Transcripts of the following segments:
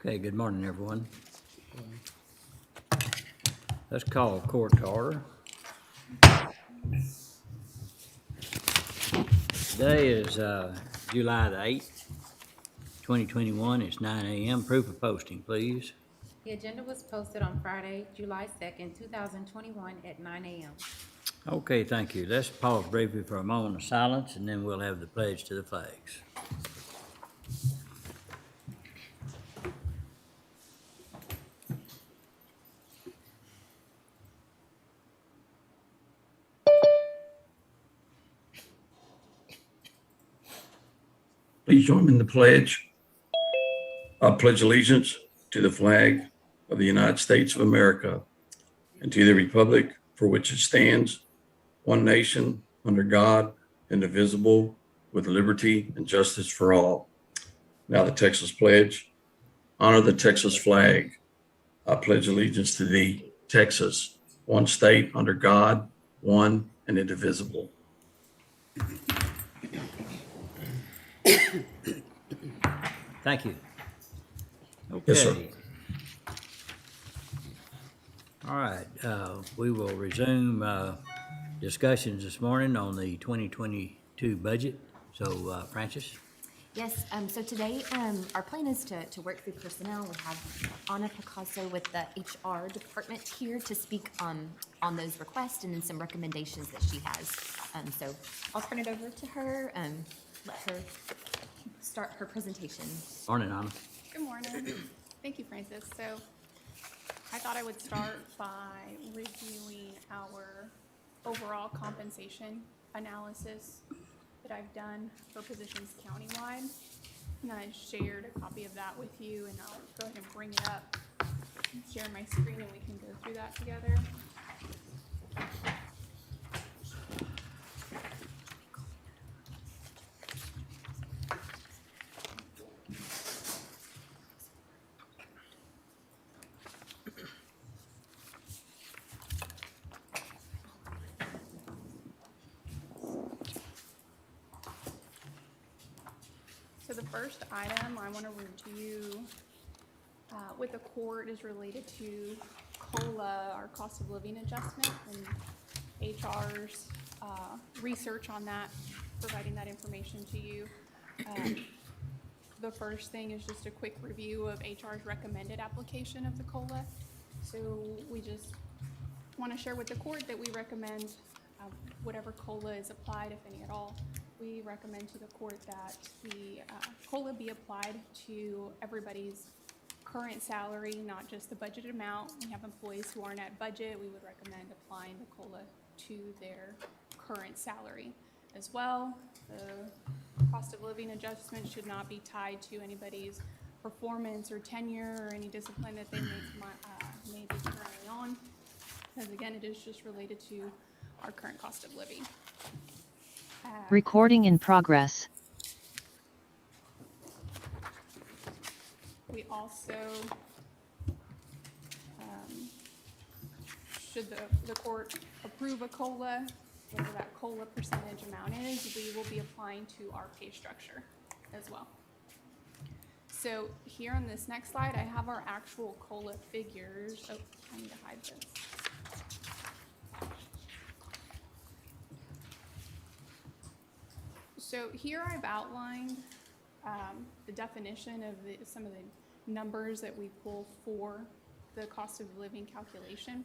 Okay, good morning, everyone. Let's call court to order. Today is July the 8th, 2021. It's 9 a.m. Proof of posting, please. The agenda was posted on Friday, July 2nd, 2021 at 9 a.m. Okay, thank you. Let's pause briefly for a moment of silence, and then we'll have the pledge to the flags. Please join me in the pledge. I pledge allegiance to the flag of the United States of America and to the republic for which it stands, one nation, under God, indivisible, with liberty and justice for all. Now the Texas pledge. Honor the Texas flag. I pledge allegiance to thee, Texas, one state under God, one and indivisible. Thank you. Yes, sir. Okay. All right, we will resume discussions this morning on the 2022 budget. So, Francis? Yes, so today, our plan is to work through personnel. We have Anna Picasso with the HR department here to speak on those requests and then some recommendations that she has. So I'll turn it over to her, let her start her presentation. Morning, Anna. Good morning. Thank you, Francis. So I thought I would start by reviewing our overall compensation analysis that I've done for positions countywide. And I shared a copy of that with you, and I'll go ahead and bring it up, share my screen, and we can go through that together. So the first item I want to review with the court is related to COLA, our cost of living adjustment, and HR's research on that, providing that information to you. The first thing is just a quick review of HR's recommended application of the COLA. So we just want to share with the court that we recommend whatever COLA is applied, if any at all. We recommend to the court that the COLA be applied to everybody's current salary, not just the budgeted amount. We have employees who aren't at budget. We would recommend applying the COLA to their current salary as well. The cost of living adjustment should not be tied to anybody's performance or tenure or any discipline that they may be currently on. Because again, it is just related to our current cost of living. Recording in progress. We also, should the court approve a COLA, whatever that COLA percentage amount is, we will be applying to our pay structure as well. So here on this next slide, I have our actual COLA figures. Oh, I need to hide this. So here I've outlined the definition of some of the numbers that we pull for the cost of living calculation.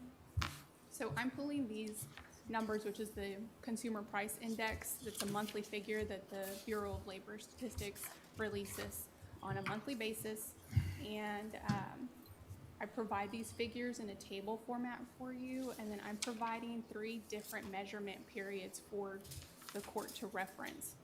So I'm pulling these numbers, which is the Consumer Price Index. It's a monthly figure that the Bureau of Labor Statistics releases on a monthly basis. And I provide these figures in a table format for you, and then I'm providing 3 different measurement periods for the court to reference.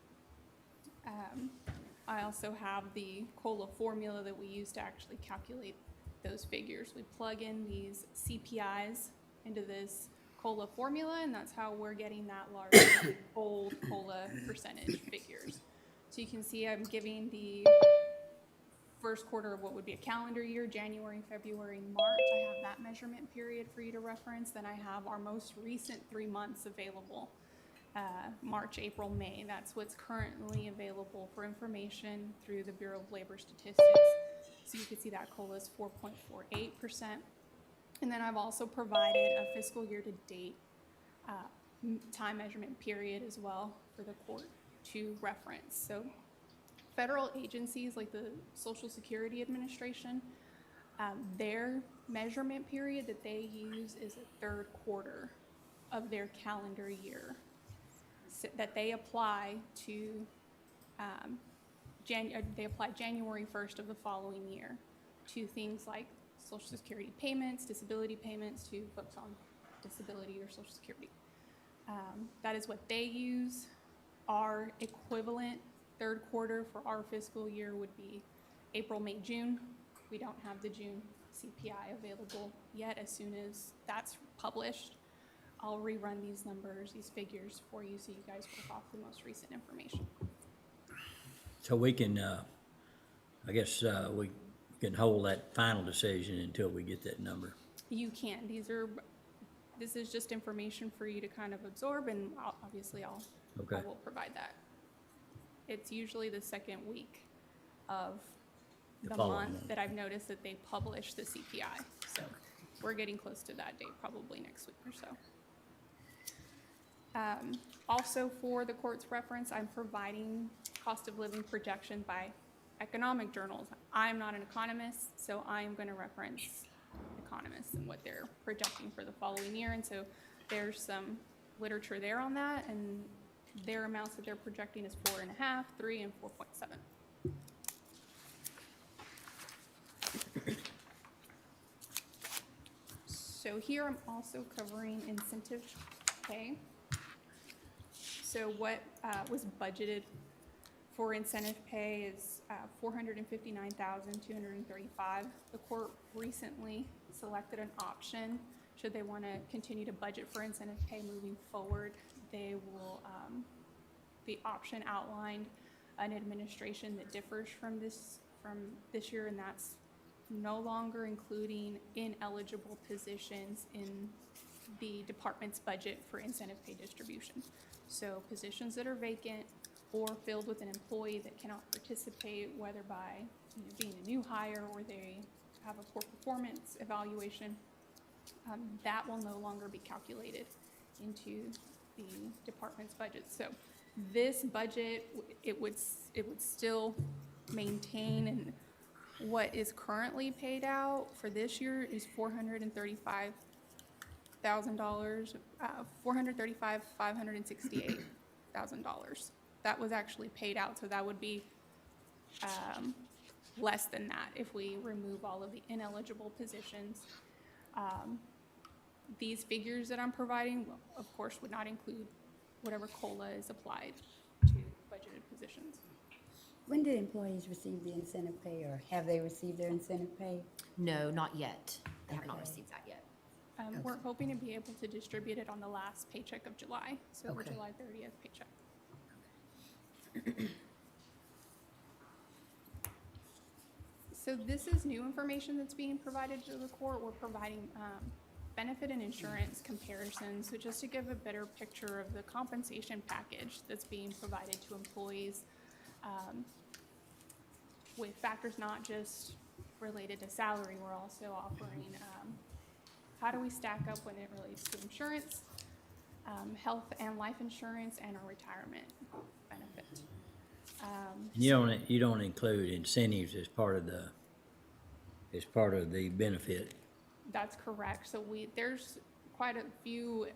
I also have the COLA formula that we use to actually calculate those figures. We plug in these CPIs into this COLA formula, and that's how we're getting that large, bold COLA percentage figures. So you can see I'm giving the first quarter of what would be a calendar year, January, February, March. I have that measurement period for you to reference. Then I have our most recent 3 months available. March, April, May. That's what's currently available for information through the Bureau of Labor Statistics. So you can see that COLA is 4.48%. And then I've also provided a fiscal year-to-date time measurement period as well for the court to reference. So federal agencies like the Social Security Administration, their measurement period that they use is the third quarter of their calendar year, so that they apply to they apply January 1st of the following year to things like Social Security payments, disability payments to folks on disability or Social Security. That is what they use. Our equivalent third quarter for our fiscal year would be April, May, June. We don't have the June CPI available yet. As soon as that's published, I'll rerun these numbers, these figures for you so you guys work off the most recent information. So we can, I guess, we can hold that final decision until we get that number. You can. This is just information for you to kind of absorb, and obviously I Okay. will provide that. It's usually the second week of The the following month month. that I've noticed that they publish the CPI. So we're getting close to that date, probably next week or so. Also for the court's reference, I'm providing cost of living projection by economic journals. I'm not an economist, so I'm going to reference economists and what they're projecting for the following year. And so there's some literature there on that, and their amounts that they're projecting is 4.5, 3, and 4.7. So here I'm also covering incentive pay. So what was budgeted for incentive pay is $459,235. The court recently selected an option. Should they want to continue to budget for incentive pay moving forward, they will, the option outlined an administration that differs from this year, and that's no longer including ineligible positions in the department's budget for incentive pay distribution. So positions that are vacant or filled with an employee that cannot participate, whether by being a new hire or they have a poor performance evaluation, that will no longer be calculated into the department's budget. So this budget, it would still maintain, and what is currently paid out for this year is $435,000, $435,568,000. That was actually paid out, so that would be less than that if we remove all of the ineligible positions. These figures that I'm providing, of course, would not include whatever COLA is applied to budgeted positions. When did employees receive the incentive pay, or have they received their incentive pay? No, not yet. They have not Okay. received that yet. We're hoping to be able to distribute it on the last paycheck of July, so the Okay. July 30th paycheck. So this is new information that's being provided to the court. We're providing benefit and insurance comparisons, so just to give a better picture of the compensation package that's being provided to employees with factors not just related to salary. We're also offering how do we stack up when it relates to insurance, health and life insurance, and our retirement benefit. You don't include incentives as part of the benefit. That's correct. So there's quite a few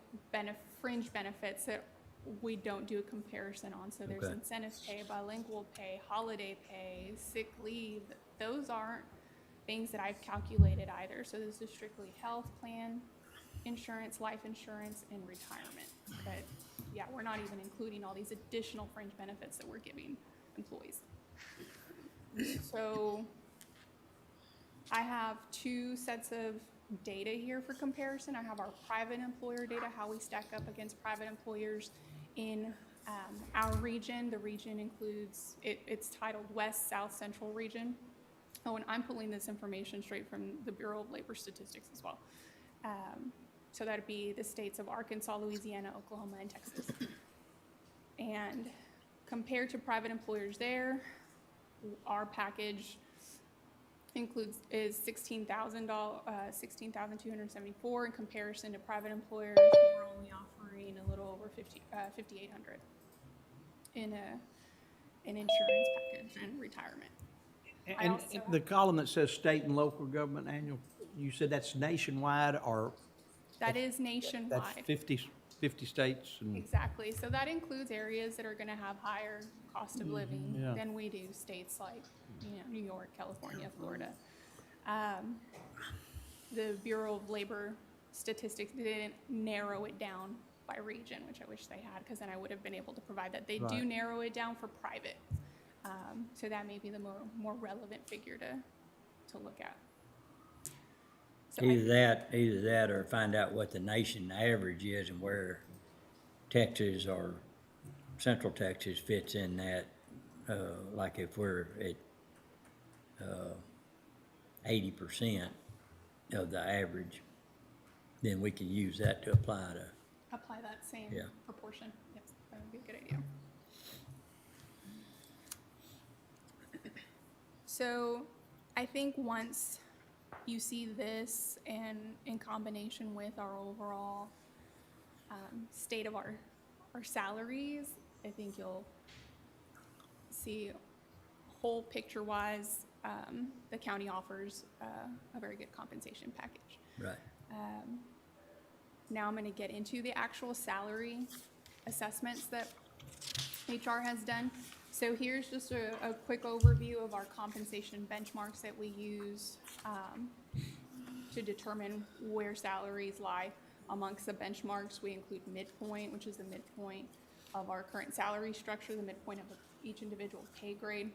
fringe benefits that we don't do a comparison on. So there's Okay. incentive pay, bilingual pay, holiday pay, sick leave. Those aren't things that I've calculated either. So this is strictly health plan, insurance, life insurance, and retirement. But yeah, we're not even including all these additional fringe benefits that we're giving employees. So I have two sets of data here for comparison. I have our private employer data, how we stack up against private employers in our region. The region includes, it's titled West South Central Region. Oh, and I'm pulling this information straight from the Bureau of Labor Statistics as well. So that'd be the states of Arkansas, Louisiana, Oklahoma, and Texas. And compared to private employers there, our package is $16,274 in comparison to private employers who are only offering a little over $5,800 in an insurance package and retirement. I And also- the column that says state and local government annual, you said that's nationwide or That is that's nationwide. 50 states and, Exactly. So that includes areas that are going to have higher cost of living yeah. than we do. States like, New York, California, Florida. The Bureau of Labor Statistics didn't narrow it down by region, which I wish they had, because then I would have been able to provide that. They do Right. narrow it down for private. So that may be the more relevant figure to look at. So I- Either that or find out what the nation average is and where Texas or Central Texas fits in that. Like if we're at 80% of the average, then we can use that to apply to. apply that same Yeah. proportion. Yes, that would be a good idea. So I think once you see this and in combination with our overall state of our salaries, I think you'll see whole picture-wise, the county offers a very good compensation package. Right. Now I'm going to get into the actual salary assessments that HR has done. So here's just a quick overview of our compensation benchmarks that we use to determine where salaries lie. Amongst the benchmarks, we include midpoint, which is the midpoint of our current salary structure, the midpoint of each individual pay grade.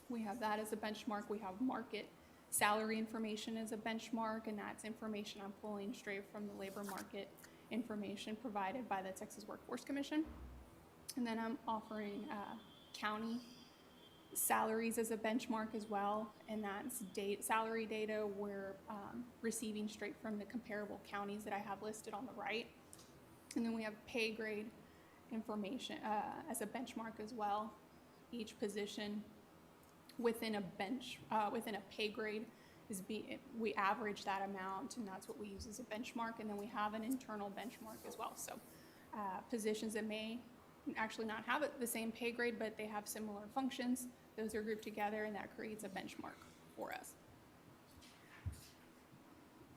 We have that as a benchmark. We have market salary information as a benchmark, and that's information I'm pulling straight from the labor market information provided by the Texas Workforce Commission. And then I'm offering county salaries as a benchmark as well, and that's salary data we're receiving straight from the comparable counties that I have listed on the right. And then we have pay grade information as a benchmark as well. Each position within a pay grade we average that amount, and that's what we use as a benchmark. And then we have an internal benchmark as well. So positions that may actually not have the same pay grade, but they have similar functions, those are grouped together, and that creates a benchmark for us.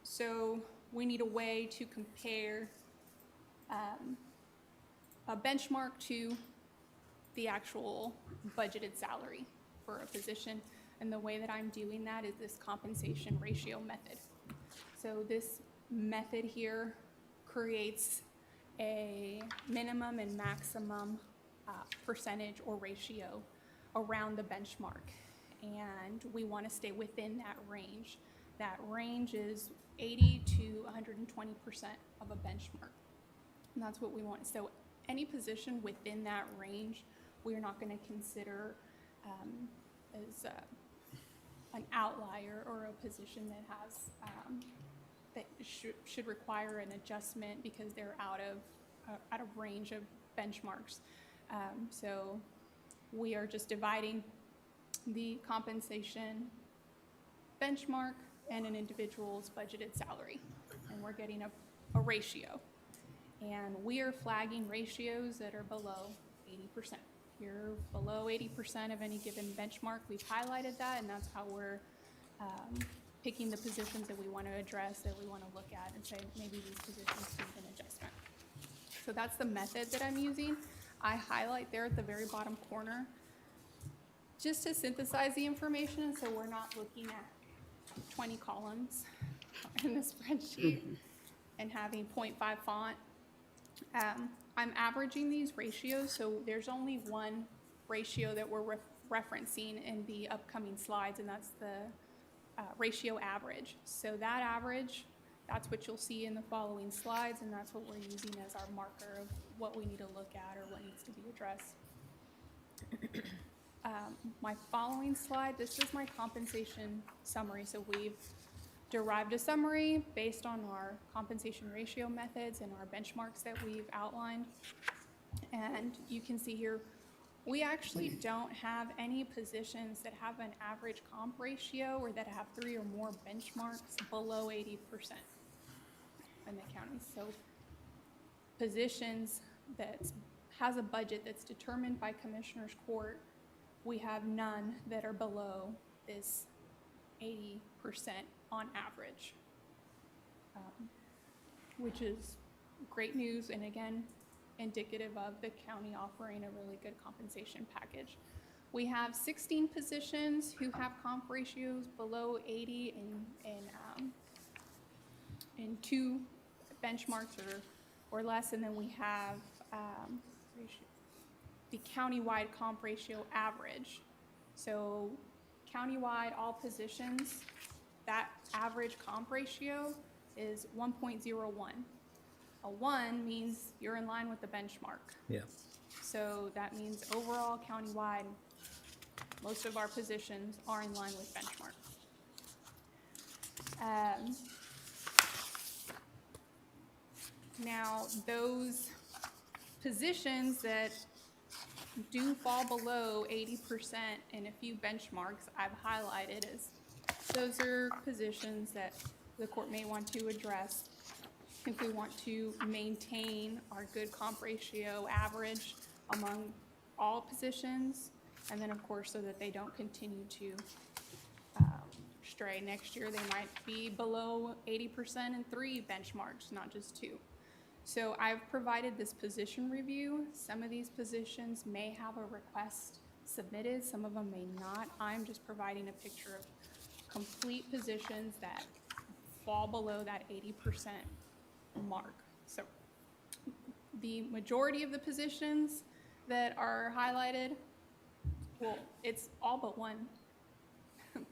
So we need a way to compare a benchmark to the actual budgeted salary for a position. And the way that I'm doing that is this compensation ratio method. So this method here creates a minimum and maximum percentage or ratio around the benchmark. And we want to stay within that range. That range is 80 to 120% of a benchmark. And that's what we want. So any position within that range, we are not going to consider as an outlier or a position that has that should require an adjustment because they're out of range of benchmarks. So we are just dividing the compensation benchmark and an individual's budgeted salary, and we're getting a ratio. And we are flagging ratios that are below 80%. If you're below 80% of any given benchmark, we've highlighted that, and that's how we're picking the positions that we want to address, that we want to look at and say, maybe these positions need an adjustment. So that's the method that I'm using. I highlight there at the very bottom corner just to synthesize the information, so we're not looking at 20 columns in the spreadsheet and having 0.5 font. I'm averaging these ratios, so there's only one ratio that we're referencing in the upcoming slides, and that's the ratio average. So that average, that's what you'll see in the following slides, and that's what we're using as our marker of what we need to look at or what needs to be addressed. My following slide, this is my compensation summary. So we've derived a summary based on our compensation ratio methods and our benchmarks that we've outlined. And you can see here We actually don't have any positions that have an average comp ratio or that have 3 or more benchmarks below 80% in the county. So positions that has a budget that's determined by Commissioners Court, we have none that are below this 80% on average, which is great news, and again, indicative of the county offering a really good compensation package. We have 16 positions who have comp ratios below 80 and 2 benchmarks or less, and then we have the countywide comp ratio average. So countywide, all positions, that average comp ratio is 1.01. A 1 means you're in line with the benchmark. Yeah. So that means overall countywide, most of our positions are in line with benchmark. Now, those positions that do fall below 80% in a few benchmarks I've highlighted as those are positions that the court may want to address if we want to maintain our good comp ratio average among all positions, and then of course so that they don't continue to stray. Next year they might be below 80% in 3 benchmarks, not just 2. So I've provided this position review. Some of these positions may have a request submitted, some of them may not. I'm just providing a picture of complete positions that fall below that 80% mark. So the majority of the positions that are highlighted, well, it's all but 1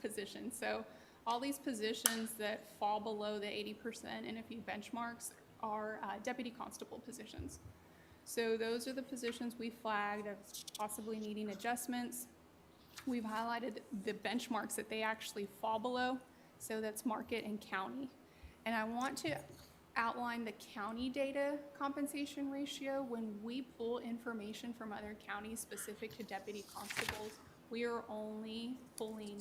position. So all these positions that fall below the 80% in a few benchmarks are deputy constable positions. So those are the positions we flagged as possibly needing adjustments. We've highlighted the benchmarks that they actually fall below. So that's market and county. And I want to outline the county data compensation ratio. When we pull information from other counties specific to deputy constables, we are only pulling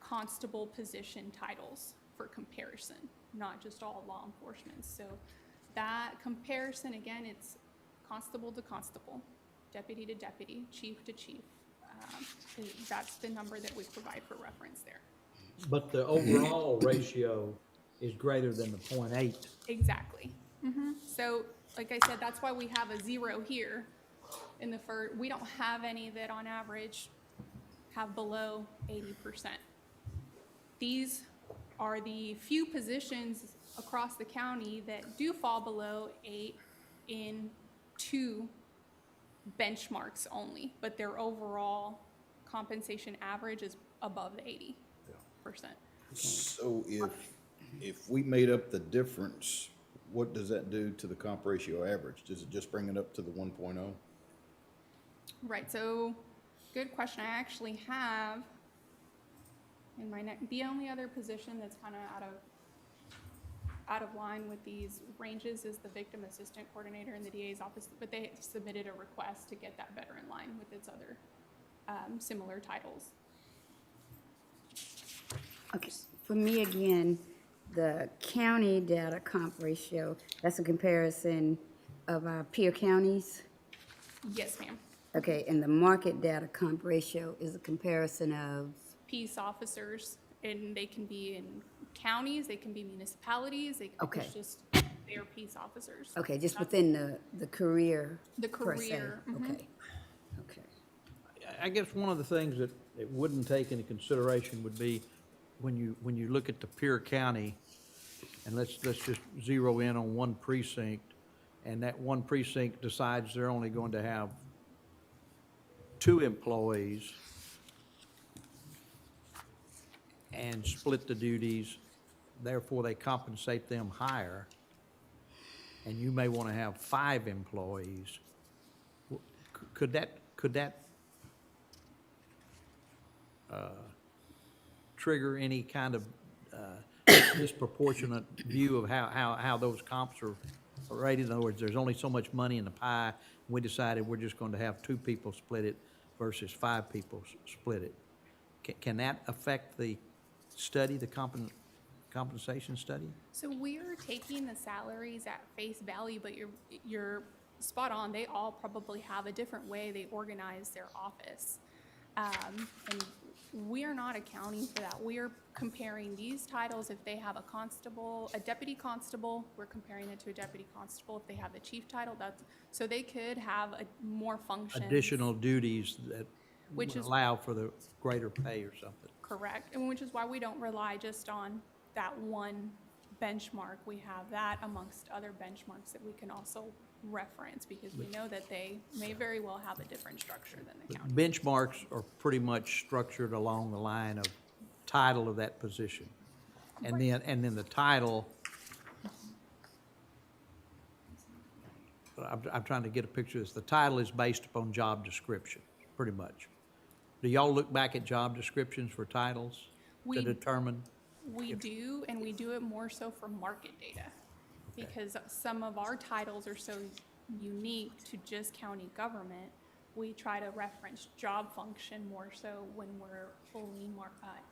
constable position titles for comparison, not just all law enforcement. So that comparison, again, it's constable to constable, deputy to deputy, chief to chief. That's the number that we provide for reference there. But the overall ratio is greater than the 0.8. Exactly. So, like I said, that's why we have a 0 here in the first. We don't have any that on average have below 80%. These are the few positions across the county that do fall below 8 in 2 benchmarks only, but their overall compensation average is above the 80%. So if we made up the difference, what does that do to the comp ratio average? Does it just bring it up to the 1.0? Right, so good question. I actually have in my the only other position that's kind of out of line with these ranges is the victim assistant coordinator in the DA's office, but they submitted a request to get that better in line with its other similar titles. Okay, for me again, the county data comp ratio, that's a comparison of our peer counties. Yes, ma'am. Okay, and the market data comp ratio is a comparison of, Peace officers, and they can be in counties, they can be municipalities, they Okay. it's just they're peace officers. okay, just within the career The per se. career, Okay, okay. I guess one of the things that it wouldn't take into consideration would be when you look at the Pierre County, and let's just zero in on one precinct, and that one precinct decides they're only going to have 2 employees and split the duties, therefore they compensate them higher, and you may want to have 5 employees. Could that trigger any kind of disproportionate view of how those comps are rated? In other words, there's only so much money in the pie. We decided we're just going to have 2 people split it versus 5 people split it. Can that affect the study, the compensation study? So we're taking the salaries at face value, but you're spot on. They all probably have a different way they organize their office. And we are not accounting for that. We are comparing these titles. If they have a constable, a deputy constable, we're comparing it to a deputy constable. If they have the chief title, so they could have more functions. Additional duties that Which would is- allow for the greater pay or something. Correct, and which is why we don't rely just on that one benchmark. We have that amongst other benchmarks that we can also reference, because we know that they may very well have a different structure than the county. Benchmarks are pretty much structured along the line of title of that position. And then the title, I'm trying to get a picture of this. The title is based upon job description, pretty much. Do y'all look back at job descriptions for titles to We- determine? We do, and we do it more so for market data, because some of our titles are so unique to just county government. We try to reference job function more so when we're pulling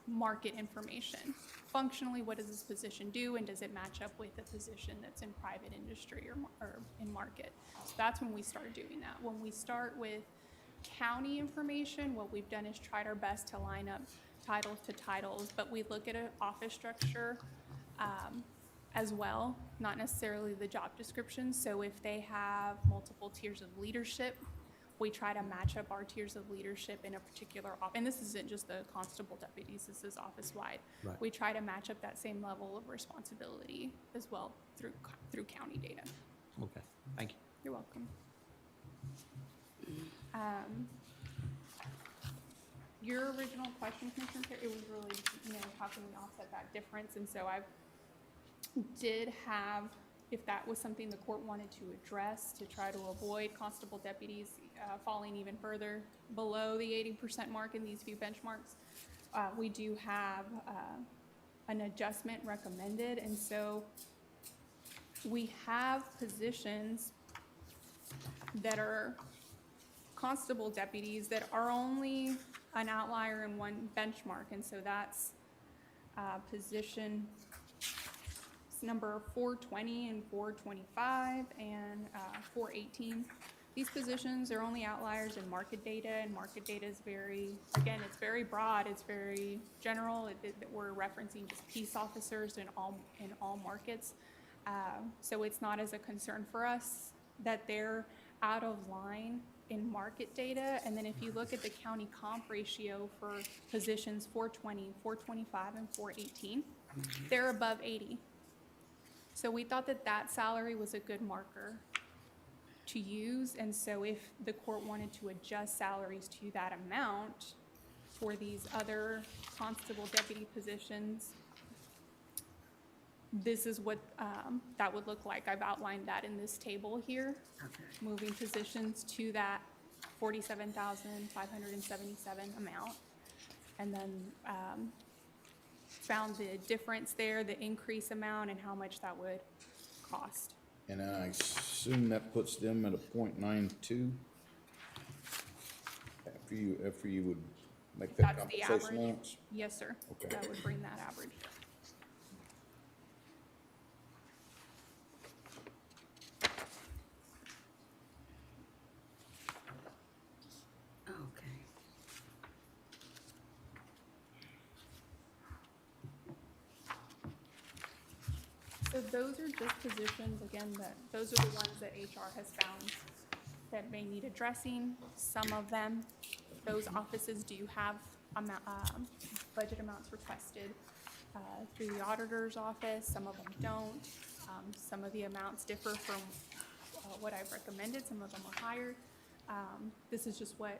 market information. Functionally, what does this position do, and does it match up with a position that's in private industry or in market? So that's when we start doing that. When we start with county information, what we've done is tried our best to line up titles to titles, but we look at an office structure as well, not necessarily the job description. So if they have multiple tiers of leadership, we try to match up our tiers of leadership in a particular office. And this isn't just the constable deputies, this is office-wide. Right. We try to match up that same level of responsibility as well through county data. Okay, thank you. You're welcome. Your original question, Commissioner Terry, it was really, how can we offset that difference? And so I did have, if that was something the court wanted to address, to try to avoid constable deputies falling even further below the 80% mark in these few benchmarks, we do have an adjustment recommended. And so we have positions that are constable deputies that are only an outlier in one benchmark, and so that's position number 420 and 425 and 418. These positions are only outliers in market data, and market data is it's very broad, it's very general. We're referencing just peace officers in all markets, so it's not as a concern for us that they're out of line in market data. And then if you look at the county comp ratio for positions 420, 425, and 418, they're above 80. So we thought that salary was a good marker to use. And so if the court wanted to adjust salaries to that amount for these other constable deputy positions, this is what that would look like. I've outlined that in this table here. Moving positions to that 47,577 amount. And then found the difference there, the increase amount, and how much that would cost. And I assume that puts them at a 0.92 after you would make that That's the compensation average. allowance? Yes, sir. Okay. That would bring that average. Okay. So those are just positions, again, those are the ones that HR has found that may need addressing. Some of them, those offices do have budget amounts requested through the auditor's office. Some of them don't. Some of the amounts differ from what I've recommended. Some of them are higher. This is just what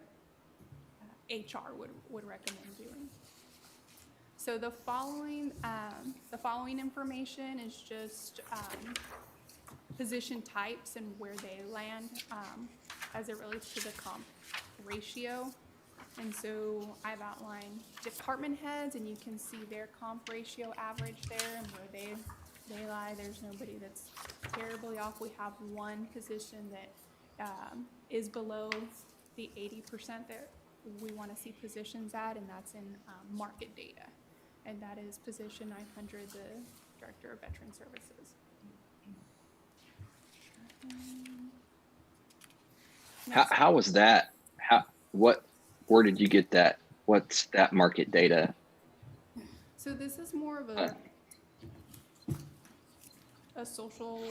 HR would recommend doing. So the following information is just position types and where they land as it relates to the comp ratio. And so I've outlined department heads, and you can see their comp ratio average there and where they daylight, there's nobody that's terribly off. We have one position that, is below the 80% that we want to see positions at, and that's in, market data. And that is position 900, the Director of Veteran Services. How was that? Where did you get that? What's that market data? So this is more of a social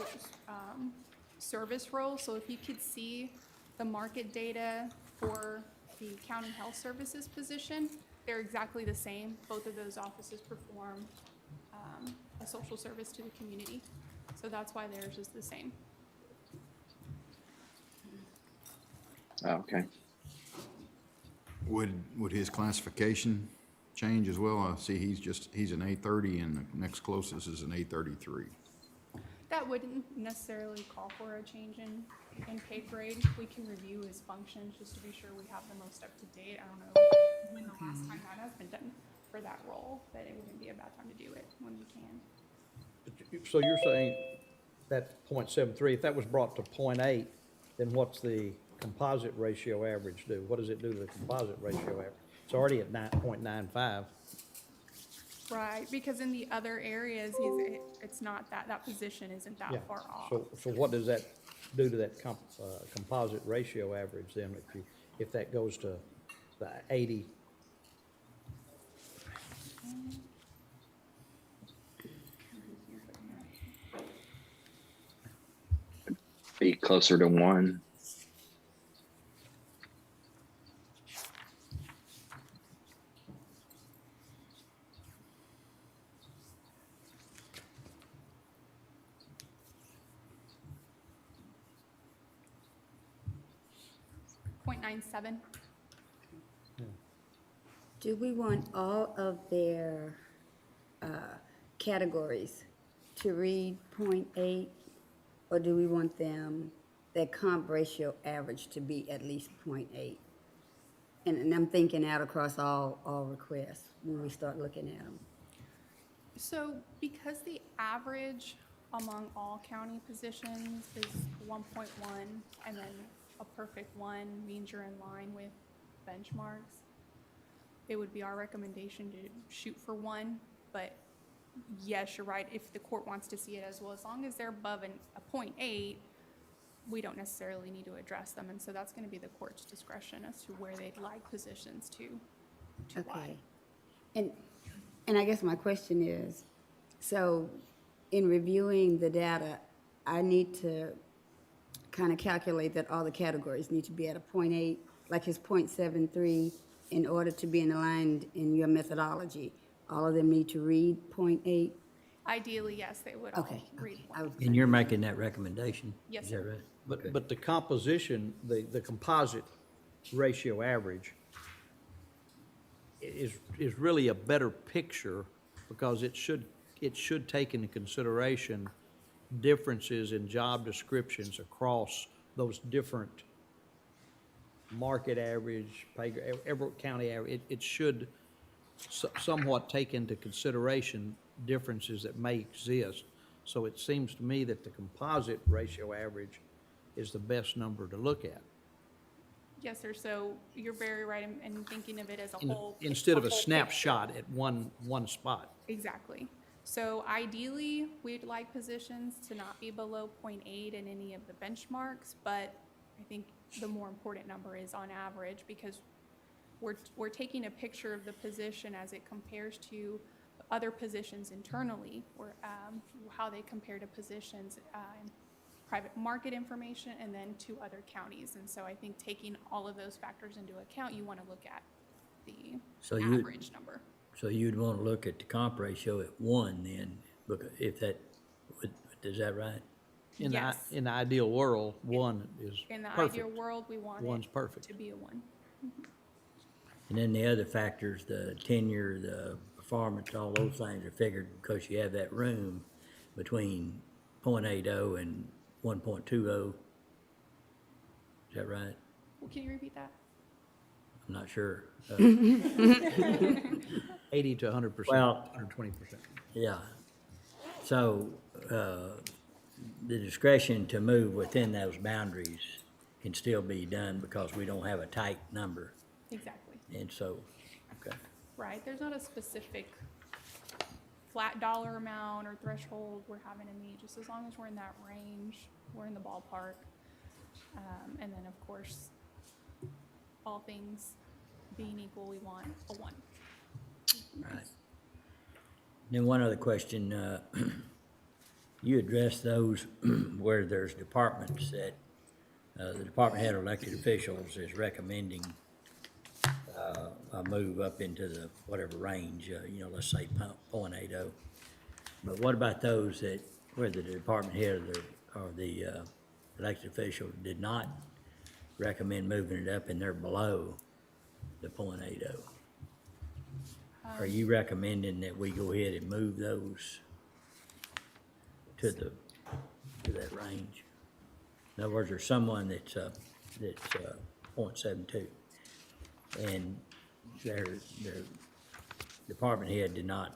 service role. So if you could see the market data for the county health services position, they're exactly the same. Both of those offices perform a social service to the community. So that's why theirs is the same. Oh, okay. Would his classification change as well? I see he's an A30 and the next closest is an A33. That wouldn't necessarily call for a change in pay grade. We can review his functions just to be sure we have the most up to date. I don't know when the last time that has been done for that role, but it wouldn't be a bad time to do it when we can. So you're saying that 0.73, if that was brought to 0.8, then what's the composite ratio average do? What does it do to the composite ratio average? It's already at 9.95. Right, because in the other areas, it's not that position isn't Yeah. that far off. So what does that do to that composite ratio average then, if that goes to the 80? Be closer to 1. .97. Do we want all of their categories to read .8, or do we want their comp ratio average to be at least .8? And I'm thinking out across all requests when we start looking at them. So because the average among all county positions is 1.1, and then a perfect 1 means you're in line with benchmarks, it would be our recommendation to shoot for 1. But yes, you're right, if the court wants to see it as well, as long as they're above a 0.8, we don't necessarily need to address them. And so that's going to be the court's discretion as to where they'd like positions to lie. Okay. And I guess my question is, so in reviewing the data, I need to kind of calculate that all the categories need to be at a 0.8, like his 0.73, in order to be aligned in your methodology. All of them need to read 0.8? Ideally, yes, they would all Okay. read I was- And you're making that recommendation? Yes, Is that sir. right? But the composition, the composite ratio average is really a better picture because it should take into consideration differences in job descriptions across those different market average, every county average. It should somewhat take into consideration differences that may exist. So it seems to me that the composite ratio average is the best number to look at. Yes, sir. So you're very right in thinking of it as a whole. Instead of a whole snapshot at one spot. Exactly. So ideally, we'd like positions to not be below 0.8 in any of the benchmarks, but I think the more important number is on average, because we're taking a picture of the position as it compares to other positions internally, or how they compare to positions in private market information and then to other counties. And so I think taking all of those factors into account, you want to look at the So you- average number. So you'd want to look at the comp ratio at 1 then, if that, is that right? In Yes. the ideal world, 1 is In the perfect. ideal world, we want One's it perfect. to be a 1. And then the other factors, the tenure, the performance, all those things are figured because you have that room between .80 and 1.20. Is that right? Well, can you repeat that? I'm not sure. 80 to 100%, Well- 120%. Yeah. So, the discretion to move within those boundaries can still be done because we don't have a tight number. Exactly. And so, okay, Right, there's not a specific flat dollar amount or threshold we're having to meet, just as long as we're in that range, we're in the ballpark. And then, of course, all things being equal, we want a 1. right. Then one other question, you addressed those where there's departments that, the department head or elected officials is recommending a move up into the whatever range, let's say 0.80. But what about those that, where the department head or the elected official did not recommend moving it up and they're below the 0.80? Are you recommending that we go ahead and move those to that range? In other words, there's someone that's 0.72, and their department head did not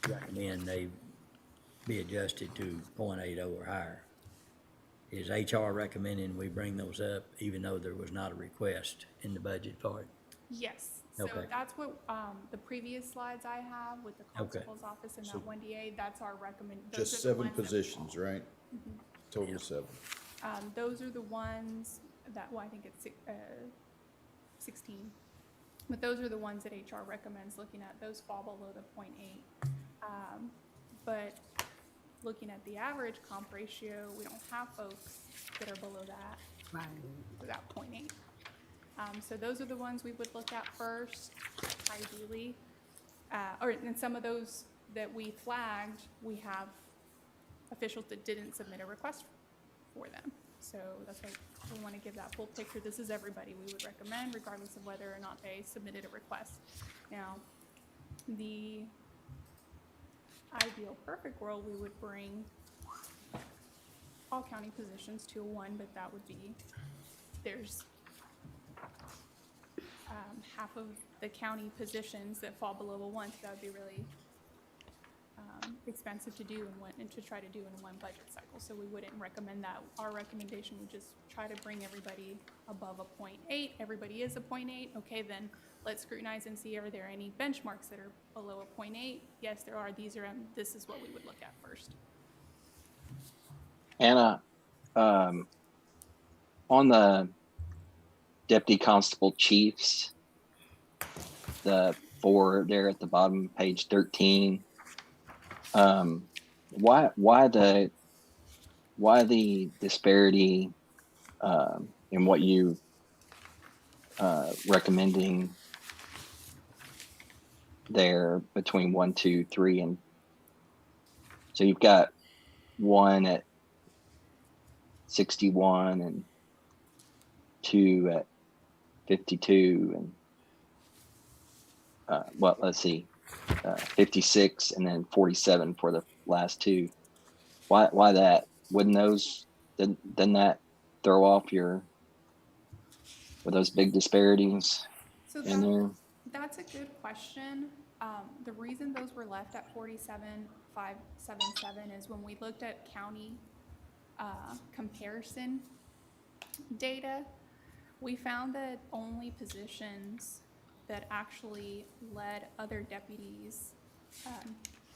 recommend they be adjusted to 0.80 or higher. Is HR recommending we bring those up even though there was not a request in the budget for it? Yes, so Okay. that's what, the previous slides I have with the Okay. constable's office and that 1DA, that's our Just 7 positions, right? Total of 7. Those are the ones that, well, I think it's 16. But those are the ones that HR recommends looking at. Those fall below the 0.8. But looking at the average comp ratio, we don't have folks that are below that, Right. that 0.8. So those are the ones we would look at first, ideally. And some of those that we flagged, we have officials that didn't submit a request for them. So that's why we want to give that full picture. This is everybody we would recommend, regardless of whether or not they submitted a request. Now, the ideal perfect world, we would bring all county positions to a 1, but that would be, there's half of the county positions that fall below a 1, so that would be really expensive to do and to try to do in one budget cycle. So we wouldn't recommend that. Our recommendation would just try to bring everybody above a 0.8. Everybody is a 0.8. Okay, then let's scrutinize and see, are there any benchmarks that are below a 0.8? Yes, there are. This is what we would look at first. Anna, on the deputy constable chiefs, the 4 there at the bottom, page 13. Why the disparity in what you recommending there between 1, 2, 3, and so you've got 1 at 61 and 2 at 52 and let's see, 56 and then 47 for the last 2. Why that? Wouldn't those, didn't that throw off with those big disparities So in there? that's a good question. The reason those were left at 47,577 is when we looked at county comparison data, we found that only positions that actually led other deputies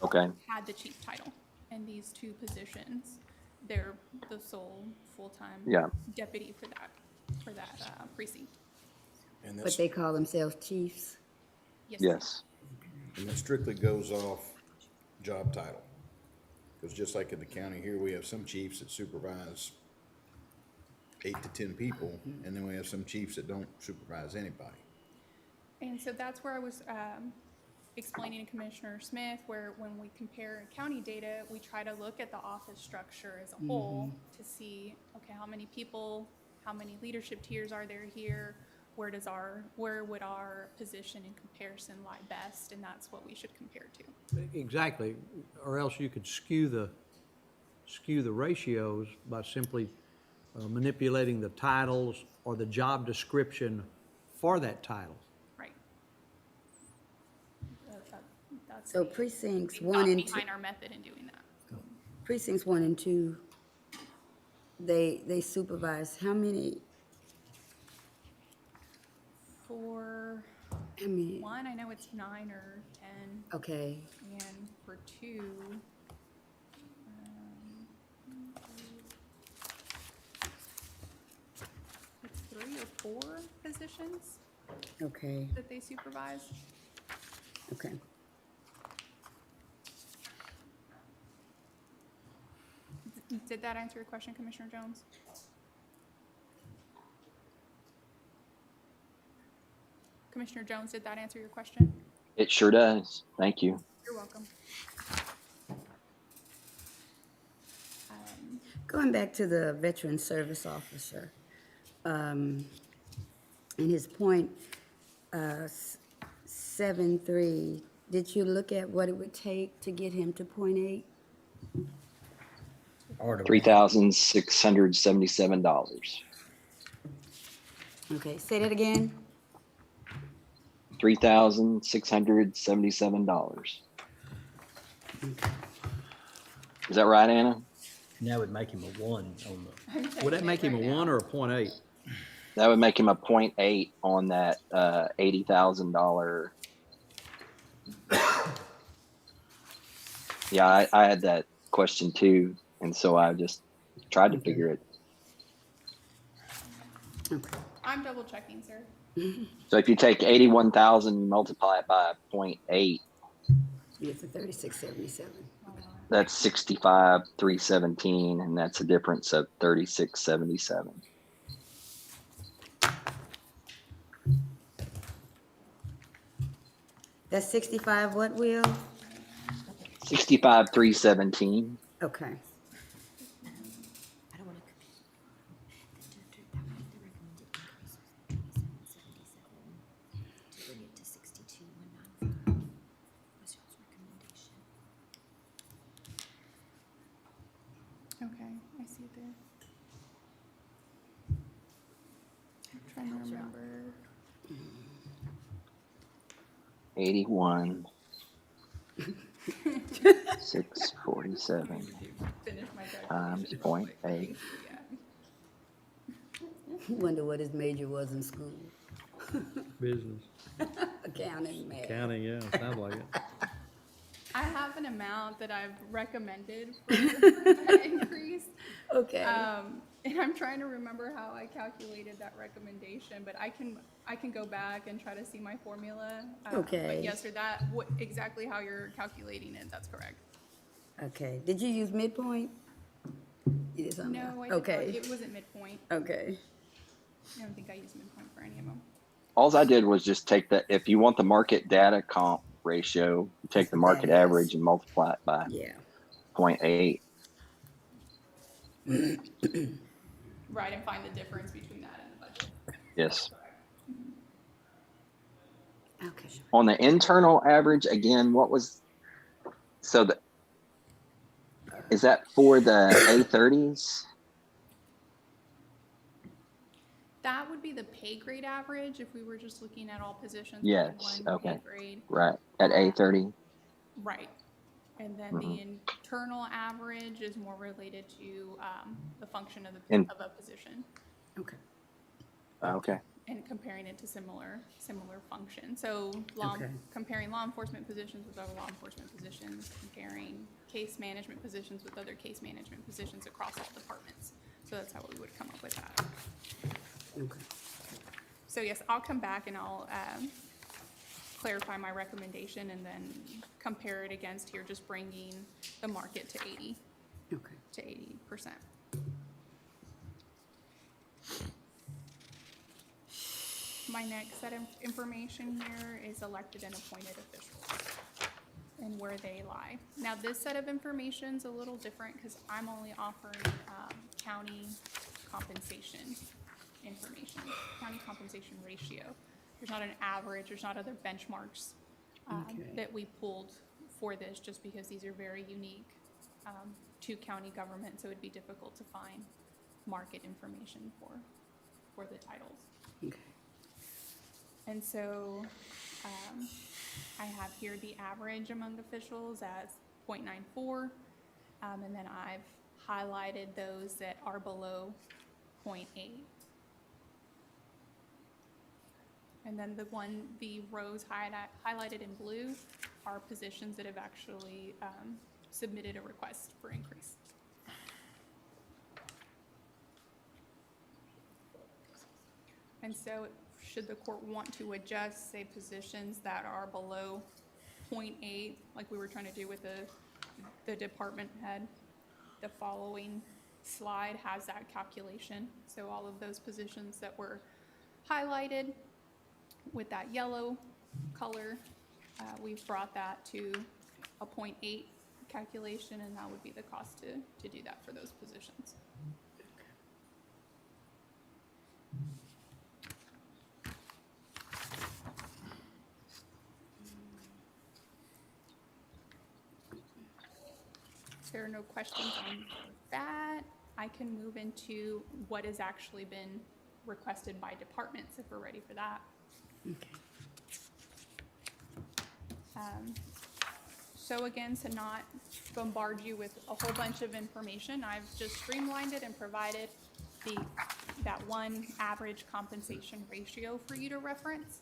Okay. had the chief title. And these 2 positions, they're the sole full-time Yeah. deputy for that precinct. And But that's, they call themselves chiefs. Yes. and that strictly goes off job title. Because just like in the county here, we have some chiefs that supervise 8 to 10 people, and then we have some chiefs that don't supervise anybody. And so that's where I was explaining to Commissioner Smith, where when we compare county data, we try to look at the office structure as a whole to see, okay, how many people, how many leadership tiers are there here? Where would our position in comparison lie best? And that's what we should compare to. Exactly, or else you could skew the ratios by simply manipulating the titles or the job description for that title. Right. That's So precincts the 1 thought and 2. behind our method in doing that. precincts 1 and 2, they supervise how many, For I mean, one, I know it's 9 or 10, okay, and for two, it's 3 or 4 positions okay, that they supervise. okay. Did that answer your question, Commissioner Jones? Commissioner Jones, did that answer your question? It sure does. Thank you. You're welcome. Going back to the veteran service officer, and his point, 7.3, did you look at what it would take to get him to point 8? Or the- $3,677. Okay, say that again? $3,677. Is that right, Anna? And that would make him a 1 on the, Would that make him a 1 or a .8? That would make him a 0.8 on that $80,000. Yeah, I had that question too, and so I just tried to figure it. I'm double checking, sir. So if you take 81,000, multiply it by 0.8, You get to 36.77. that's 65,317, and that's a difference of 3677. That's 65 what, Will? 65,317. Okay, I don't wanna compete. That was the recommended increase was 27.77 to bring it to 62,195 was y'all's recommendation. Okay, I see it there. I'm trying to remember. 81. 647 Finish my times calculation real quick. 0.8. wonder what his major was in school. Business, Accounting, math. counting, yeah, sounds like it. I have an amount that I've recommended for that increase. Okay, And I'm trying to remember how I calculated that recommendation, but I can go back and try to see my formula. Okay. But yes, sir, exactly how you're calculating it, that's correct. okay. Did you use midpoint? You did something No, else? I did not. Okay, It wasn't midpoint. okay, I don't think I used midpoint for any of them. All I did was just take that. If you want the market data comp ratio, you take the market That is. average and multiply it by yeah. 0.8. Right, and find the difference between that and the budget. Yes. Okay. On the internal average, again, what was, so the, is that for the A30s? That would be the pay grade average if we were just looking at all positions. Yes, one okay. Pay grade. Right, at A30? Right. And then the internal average is more related to the function of a position Okay. Okay. and comparing it to similar functions. So Okay. comparing law enforcement positions with other law enforcement positions, comparing case management positions with other case management positions across all departments. So that's how we would come up with that. Okay. So yes, I'll come back and I'll clarify my recommendation and then compare it against here, just bringing the market to 80, Okay. to 80%. My next set of information here is elected and appointed officials and where they lie. Now, this set of information is a little different because I'm only offering county compensation information, county compensation ratio. There's not an average, there's not other benchmarks Okay. that we pulled for this, just because these are very unique to county government, so it'd be difficult to find market information for the titles. Okay. And so I have here the average among officials as 0.94. And then I've highlighted those that are below 0.8. And then the rows highlighted in blue are positions that have actually submitted a request for increase. And so should the court want to adjust, say, positions that are below 0.8, like we were trying to do with the department head, the following slide has that calculation. So all of those positions that were highlighted with that yellow color, we've brought that to a 0.8 calculation, and that would be the cost to do that for those positions. If there are no questions on that, I can move into what has actually been requested by departments, if we're ready for that. So again, to not bombard you with a whole bunch of information, I've just streamlined it and provided that one average compensation ratio for you to reference.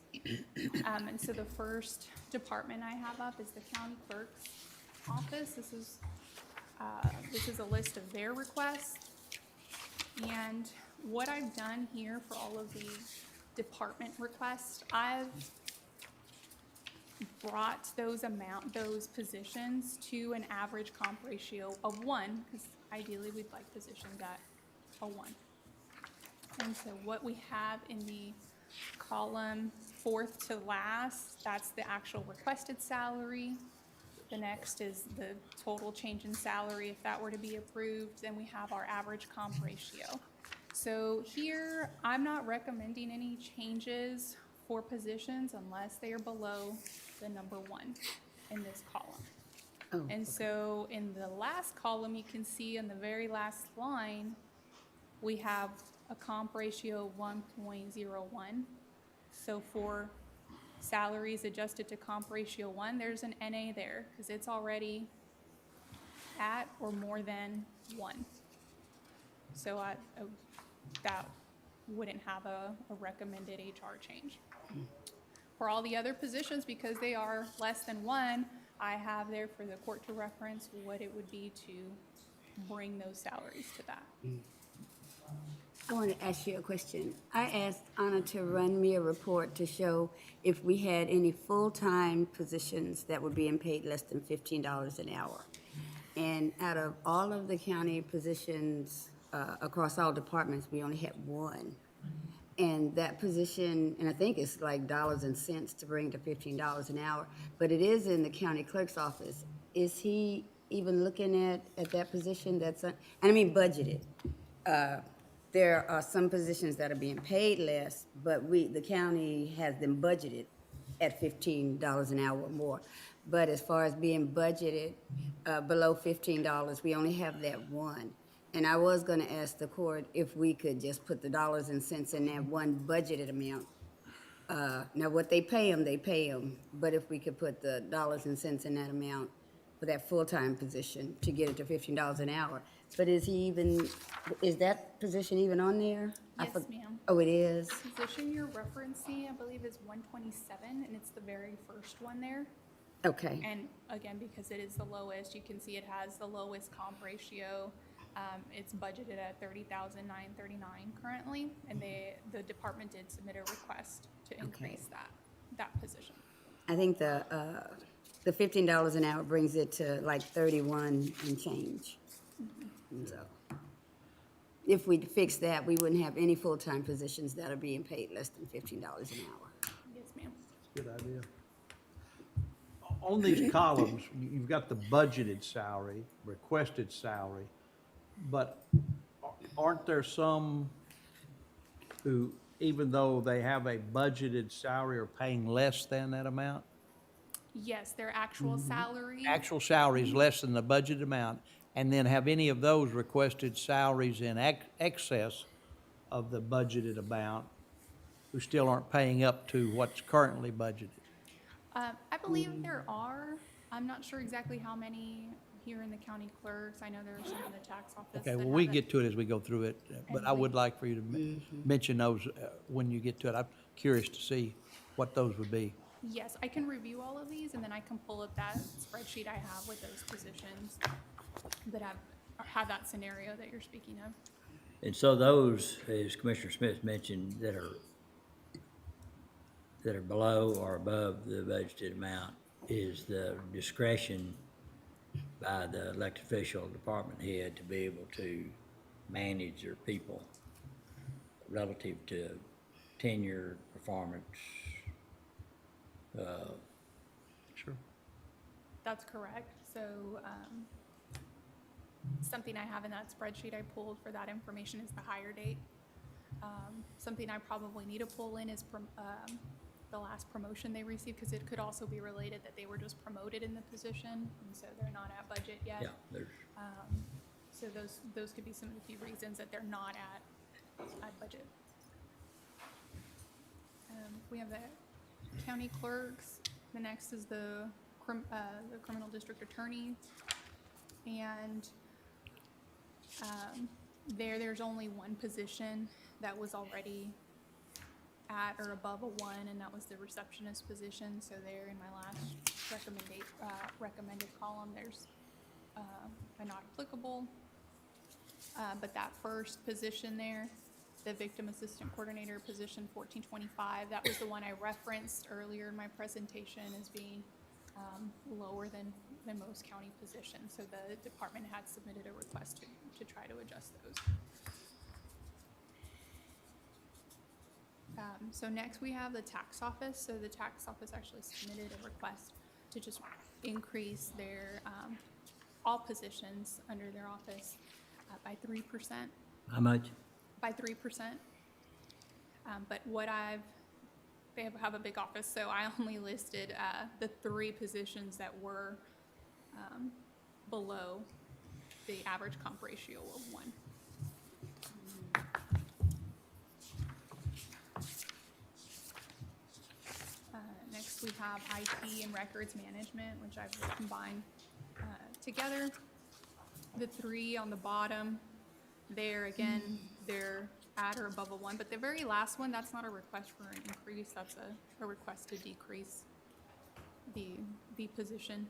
And so the first department I have up is the county clerk's office. This is a list of their requests. And what I've done here for all of the department requests, I've brought those positions to an average comp ratio of 1, because ideally we'd like positions at a 1. And so what we have in the column fourth to last, that's the actual requested salary. The next is the total change in salary if that were to be approved. Then we have our average comp ratio. So here, I'm not recommending any changes for positions unless they are below the number 1 in this column. Oh, And so in the last column, you can see in the very last line, we have a comp ratio of 1.01. So for salaries adjusted to comp ratio 1, there's an NA there because it's already at or more than 1. So that wouldn't have a recommended HR change. For all the other positions, because they are less than 1, I have there for the court to reference what it would be to bring those salaries to that. I want to ask you a question. I asked Anna to run me a report to show if we had any full-time positions that were being paid less than $15 an hour. And out of all of the county positions across all departments, we only had 1. And that position, and I think it's like dollars and cents to bring to $15 an hour, but it is in the county clerk's office. Is he even looking at that position that's, and I mean budgeted? There are some positions that are being paid less, but the county has them budgeted at $15 an hour or more. But as far as being budgeted below $15, we only have that 1. And I was gonna ask the court if we could just put the dollars and cents in that 1 budgeted amount. Now, what they pay them, but if we could put the dollars and cents in that amount for that full-time position to get it to $15 an hour. But is that position even on there? Yes, ma'am. Oh, it is? The position you're referencing, I believe, is 127, and it's the very first one there. Okay, And again, because it is the lowest, you can see it has the lowest comp ratio. It's budgeted at $30,939 currently, and the department did submit a request to increase that position. I think the $15 an hour brings it to like 31 and change. So, if we'd fix that, we wouldn't have any full-time positions that are being paid less than $15 an hour. Yes, ma'am. Good idea. On these columns, you've got the budgeted salary, requested salary, but aren't there some who, even though they have a budgeted salary, are paying less than that amount? Yes, their actual salary. Actual salary is less than the budgeted amount, and then have any of those requested salaries in excess of the budgeted amount who still aren't paying up to what's currently budgeted? I believe there are. I'm not sure exactly how many here in the county clerks, I know there are some in the tax office. Okay, that well, we haven't- get to it as we go through it, but And I we- would like for you to mention those when you get to it. I'm curious to see what those would be. Yes, I can review all of these, and then I can pull up that spreadsheet I have with those positions that have that scenario that you're speaking of. And so those, as Commissioner Smith mentioned, that are below or above the budgeted amount is the discretion by the elected official, department head, to be able to manage their people relative to tenure, performance. Sure. That's correct. So, something I have in that spreadsheet I pulled for that information is the hire date. Something I probably need to pull in is the last promotion they received, because it could also be related that they were just promoted in the position, and so they're not at budget yet. Yeah, there's, So those could be some of the few reasons that they're not at budget. We have the county clerks. The next is the criminal district attorney. And there's only one position that was already at or above a 1, and that was the receptionist position. So there in my last recommended column, there's a not applicable. But that first position there, the victim assistant coordinator position 1425, that was the one I referenced earlier in my presentation as being lower than most county positions. So the department had submitted a request to try to adjust those. So next we have the tax office. So the tax office actually submitted a request to just increase their, all positions under their office by 3%. how much? By 3%. But they have a big office, so I only listed the 3 positions that were below the average comp ratio of 1. Next, we have IT and records management, which I've combined together. The 3 on the bottom, there again, they're at or above a 1, but the very last one, that's not a request for an increase, that's a request to decrease the position.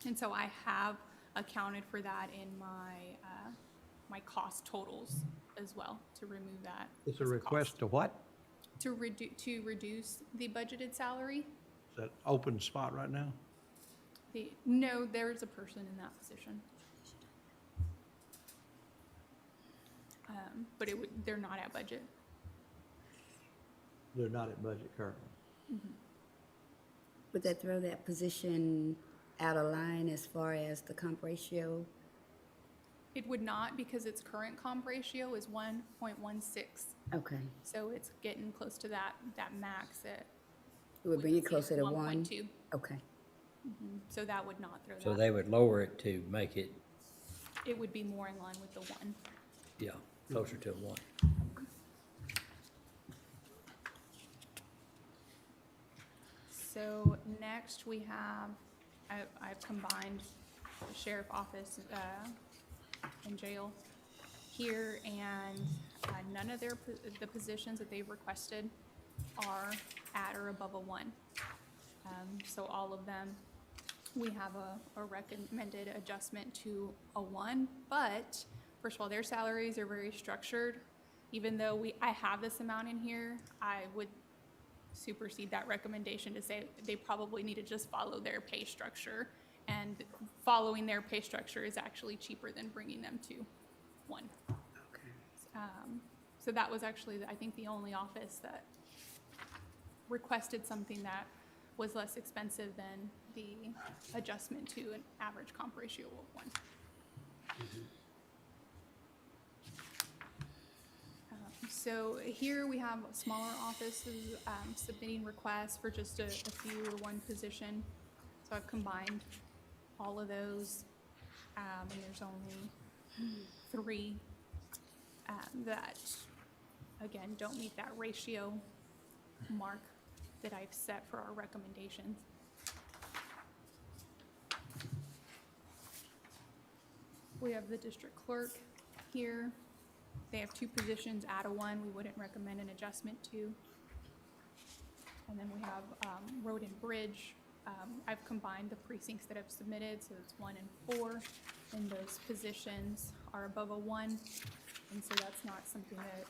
And so I have accounted for that in my cost totals as well, to remove that. It's a as request cost. to what? To reduce the budgeted salary. Is that open spot right now? No, there's a person in that position. But they're not at budget. They're not at budget currently. Would that throw that position out of line as far as the comp ratio? It would not, because its current comp ratio is 1.16. Okay, So it's getting close to that max at. it would bring it closer to 1? 1.2. Okay. So that would not throw that. So they would lower it to make it, It would be more in line with the 1. yeah, closer to 1. So next we have, I've combined the sheriff office and jail here, and none of the positions that they've requested are at or above a 1. So all of them, we have a recommended adjustment to a 1, but first of all, their salaries are very structured. Even though I have this amount in here, I would supersede that recommendation to say they probably need to just follow their pay structure, and following their pay structure is actually cheaper than bringing them to 1. So that was actually, I think, the only office that requested something that was less expensive than the adjustment to an average comp ratio of 1. So here we have smaller offices submitting requests for just a few or 1 position. So I've combined all of those, and there's only 3 that, again, don't meet that ratio mark that I've set for our recommendations. We have the district clerk here. They have two positions, add a one, we wouldn't recommend an adjustment to. And then we have road and bridge. I've combined the precincts that have submitted, so it's 1 and 4, and those positions are above a 1, and so that's not something that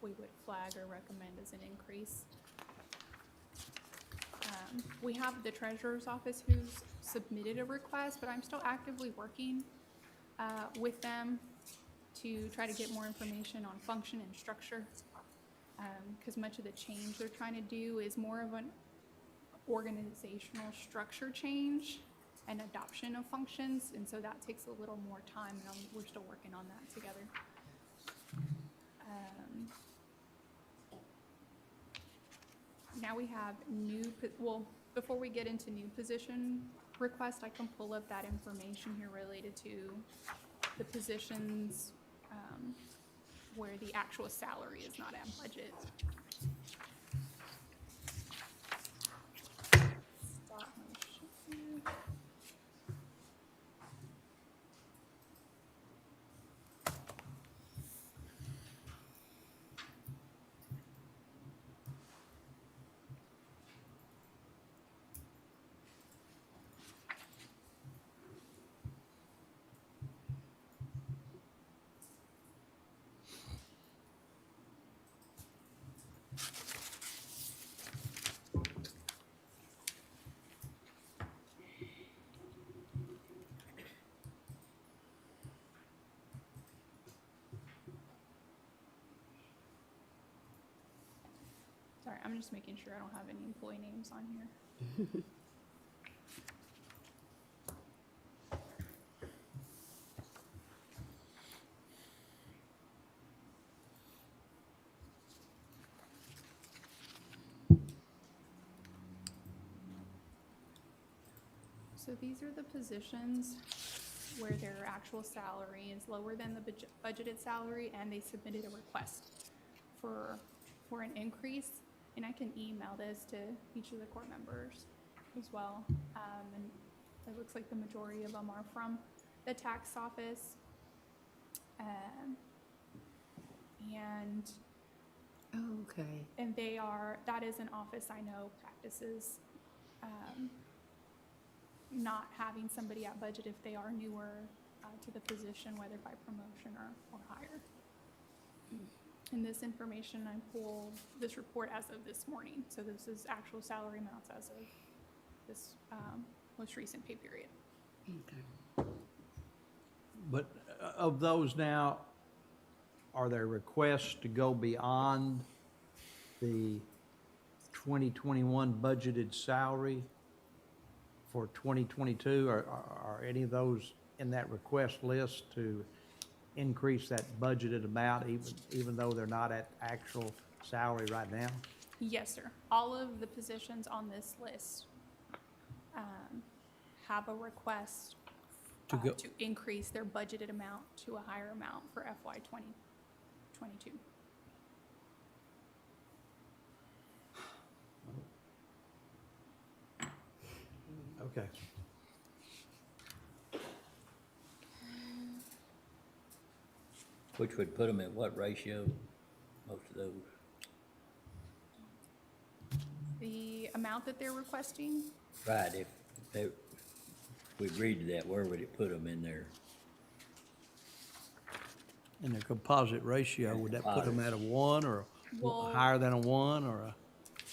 we would flag or recommend as an increase. We have the treasurer's office who's submitted a request, but I'm still actively working with them to try to get more information on function and structure. Because much of the change they're trying to do is more of an organizational structure change and adoption of functions, and so that takes a little more time, and we're still working on that together. Now we have well, before we get into new position request, I can pull up that information here related to the positions where the actual salary is not at budget. Stop my share. Sorry, I'm just making sure I don't have any employee names on here. So these are the positions where their actual salary is lower than the budgeted salary, and they submitted a request for an increase. And I can email this to each of the court members as well. And it looks like the majority of them are from the tax office. Okay. And that is an office I know practices not having somebody at budget if they are newer to the position, whether by promotion or higher. And this information, I pulled this report as of this morning. So this is actual salary amounts as of this most recent pay period. Okay. But of those now, are there requests to go beyond the 2021 budgeted salary for 2022? Are any of those in that request list to increase that budgeted amount even though they're not at actual salary right now? Yes, sir. All of the positions on this list have a request to increase their budgeted amount to a higher amount for FY 2022. Okay. Which would put them at what ratio, most of those? The amount that they're requesting, Right, if we agreed to that, where would it put them in there? In their composite ratio, would that put them at a 1 or Well- higher than a 1 or a?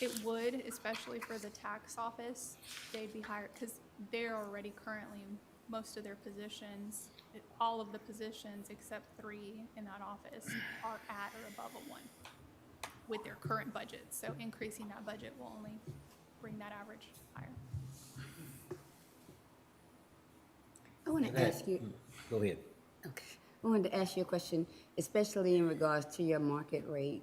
it would, especially for the tax office, they'd be higher, because they're already currently, most of their positions, all of the positions except 3 in that office are at or above a 1 with their current budget. So increasing that budget will only bring that average higher. I want to ask you, Go ahead. okay, I wanted to ask you a question, especially in regards to your market rate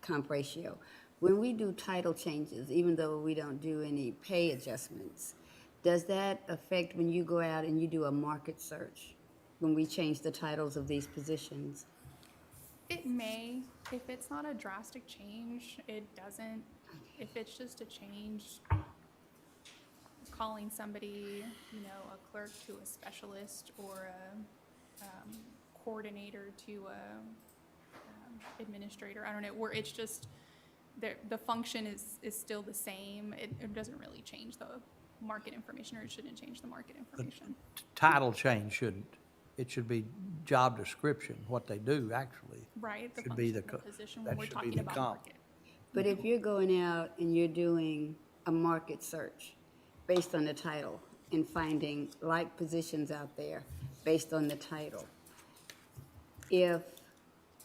comp ratio. When we do title changes, even though we don't do any pay adjustments, does that affect when you go out and you do a market search, when we change the titles of these positions? It may, if it's not a drastic change, it doesn't. If it's just a change, calling somebody, you know, a clerk to a specialist or a coordinator to a administrator. I don't know, where it's just, the function is still the same. It doesn't really change the market information, or it shouldn't change the market information. Title change shouldn't. It should be job description, what they do actually. Right, the Should be function, the the co- position, that when we're should be talking the about comp. market. But if you're going out and you're doing a market search based on the title and finding like positions out there based on the title, if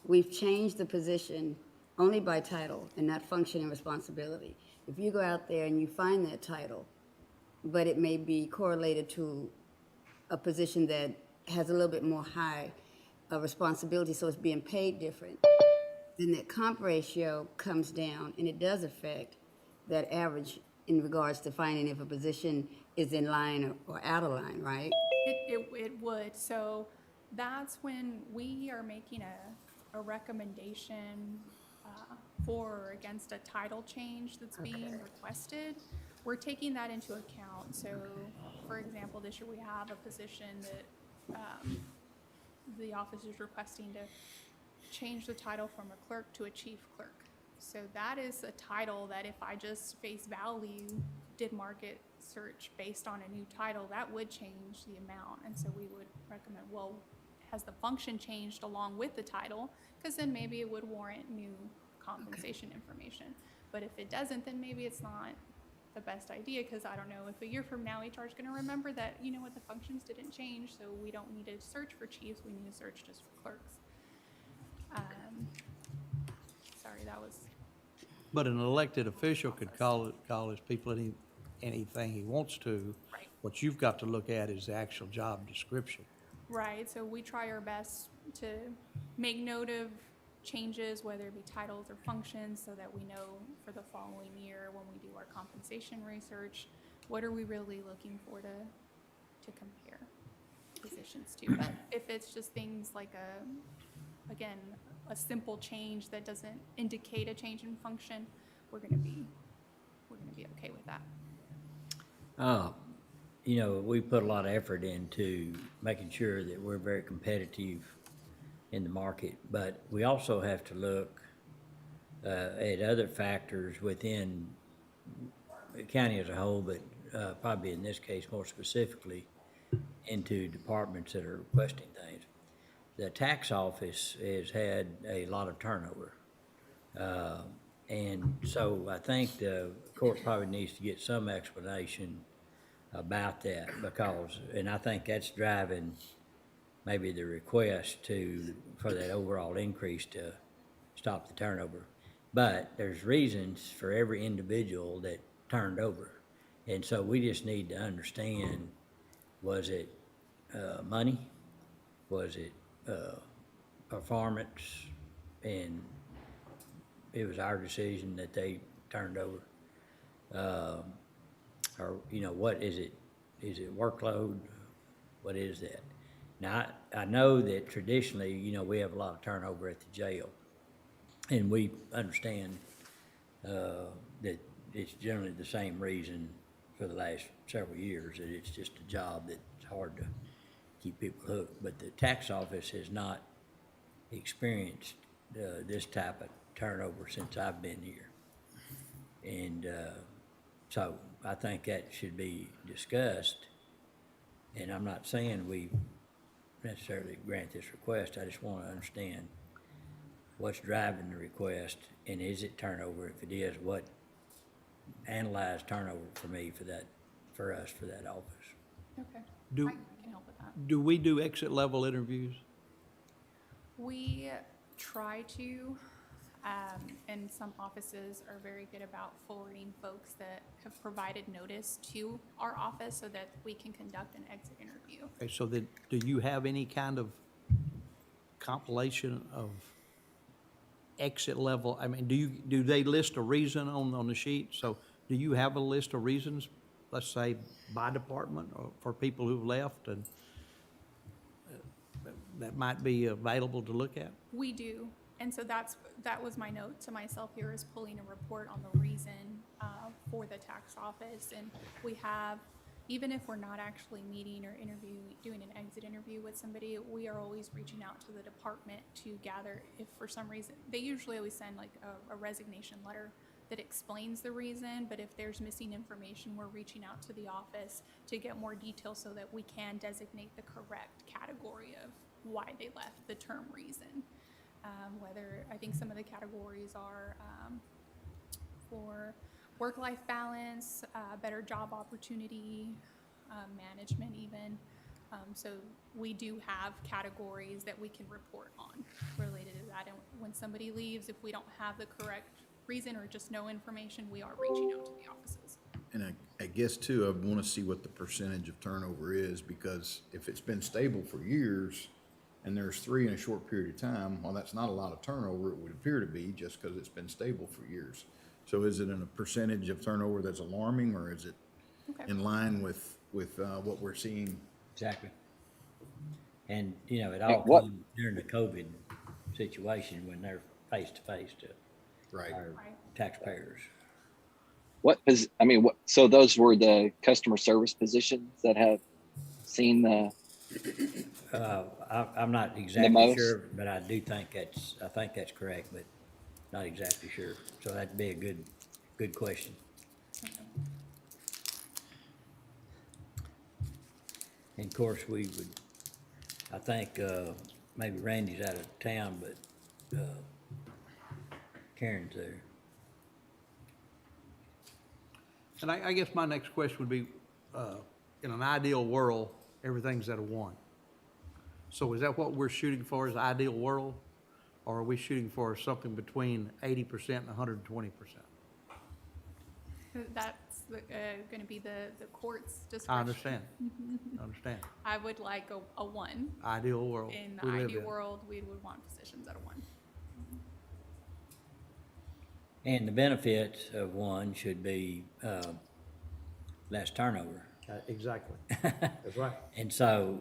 we've changed the position only by title and not function and responsibility, if you go out there and you find that title, but it may be correlated to a position that has a little bit more high responsibility, so it's being paid different, then that comp ratio comes down, and it does affect that average in regards to finding if a position is in line or out of line, right? It would, so that's when we are making a recommendation for or against a title change that's being requested. We're taking that into account. So, for example, this year we have a position that the office is requesting to change the title from a clerk to a chief clerk. So that is a title that if I just face value did market search based on a new title, that would change the amount. And so we would recommend, well, has the function changed along with the title? Because then maybe it would warrant new compensation information. But if it doesn't, then maybe it's not the best idea, because I don't know if a year from now HR is going to remember that, you know what, the functions didn't change, so we don't need to search for chiefs, we need to search just for clerks. Sorry, that was, But an elected official could call his people anything he wants to. Right. What you've got to look at is the actual job description. right, so we try our best to make note of changes, whether it be titles or functions, so that we know for the following year when we do our compensation research, what are we really looking for to compare positions to. But if it's just things like again, a simple change that doesn't indicate a change in function, we're gonna be okay with that. You know, we put a lot of effort into making sure that we're very competitive in the market, but we also have to look at other factors within the county as a whole, but probably in this case more specifically into departments that are requesting things. The tax office has had a lot of turnover. And so I think the court probably needs to get some explanation about that, because, and I think that's driving maybe the request for that overall increase to stop the turnover. But there's reasons for every individual that turned over. And so we just need to understand, was it money? Was it performance? And it was our decision that they turned over. Or, you know, what is it? Is it workload? What is that? Now, I know that traditionally, you know, we have a lot of turnover at the jail. And we understand that it's generally the same reason for the last several years, that it's just a job that's hard to keep people hooked. But the tax office has not experienced this type of turnover since I've been here. And so I think that should be discussed. And I'm not saying we necessarily grant this request. I just want to understand what's driving the request, and is it turnover? If it is, analyze turnover for me for us for that office. Okay, Do- I can help with that. Do we do exit level interviews? We try to, and some offices are very good about forwarding folks that have provided notice to our office so that we can conduct an exit interview. Okay, so do you have any kind of compilation of exit level? I mean, do they list a reason on the sheet? So do you have a list of reasons, let's say by department, or for people who've left, and that might be available to look at? We do, and so that was my note to myself here, is pulling a report on the reason for the tax office. And we have even if we're not actually meeting or doing an exit interview with somebody, we are always reaching out to the department to gather if for some reason, they usually always send like a resignation letter that explains the reason, but if there's missing information, we're reaching out to the office to get more detail so that we can designate the correct category of why they left, the term reason. Whether, I think some of the categories are for work-life balance, better job opportunity, management even. So we do have categories that we can report on related to that. And when somebody leaves, if we don't have the correct reason or just no information, we are reaching out to the offices. And I guess too, I want to see what the percentage of turnover is, because if it's been stable for years and there's 3 in a short period of time, well, that's not a lot of turnover, it would appear to be, just because it's been stable for years. So is it in a percentage of turnover that's alarming, or is it Okay. in line with what we're seeing? Exactly. And, you know, it Hey, all what- comes during the COVID situation when they're face to face to Right. our Right. taxpayers. So those were the customer service positions that have seen the, I'm not exactly most? sure, but I do think I think that's correct, but not exactly sure. So that'd be a good question. And of course, we would, I think, maybe Randy's out of town, but, Karen's there. And I guess my next question would be, in an ideal world, everything's at a 1. So is that what we're shooting for, is the ideal world? Or are we shooting for something between 80% and 120%? That's going to be the court's discretion. I understand. I understand. I would like a 1. Ideal world. In we the live ideal in. world, we would want positions at a 1. And the benefits of one should be, less turnover. Exactly. That's right. And so,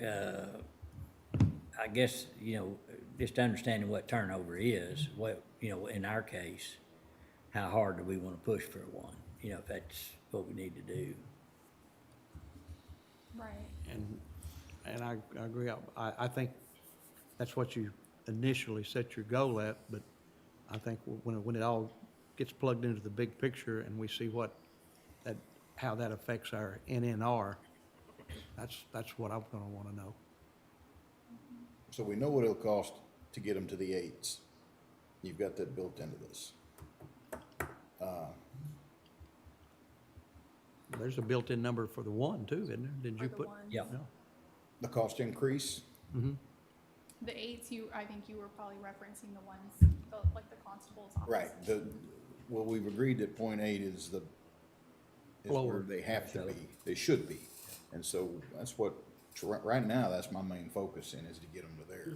I guess, you know, just understanding what turnover is, what, you know, in our case, how hard do we want to push for one? You know, if that's what we need to do. Right. And I agree. I think that's what you initially set your goal at, but I think when it all gets plugged into the big picture and we see how that affects our NNR, that's what I'm gonna wanna know. So we know what it'll cost to get them to the 8s. You've got that built into this. There's a built-in number for the 1 too, isn't there? Did you For the put? ones. Yeah. No. The cost increase, The 8s, I think you were probably referencing the ones, like the constable's office. right, well, we've agreed that 0.8 is where Lower. they have to be, they should be. And so that's what, right now, that's my main focus is to get them to there.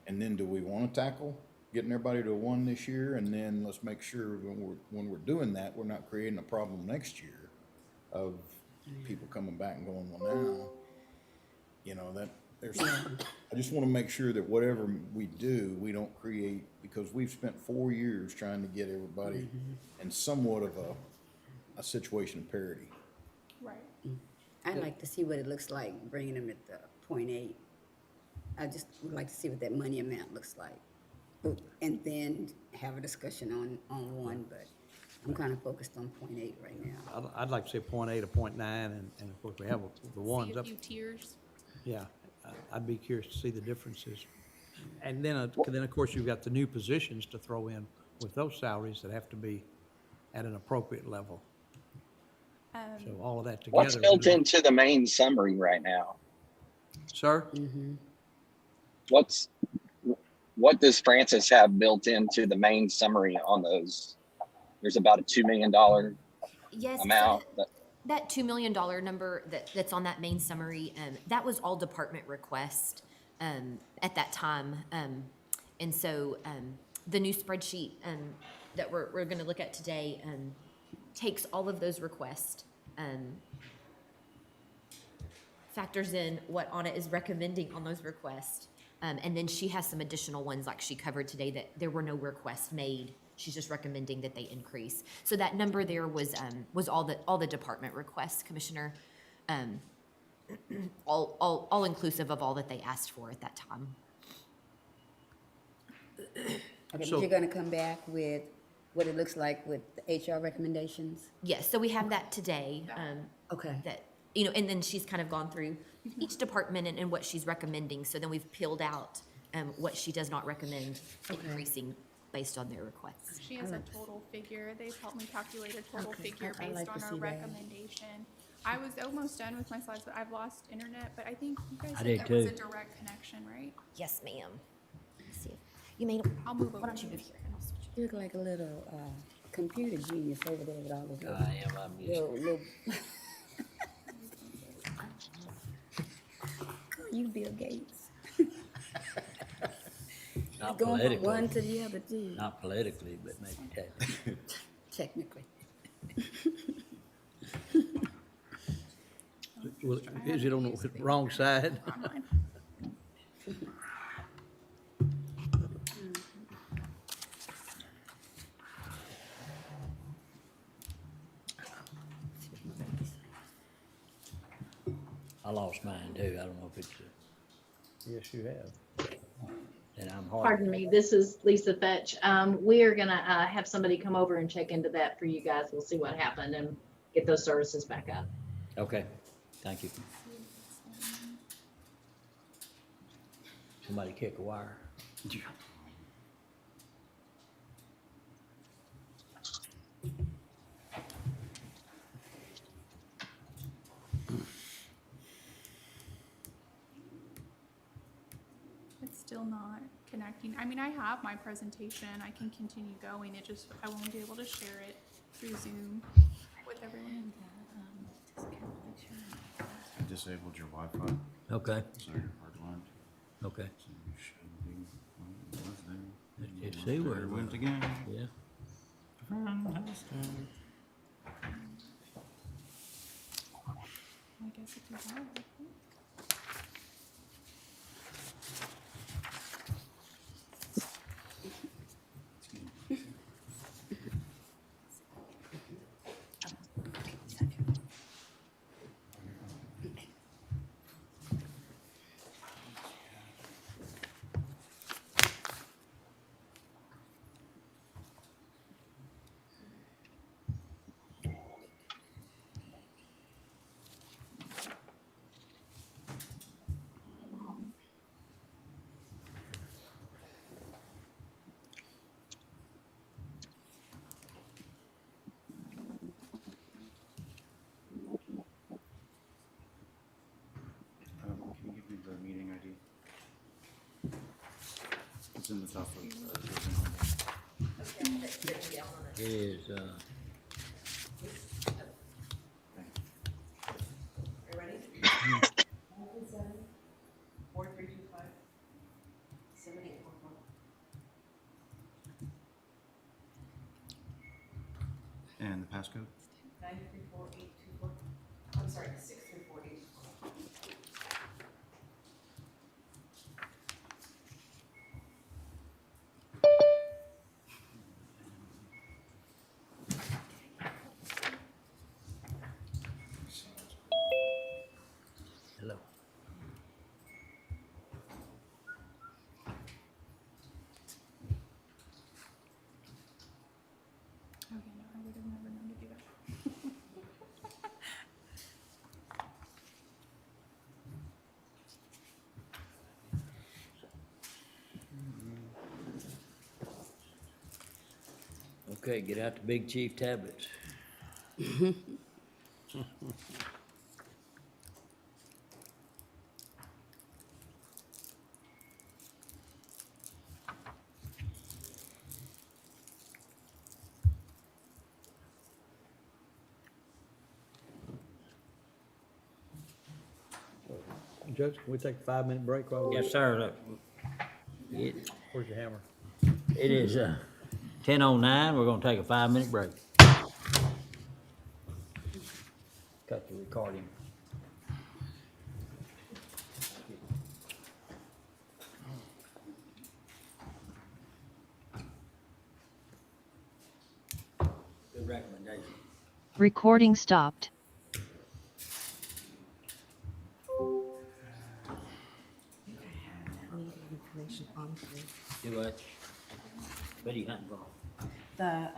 And then do we wanna tackle getting everybody to a 1 this year? And then let's make sure when we're doing that, we're not creating a problem next year of people coming back and going, well, now, you know, I just wanna make sure that whatever we do, we don't create, because we've spent 4 years trying to get everybody in somewhat of a situation of parity. Right. I'd like to see what it looks like bringing them at the 0.8. I just would like to see what that money amount looks like. And then have a discussion on 1, but I'm kind of focused on 0.8 right now. I'd like to say 0.8 or 0.9, and of course we have the See ones a up. few tiers. Yeah, I'd be curious to see the differences. And then of course, you've got the new positions to throw in with those salaries that have to be at an appropriate level. So all of that together. what's built into the main summary right now? Sir? What does Francis have built into the main summary on those? There's about a $2 million Yes. so amount. That $2 million number that's on that main summary, that was all department request at that time. And so the new spreadsheet that we're going to look at today takes all of those requests, factors in what Anna is recommending on those requests. And then she has some additional ones like she covered today that there were no requests made. She's just recommending that they increase. So that number there was all the department requests, Commissioner. all inclusive of all that they asked for at that time. Okay, but So- you're gonna come back with what it looks like with the HR recommendations? Yes, so we have that today. Okay. That, you know, and then she's kind of gone through each department and what she's recommending. So then we've peeled out what she does not recommend increasing based on their requests. She has a total figure. They've helped me calculate a total Okay, figure I based like on to our see that. recommendation. I was almost done with my slides, but I've lost internet, but I think you guys I said did that was a too. direct connection, right? Yes, ma'am. Let's see. You may, I'll move why over. don't you move here and I'll switch. You look like a little, computer genius over there with all those little, I am, I'm used to little. You Bill Gates. not Going from one politically, to the other too, not politically, but maybe technically. technically. Well, is it on the wrong side? Online. I lost mine too. I don't know if it's, Yes, you have. and I'm hard. Pardon me, this is Lisa Fetch. We are gonna have somebody come over and check into that for you guys. We'll see what happened and get those services back up. Okay, thank you. Somebody kick a wire. It's still not connecting. I mean, I have my presentation. I can continue going. It just, I won't be able to share it through Zoom with everyone. I disabled your Wi-Fi, Okay, so you're hardlined. okay, So you should be, well, it was there. Let's just see where There it it went was. again. yeah. I guess if you have it. Can you give me the meeting ID? It's in the top of, It is, and the passcode? hello. Okay, no, I would have never known to do that. Okay, get out the Big Chief tablets. Judge, can we take a 5-minute break while we? Yes, sir. Look, It, Where's your hammer? it is, 10:09. We're gonna take a 5-minute break. Cut the recording. Good recommendation. Recording stopped. What are you hunting for? The,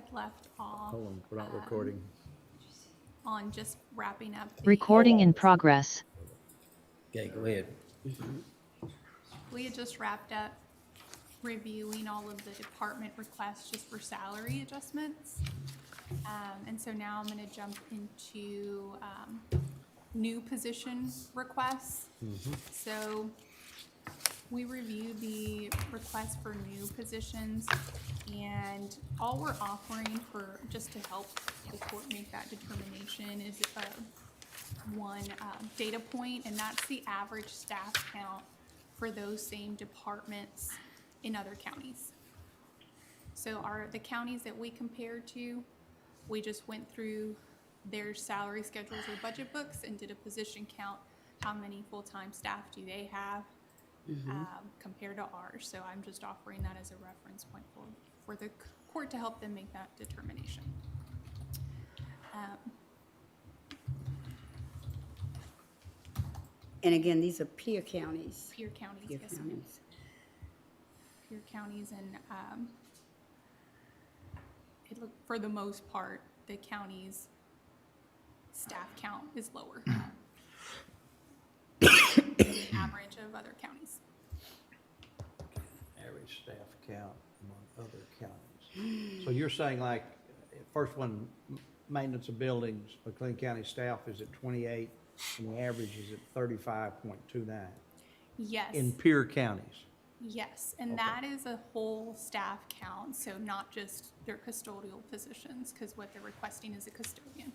had left off Hold on, we're not recording. on just wrapping up. Recording in progress. Okay, go ahead. We had just wrapped up reviewing all of the department requests just for salary adjustments. And so now I'm gonna jump into, new position requests. So we reviewed the requests for new positions, and all we're offering for, just to help the court make that determination is, one, data point, and that's the average staff count for those same departments in other counties. So the counties that we compared to, we just went through their salary schedules or budget books and did a position count. How many full-time staff do they have compared to ours? So I'm just offering that as a reference point for the court to help them make that determination. And again, these are peer counties. Peer counties, Peer yes, ma'am. counties. Peer counties, and for the most part, the county's staff count is lower than the average of other counties. Average staff count among other counties. So you're saying like, first one, maintenance of buildings, McLean County staff is at 28, and the average is at 35.29 Yes. in peer counties. Yes, and that is a whole staff count, so not just their custodial positions, because what they're requesting is a custodian.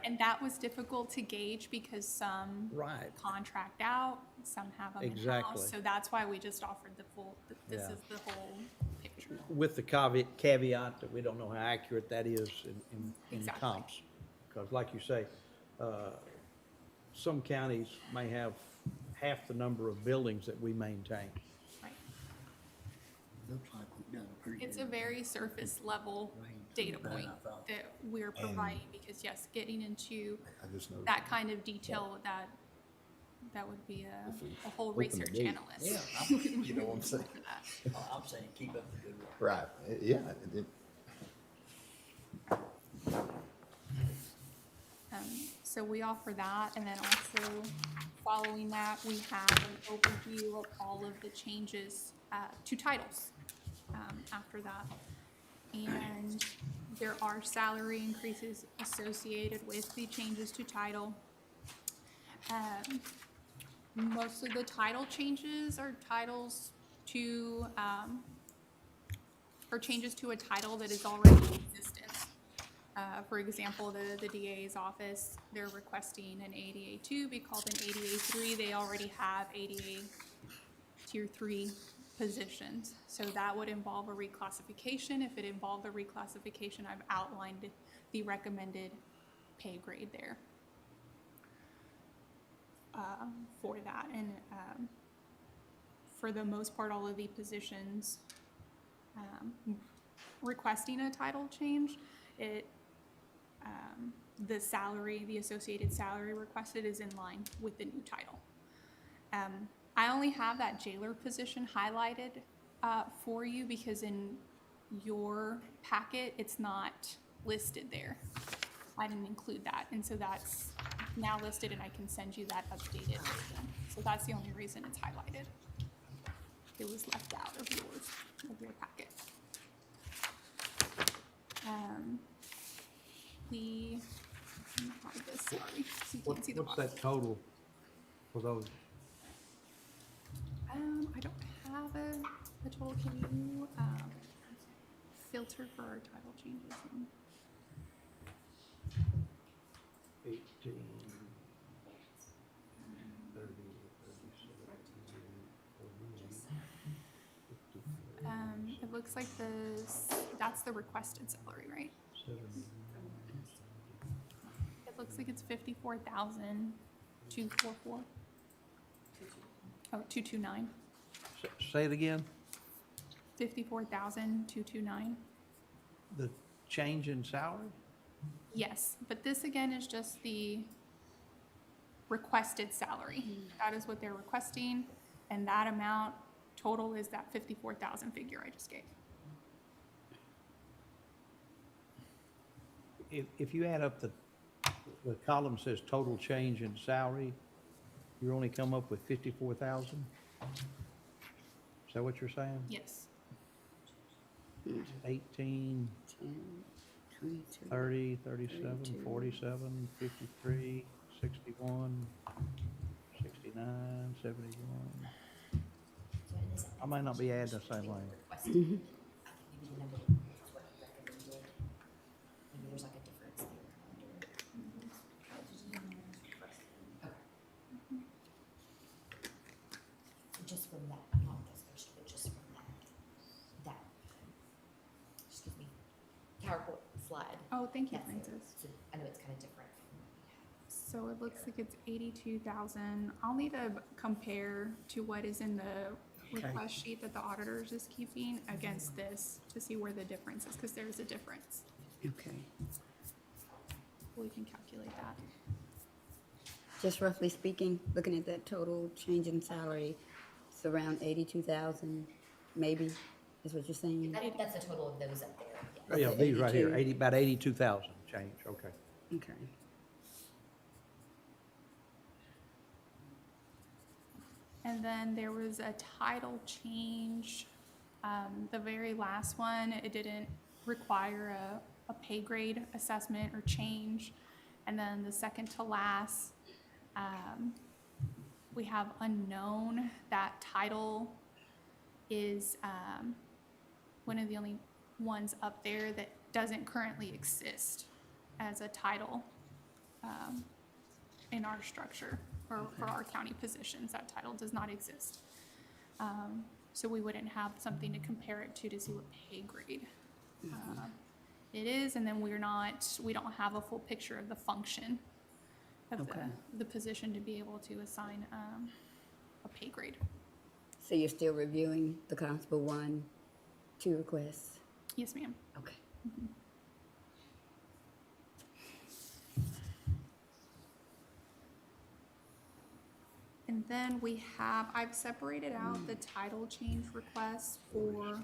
And that was difficult to gauge because some Right. contract out, some have them in-house. Exactly. So that's why we just offered the full, this Yeah. is the whole picture. With the caveat that we don't know how accurate that is in Exactly. comps. Because like you say, some counties may have half the number of buildings that we maintain. Right. Looks like we've done a pretty It's a very surface level data point that we're providing, because yes, getting into I just noticed. that kind of detail, that would be a whole research gate. analyst. Yeah, You know what I'm saying? I'm saying keep up the good work. Right, yeah. So we offer that, and then also following that, we have an overview of all of the changes to titles after that. And there are salary increases associated with the changes to title. Most of the title changes are titles to, or changes to a title that is already in existence. For example, the DA's office, they're requesting an ADA 2 be called an ADA 3. They already have ADA Tier 3 positions. So that would involve a reclassification. If it involved a reclassification, I've outlined the recommended pay grade there for that. And for the most part, all of the positions requesting a title change, the salary, the associated salary requested is in line with the new title. I only have that jailer position highlighted for you because in your packet, it's not listed there. I didn't include that, and so that's now listed, and I can send you that updated version. So that's the only reason it's highlighted. It was left out of your packet. Let me hide this, sorry, so you can't see the What's bottom. that total for those? I don't have a total. Can you filter for our title changes? 18, 30, 37, It looks like that's the requested salary, right? 70. It looks like it's 54,244. Oh, 229. Say it again, 54,229. the change in salary? Yes, but this again is just the requested salary. That is what they're requesting, and that amount total is that 54,000 figure I just gave. If you add up the column says total change in salary, you only come up with 54,000? Is that what you're saying? Yes. 18, 10, 22. 30, 37, 47, 53, 61, 69, 71. I might not be adding the same way. Maybe there's like a difference there. Just from that, not this picture, but just from that, excuse me, PowerPoint slide. Oh, thank you, That's it. Francis. So I know it's kind of different. So it looks like it's 82,000. I'll need to compare to what is in the request sheet that the auditors is keeping against this to see where the difference is, because there's a difference. Okay. We can calculate that. Just roughly speaking, looking at that total change in salary, it's around 82,000, maybe, is what you're saying? That's the total of those up there. Oh, yeah, these right here, 82. about 82,000 change, okay. Okay. And then there was a title change. The very last one, it didn't require a pay grade assessment or change. And then the second to last, we have unknown. That title is one of the only ones up there that doesn't currently exist as a title in our structure or for our county positions. That title does not exist. So we wouldn't have something to compare it to see what pay grade it is. And then we don't have a full picture of the function of Okay. the position to be able to assign a pay grade. So you're still reviewing the Constable 1, 2 requests? Yes, ma'am. Okay. And then I've separated out the title change requests for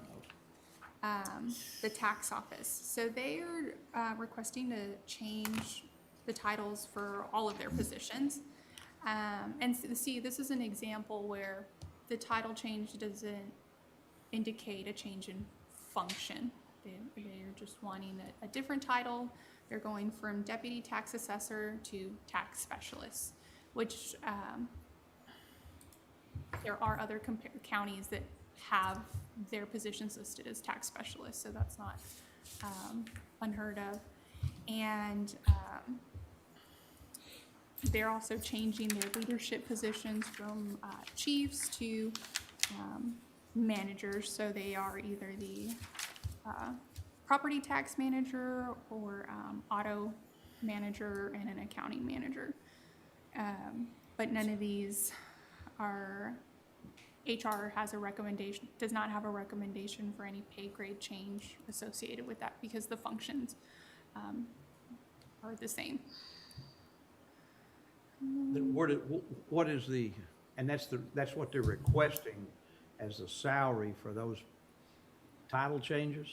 the tax office. So they are requesting to change the titles for all of their positions. And see, this is an example where the title change doesn't indicate a change in function. They're just wanting a different title. They're going from deputy tax assessor to tax specialist, which there are other counties that have their positions listed as tax specialists, so that's not unheard of. And they're also changing their leadership positions from chiefs to managers, so they are either the property tax manager or auto manager and an accounting manager. But none of these are, HR has a recommendation, does not have a recommendation for any pay grade change associated with that because the functions are the same. What is the, and that's what they're requesting as the salary for those title changes?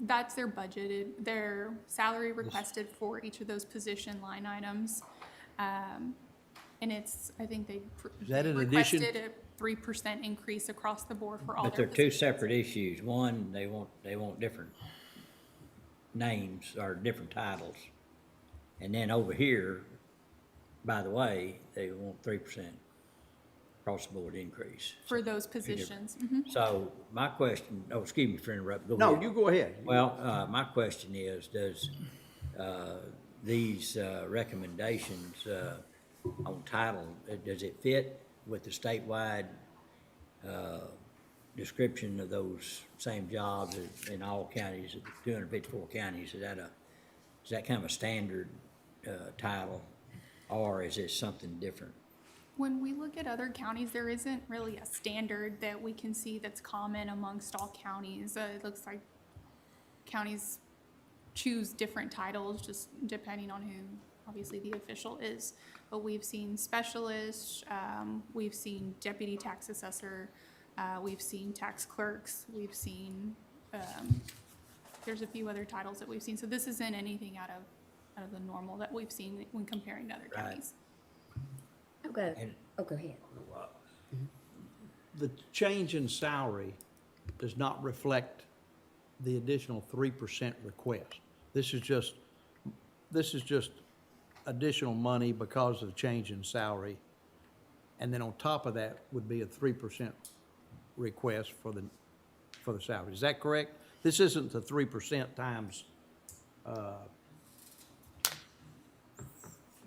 That's their budgeted, their salary requested for each of those position line items. And it's, I think they Is that in addition? requested a 3% increase across the board for all But their they're two positions. separate issues. One, they want different names or different titles. And then over here, by the way, they want 3% across the board increase. For those positions. Mhm. So my question, excuse me for interrupting. Go No, ahead. you go ahead. Well, my question is, does these recommendations on title, does it fit with the statewide description of those same jobs in all counties, 254 counties? Is that kind of a standard title, or is it something different? When we look at other counties, there isn't really a standard that we can see that's common amongst all counties. It looks like counties choose different titles just depending on obviously the official is. But we've seen specialists, we've seen deputy tax assessor, we've seen tax clerks, we've seen, there's a few other titles that we've seen. So this isn't anything out of the normal that we've seen when comparing to other Right. counties. I've got, And- oh, go ahead. The change in salary does not reflect the additional 3% request. This is just additional money because of change in salary. And then on top of that would be a 3% request for the salary. Is that correct? This isn't the 3% times,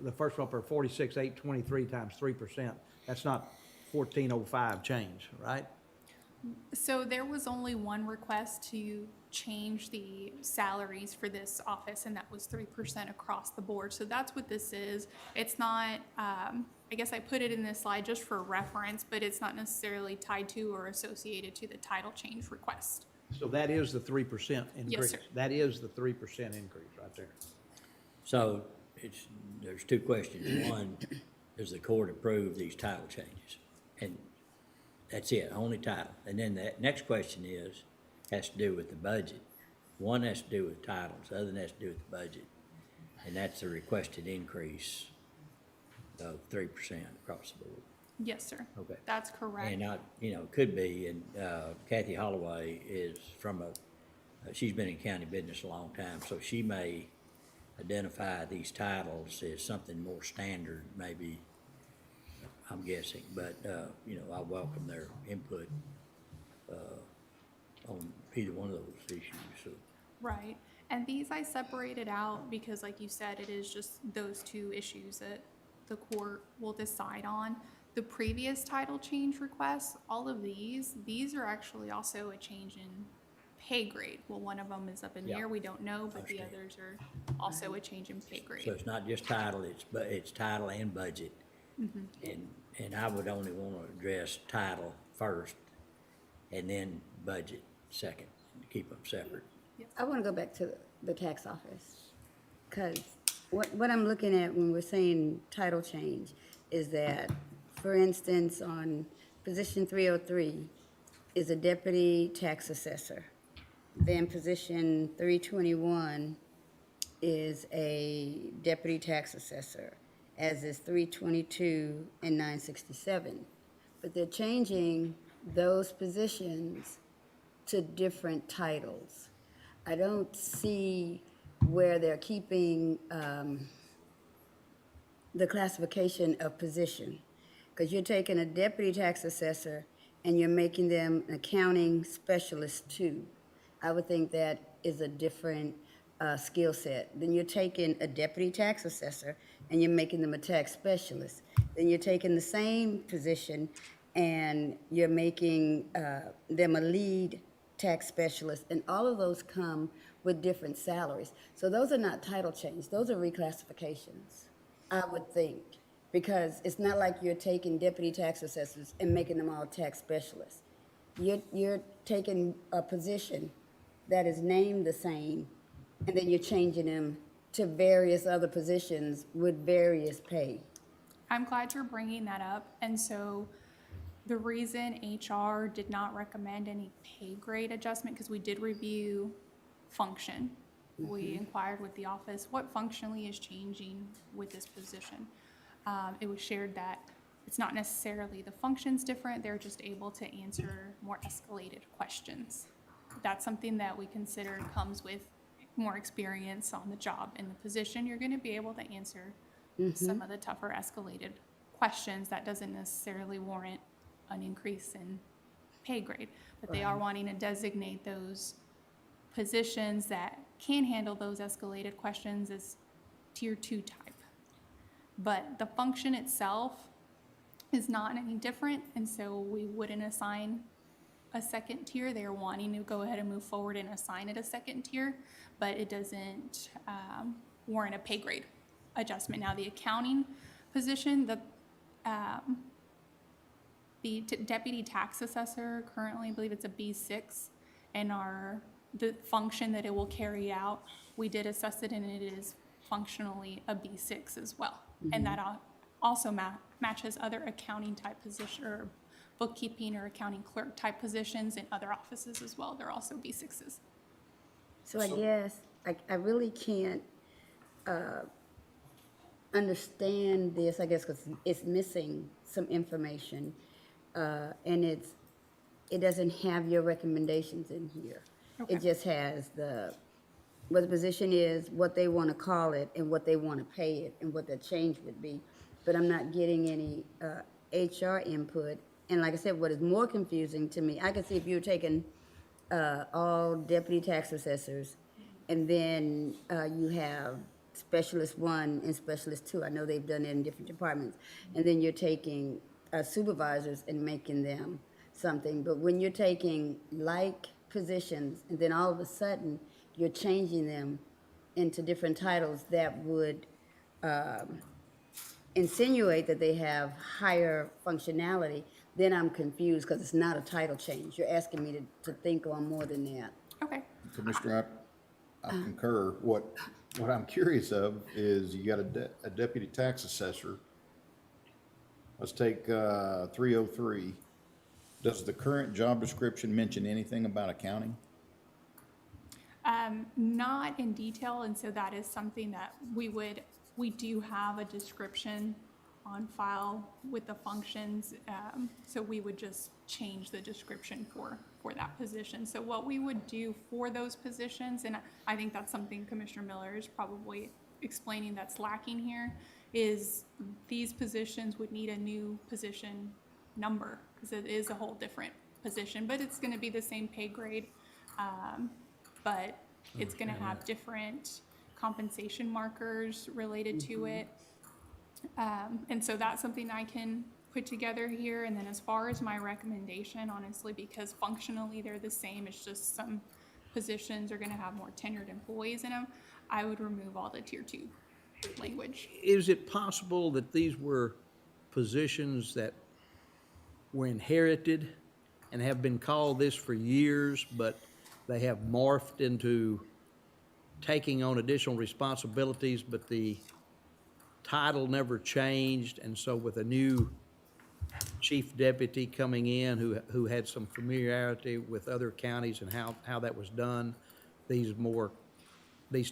the first one for 46,823 times 3%. That's not 1405 change, right? So there was only one request to change the salaries for this office, and that was 3% across the board. So that's what this is. It's not, I guess I put it in this slide just for reference, but it's not necessarily tied to or associated to the title change request. So that is the 3% increase? sir. That is the 3% increase right there. So there's two questions. One, does the court approve these title changes? And that's it, only title. And then the next question has to do with the budget. One has to do with titles, the other one has to do with the budget. And that's a requested increase of 3% across the board. Yes, sir. Okay. That's correct. And could be, and Kathy Holloway is she's been in county business a long time, so she may identify these titles as something more standard, maybe, I'm guessing, but, I welcome their input, on either one of those issues, so. Right. And these I separated out because, like you said, it is just those two issues that the court will decide on. The previous title change requests, all of these are actually also a change in pay grade. Well, one of them is up in the Yeah. air, we don't know, but the Understand. others are also a change in pay grade. So it's not just title, it's title and budget. And I would only want to address title first and then budget second, and keep them separate. I want to go back to the tax office, because what I'm looking at when we're saying title change is that, for instance, on position 303 is a deputy tax assessor. Then position 321 is a deputy tax assessor, as is 322 and 967. But they're changing those positions to different titles. I don't see where they're keeping the classification of position, because you're taking a deputy tax assessor and you're making them an accounting specialist too. I would think that is a different skill set. Then you're taking a deputy tax assessor and you're making them a tax specialist. Then you're taking the same position and you're making them a lead tax specialist, and all of those come with different salaries. So those are not title change, those are reclassifications, I would think, because it's not like you're taking deputy tax assessors and making them all tax specialists. You're taking a position that is named the same, and then you're changing them to various other positions with various pay. I'm glad you're bringing that up. And so the reason HR did not recommend any pay grade adjustment, because we did review function. We inquired with the office, what functionally is changing with this position? It was shared that it's not necessarily the function's different, they're just able to answer more escalated questions. That's something that we consider comes with more experience on the job in the position. You're gonna be able to answer some of the tougher escalated questions. That doesn't necessarily warrant an increase in pay grade, but they are wanting to designate those positions that can handle those escalated questions as tier 2 type. But the function itself is not any different, and so we wouldn't assign a second tier. They're wanting to go ahead and move forward and assign it a second tier, but it doesn't warrant a pay grade adjustment. Now, the accounting position, the deputy tax assessor, currently I believe it's a B6, and the function that it will carry out, we did assess it and it is functionally a B6 as well. And that also matches other accounting type position or bookkeeping or accounting clerk type positions in other offices as well. They're also B6s. So I guess I really can't understand this, I guess, because it's missing some information. And it doesn't have your recommendations in here. Okay. It just has what the position is, what they want to call it, and what they want to pay it, and what the change would be. But I'm not getting any HR input. And like I said, what is more confusing to me, I can see if you're taking all deputy tax assessors, and then you have specialist 1 and specialist 2. I know they've done it in different departments. And then you're taking supervisors and making them something. But when you're taking like positions, and then all of a sudden, you're changing them into different titles that would insinuate that they have higher functionality, then I'm confused because it's not a title change. You're asking me to think on more than that. Okay. Commissioner, I concur. What I'm curious of is you got a deputy tax assessor. Let's take 303. Does the current job description mention anything about accounting? Not in detail, and so that is something that we do have a description on file with the functions, so we would just change the description for that position. So what we would do for those positions, and I think that's something Commissioner Miller is probably explaining that's lacking here, is these positions would need a new position number, because it is a whole different position, but it's going to be the same pay grade, but it's going to have different compensation markers related to it. And so that's something I can put together here. And then as far as my recommendation, honestly, because functionally they're the same, it's just some positions are going to have more tenured employees in them, I would remove all the tier 2 language. Is it possible that these were positions that were inherited and have been called this for years, but they have morphed into taking on additional responsibilities, but the title never changed, and so with a new chief deputy coming in who had some familiarity with other counties and how that was done, these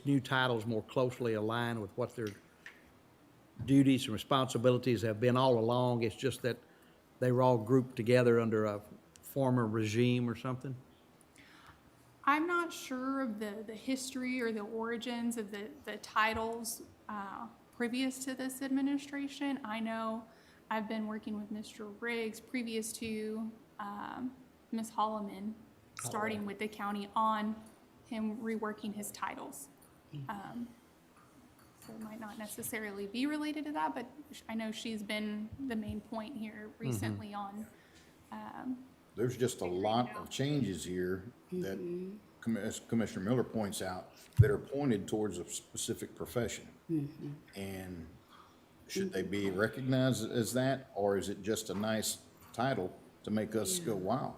new titles more closely align with what their duties and responsibilities have been all along? It's just that they were all grouped together under a former regime or something? I'm not sure of the history or the origins of the titles previous to this administration. I know I've been working with Mr. Riggs previous to Ms. Holloman, starting with the county on him reworking his titles. So it might not necessarily be related to that, but I know she's been the main point here recently on. There's just a lot of changes here that as Commissioner Miller points out that are pointed towards a specific profession. And should they be recognized as that, or is it just a nice title to make us go, wow?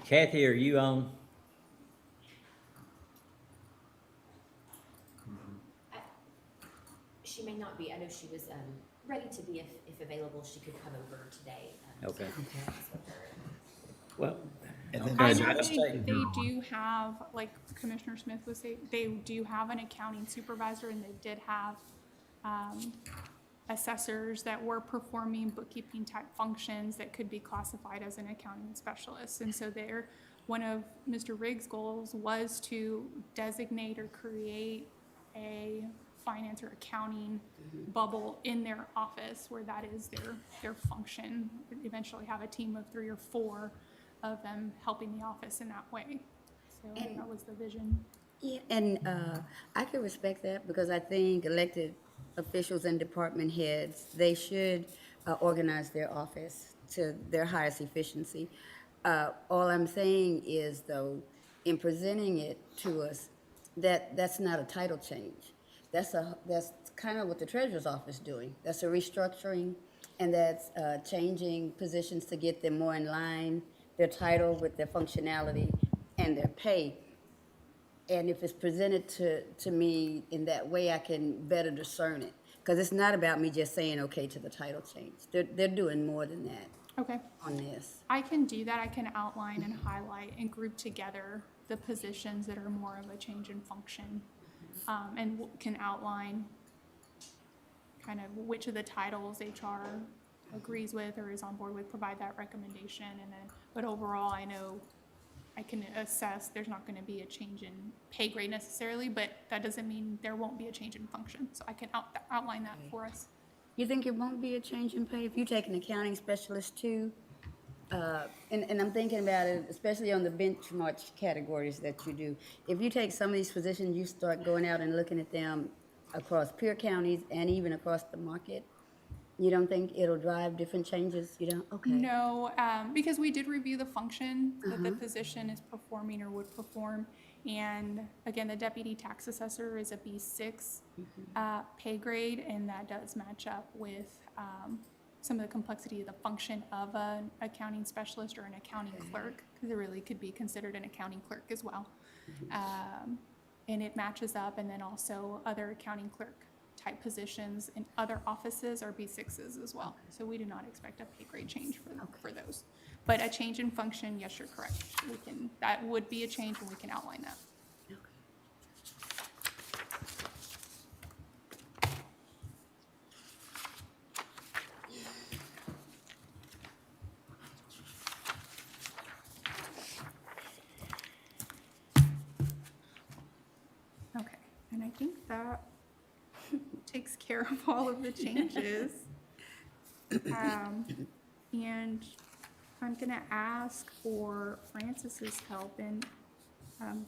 Kathy, are you on? She may not be. I know she was ready to be if available. She could come over today. Okay. to discuss with her. Well, I know they do have, like Commissioner Smith was saying, they do have an accounting supervisor, and they did have assessors that were performing bookkeeping type functions that could be classified as an accounting specialist. And so one of Mr. Riggs' goals was to designate or create a finance or accounting bubble in their office where that is their function. Eventually have a team of 3 or 4 of them helping the office in that way. So that was the vision. Yeah, and I can respect that because I think elected officials and department heads, they should organize their office to their highest efficiency. All I'm saying is, though, in presenting it to us, that's not a title change. That's kind of what the treasurer's office is doing. That's a restructuring, and that's changing positions to get them more in line, their title with their functionality and their pay. And if it's presented to me in that way, I can better discern it. Because it's not about me just saying okay to the title change. They're doing more than that Okay. on this. I can do that. I can outline and highlight and group together the positions that are more of a change in function. And can outline kind of which of the titles HR agrees with or is on board with, provide that recommendation. And then, but overall, I know I can assess there's not going to be a change in pay grade necessarily, but that doesn't mean there won't be a change in function. So I can outline that for us. You think it won't be a change in pay if you take an accounting specialist too? And I'm thinking about it, especially on the benchmark categories that you do. If you take some of these positions, you start going out and looking at them across peer counties and even across the market, you don't think it'll drive different changes? You don't? Okay. No, because we did review the function that the position is performing or would perform. And again, the deputy tax assessor is a B6 pay grade, and that does match up with some of the complexity of the function of an accounting specialist or an accounting clerk, because it really could be considered an accounting clerk as well. And it matches up, and then also other accounting clerk type positions in other offices are B6s as well. So we do not expect a pay grade change for those. But a change in function, yes, you're correct. That would be a change, and we can outline that. Okay, and I think that takes care of all of the changes. And I'm gonna ask for Francis's help in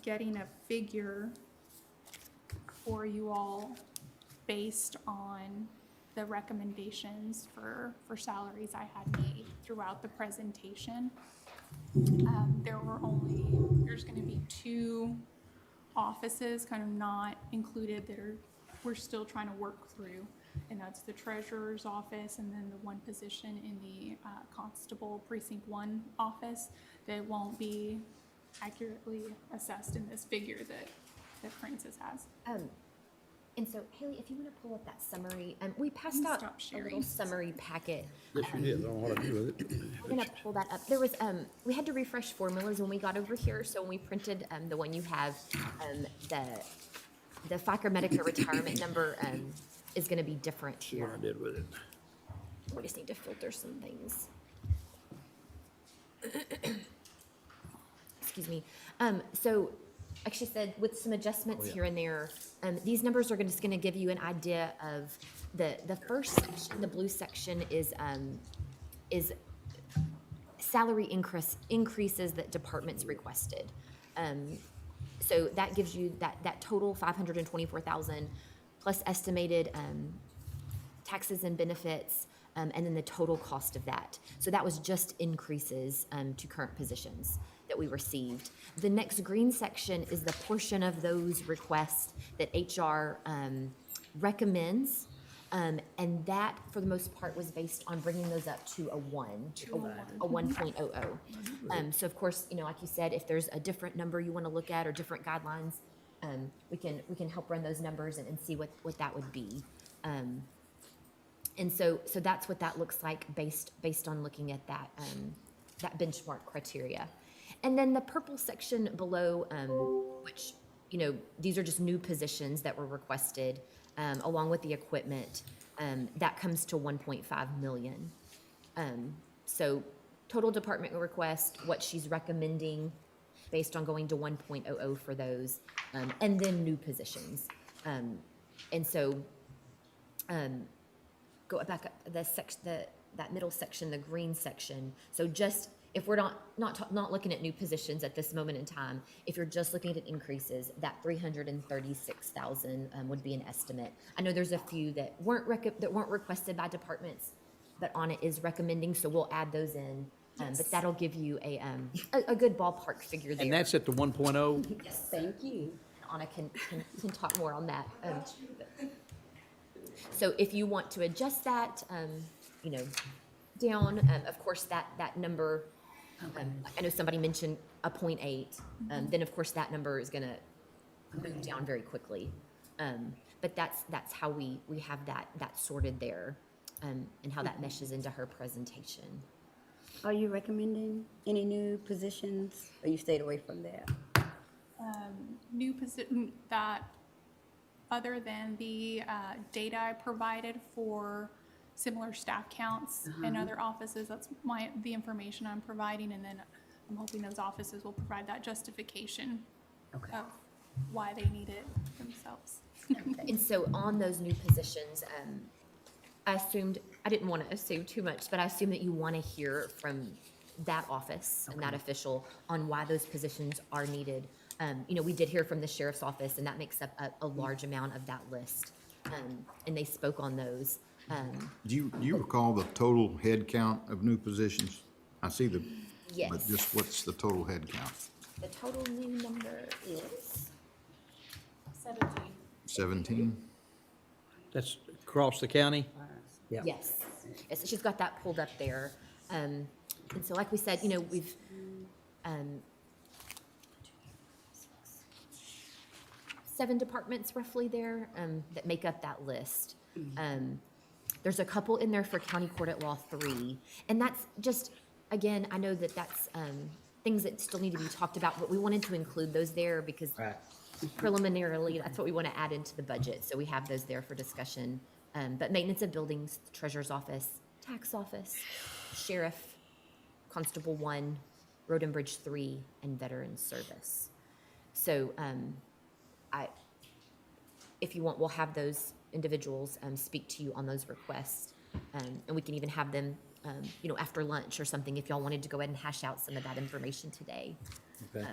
getting a figure for you all based on the recommendations for salaries I had made throughout the presentation. There's gonna be 2 offices kind of not included that we're still trying to work through. And that's the treasurer's office and then the one position in the constable precinct 1 office that won't be accurately assessed in this figure that Francis has. And so Haley, if you want to pull up that summary, we passed out Stop a sharing. little summary packet. Yes, you did. I don't know what to do with it. We're gonna pull that up. There was, we had to refresh formulas when we got over here, so when we printed, the one you have, the FICA Medicare retirement number, is gonna be different What here. I did with it. We just need to filter some things. Excuse me. So, like she said, with some adjustments here and there, these numbers are just gonna give you an idea of the first section, the blue section is salary increases that departments requested. So that gives you that total 524,000 plus estimated taxes and benefits, and then the total cost of that. So that was just increases to current positions that we received. The next green section is the portion of those requests that HR recommends. And that, for the most part, was based on bringing those up to a 1.00. So of course, like you said, if there's a different number you want to look at or different guidelines, we can help run those numbers and see what that would be. And so that's what that looks like based on looking at that benchmark criteria. And then the purple section below, which, these are just new positions that were requested, along with the equipment, that comes to 1.5 million. So total department request, what she's recommending based on going to 1.00 for those, and then new positions. And so, go back up that middle section, the green section. So just, if we're not looking at new positions at this moment in time, if you're just looking at increases, that 336,000 would be an estimate. I know there's a few that weren't requested by departments, but Anna is recommending, so we'll add those in. But that'll give you a good ballpark figure there. And that's at the 1.0? Yes. Thank you. Anna can talk more on that. So if you want to adjust that, down, of course, that number, I know somebody mentioned a 0.8, then of course that number is gonna move down very quickly. But that's how we have that sorted there, and how that meshes into her presentation. Are you recommending any new positions, or you stayed away from that? New position that, other than the data I provided for similar staff counts in other offices, that's the information I'm providing, and then I'm hoping those offices will provide that justification of why they need it themselves. And so on those new positions, I didn't want to assume too much, but I assume that you want to hear from that office and that official on why those positions are needed. We did hear from the sheriff's office, and that makes up a large amount of that list. And they spoke on those. Do you recall the total head count of new positions? I see but Yes. just what's the total head count? The total new number is 17? That's across the county? Yeah. yes. Yes, she's got that pulled up there. And so like we said, we've, 7 departments roughly there, that make up that list. There's a couple in there for County Court at Law 3, and that's just, again, I know that that's, things that still need to be talked about, but we wanted to include those there because Right. preliminarily, that's what we want to add into the budget, so we have those there for discussion. But maintenance of buildings, treasurer's office, tax office, sheriff, constable 1, road and bridge 3, and veteran service. So, if you want, we'll have those individuals speak to you on those requests, and we can even have them, after lunch or something, if y'all wanted to go ahead and hash out some of that information today. Okay.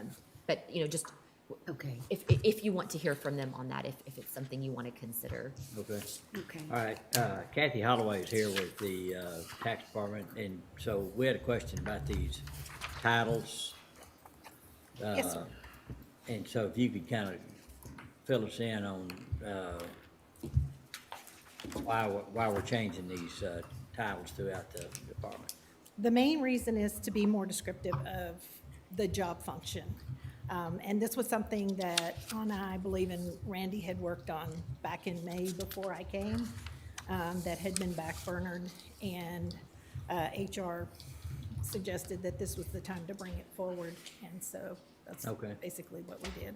But, just Okay, if you want to hear from them on that, if it's something you want to consider. Okay. okay. All right, Kathy Holloway is here with the tax department, and so we had a question about these titles. Yes, sir. And so if you could kind of fill us in on why we're changing these titles throughout the department. The main reason is to be more descriptive of the job function. And this was something that Anna, I believe, and Randy had worked on back in May before I came, that had been backburnered, and HR suggested that this was the time to bring it forward, and so that's Okay. basically what we did.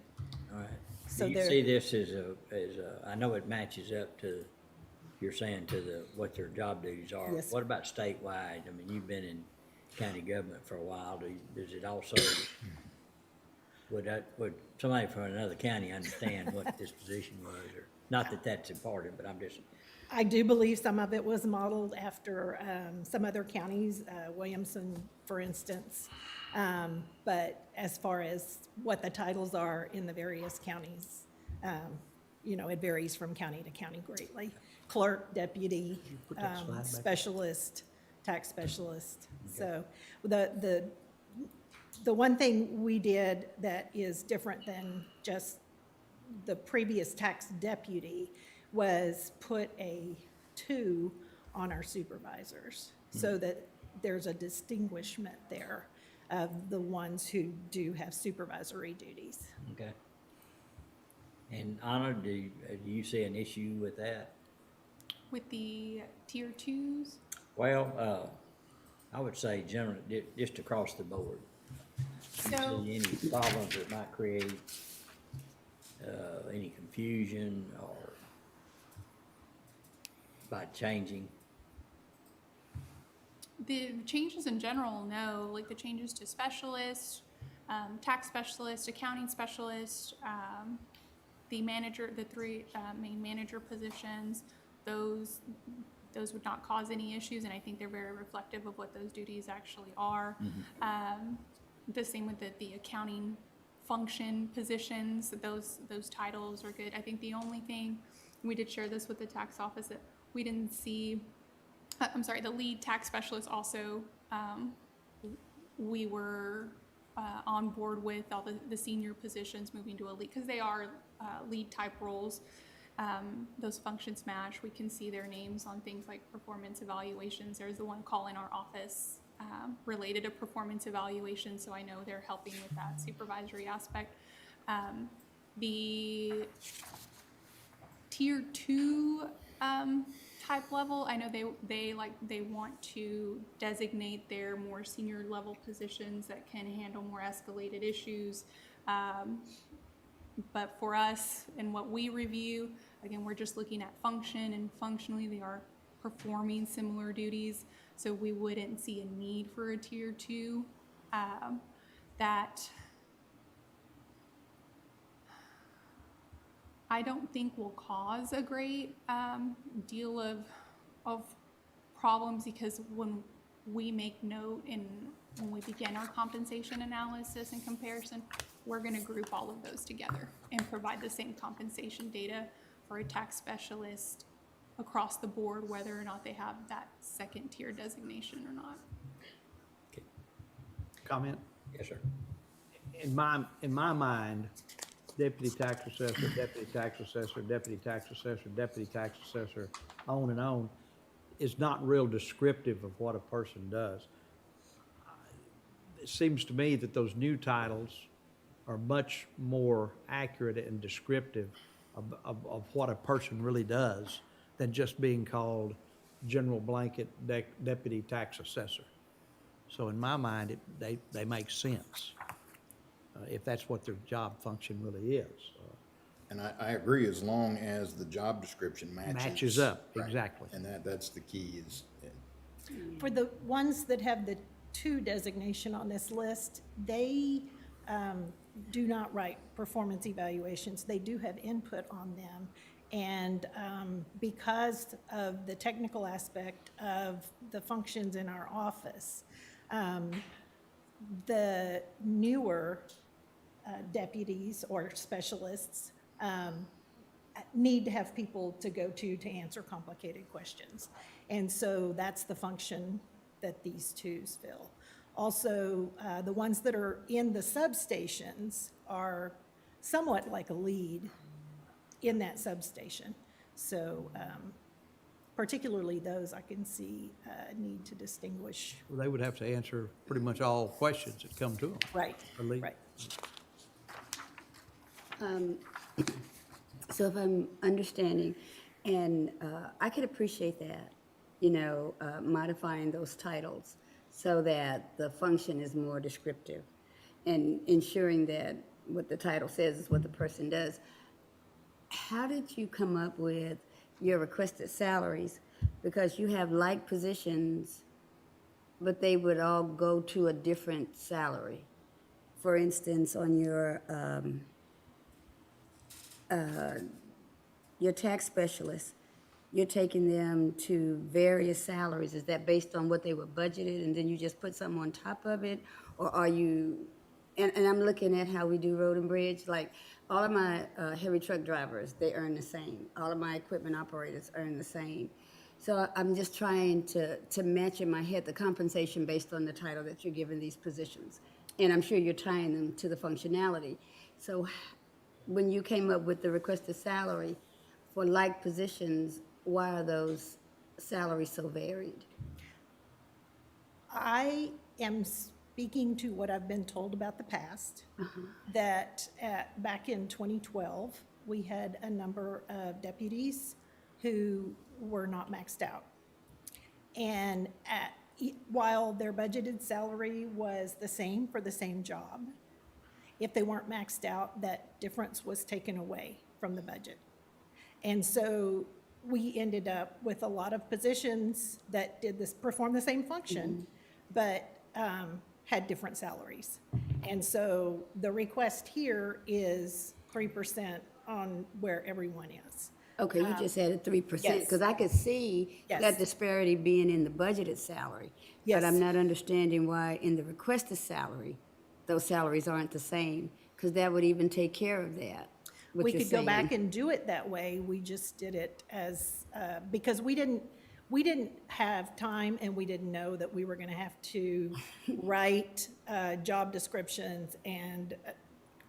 All right. So Do you there- see this as I know it matches up to, you're saying to what their job duties are. Yes. What about statewide? I mean, you've been in county government for a while. Does it also, would somebody from another county understand what this position was? Or not that that's important, but I'm just, I do believe some of it was modeled after some other counties, Williamson, for instance. But as far as what the titles are in the various counties, it varies from county to county greatly. Clerk, deputy, specialist, tax specialist. So the one thing we did that is different than just the previous tax deputy was put a 2 on our supervisors, so that there's a distinguishment there of the ones who do have supervisory duties. okay. And Anna, do you see an issue with that? With the tier 2s, Well, I would say generally, just across the board. Do you so see any problems that might create any confusion or by changing? the changes in general, no, like the changes to specialist, tax specialist, accounting specialist, the manager, the 3 main manager positions, those would not cause any issues, and I think they're very reflective of what those duties actually are. The same with the accounting function positions, those titles are good. I think the only thing, we did share this with the tax office, that we didn't see, the lead tax specialist also, we were on board with all the senior positions moving to a lead, because they are lead type roles. Those functions match. We can see their names on things like performance evaluations. There's the one call in our office related to performance evaluation, so I know they're helping with that supervisory aspect. The tier 2 type level, I know they want to designate their more senior level positions that can handle more escalated issues. But for us and what we review, again, we're just looking at function, and functionally they are performing similar duties. So we wouldn't see a need for a tier 2 that I don't think will cause a great deal of problems, because when we make note and when we begin our compensation analysis and comparison, we're going to group all of those together and provide the same compensation data for a tax specialist across the board, whether or not they have that second tier designation or not. Comment? Yes, sir. In my mind, deputy tax assessor, deputy tax assessor, deputy tax assessor, deputy tax assessor, on and on, is not real descriptive of what a person does. It seems to me that those new titles are much more accurate and descriptive of what a person really does than just being called general blanket deputy tax assessor. So in my mind, they make sense, if that's what their job function really is. And I agree, as long as the job description matches. Matches up, Right. exactly. And that's the key is, For the ones that have the 2 designation on this list, they do not write performance evaluations. They do have input on them. And because of the technical aspect of the functions in our office, the newer deputies or specialists need to have people to go to answer complicated questions. And so that's the function that these 2s fill. Also, the ones that are in the substations are somewhat like a lead in that substation. So particularly those I can see need to distinguish. Well, they would have to answer pretty much all questions that come to them. Right, At least. right. So if I'm understanding, and I could appreciate that, modifying those titles so that the function is more descriptive and ensuring that what the title says is what the person does. How did you come up with your requested salaries? Because you have like positions, but they would all go to a different salary. For instance, on your tax specialist, you're taking them to various salaries. Is that based on what they were budgeted and then you just put something on top of it? Or are you, and I'm looking at how we do road and bridge, like all of my heavy truck drivers, they earn the same. All of my equipment operators earn the same. So I'm just trying to match in my head the compensation based on the title that you're giving these positions. And I'm sure you're tying them to the functionality. So when you came up with the requested salary for like positions, why are those salaries so varied? I am speaking to what I've been told about the past, that back in 2012, we had a number of deputies who were not maxed out. And while their budgeted salary was the same for the same job, if they weren't maxed out, that difference was taken away from the budget. And so we ended up with a lot of positions that performed the same function, but had different salaries. And so the request here is 3% on where everyone is. Okay, you just added 3%, yes. because I could see Yes. that disparity being in the budgeted salary. Yes. But I'm not understanding why in the requested salary, those salaries aren't the same, because that would even take care of that, what We you're could go back saying. and do it that way. We just did it as, because we didn't have time and we didn't know that we were gonna have to write job descriptions and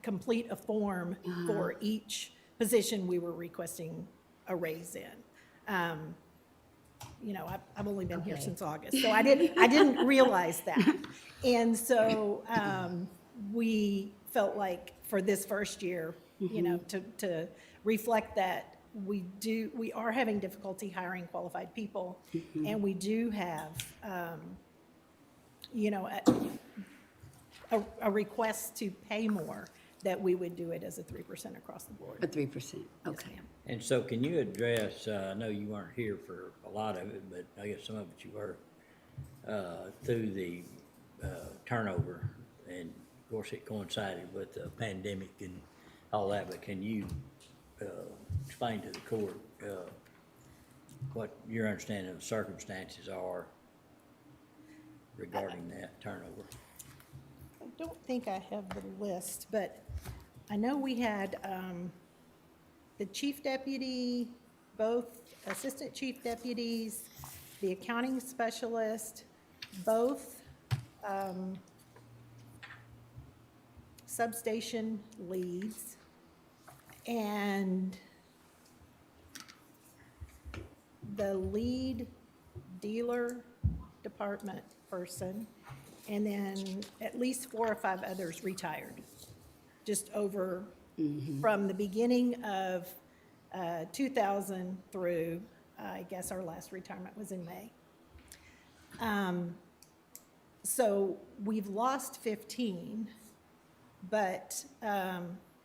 complete a form for each position we were requesting a raise in. I've only been here since August, so I didn't realize that. And so we felt like for this first year, you know, to reflect that we are having difficulty hiring qualified people, and we do have, you know, a request to pay more, that we would do it as a 3% across the board. A 3%, okay. ma'am. And so can you address, I know you weren't here for a lot of it, but I guess some of it you were, through the turnover, and of course it coincided with the pandemic and all that, but can you explain to the court what your understanding of the circumstances are regarding that turnover? I don't think I have the list, but I know we had the chief deputy, both assistant chief deputies, the accounting specialist, both substation leads, and the lead dealer department person, and then at least 4 or 5 others retired, just over, from the beginning of 2000 through, I guess our last retirement was in May. So we've lost 15, but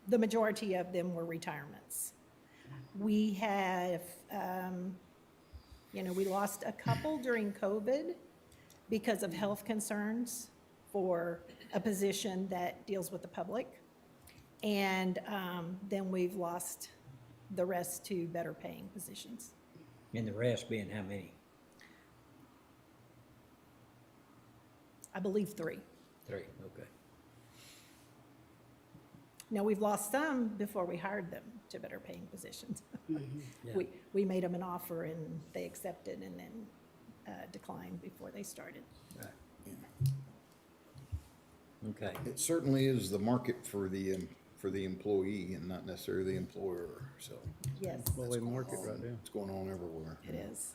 the majority of them were retirements. We have, you know, we lost a couple during COVID because of health concerns for a position that deals with the public. And then we've lost the rest to better paying positions. And the rest being how many? I believe 3. 3, okay. Now, we've lost some before we hired them to better paying positions. Yeah. We made them an offer and they accepted, and then declined before they started. Right. Okay, It certainly is the market for the employee and not necessarily the employer, so. Yes, Well, they market right now. It's going on everywhere. it is.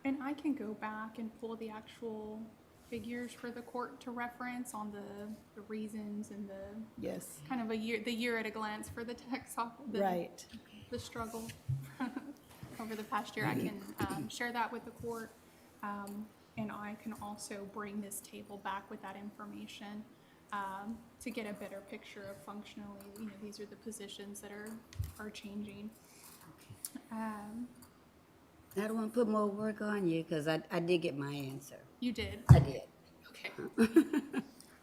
And I can go back and pull the actual figures for the court to reference on the reasons and the Yes, kind of the year at a glance for the tax office. right. The struggle over the past year. I can share that with the court. And I can also bring this table back with that information to get a better picture of functionally, you know, these are the positions that are changing. I don't want to put more work on you, because I did get my answer. You did? I did. Okay.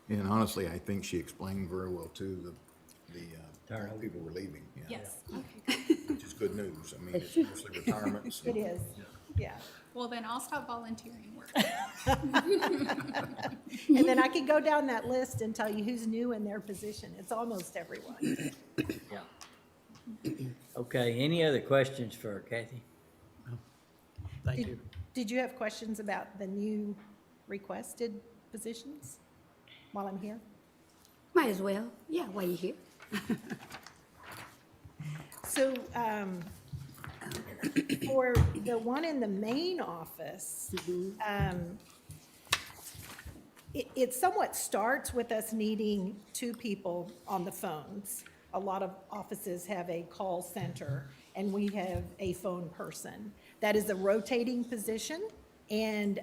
And honestly, I think she explained very well too, the Turnover. people were leaving, yeah. Yes. Okay, good. Which is good news. I mean, it's mostly retirements. It is, yeah. Well, then I'll stop volunteering work. And then I could go down that list and tell you who's new in their position. It's almost everyone. yeah. Okay, any other questions for Kathy? Thank Did- you. Did you have questions about the new requested positions while I'm here? Might as well, yeah, while you're here. So, for the one in the main office, it somewhat starts with us needing 2 people on the phones. A lot of offices have a call center, and we have a phone person. That is a rotating position, and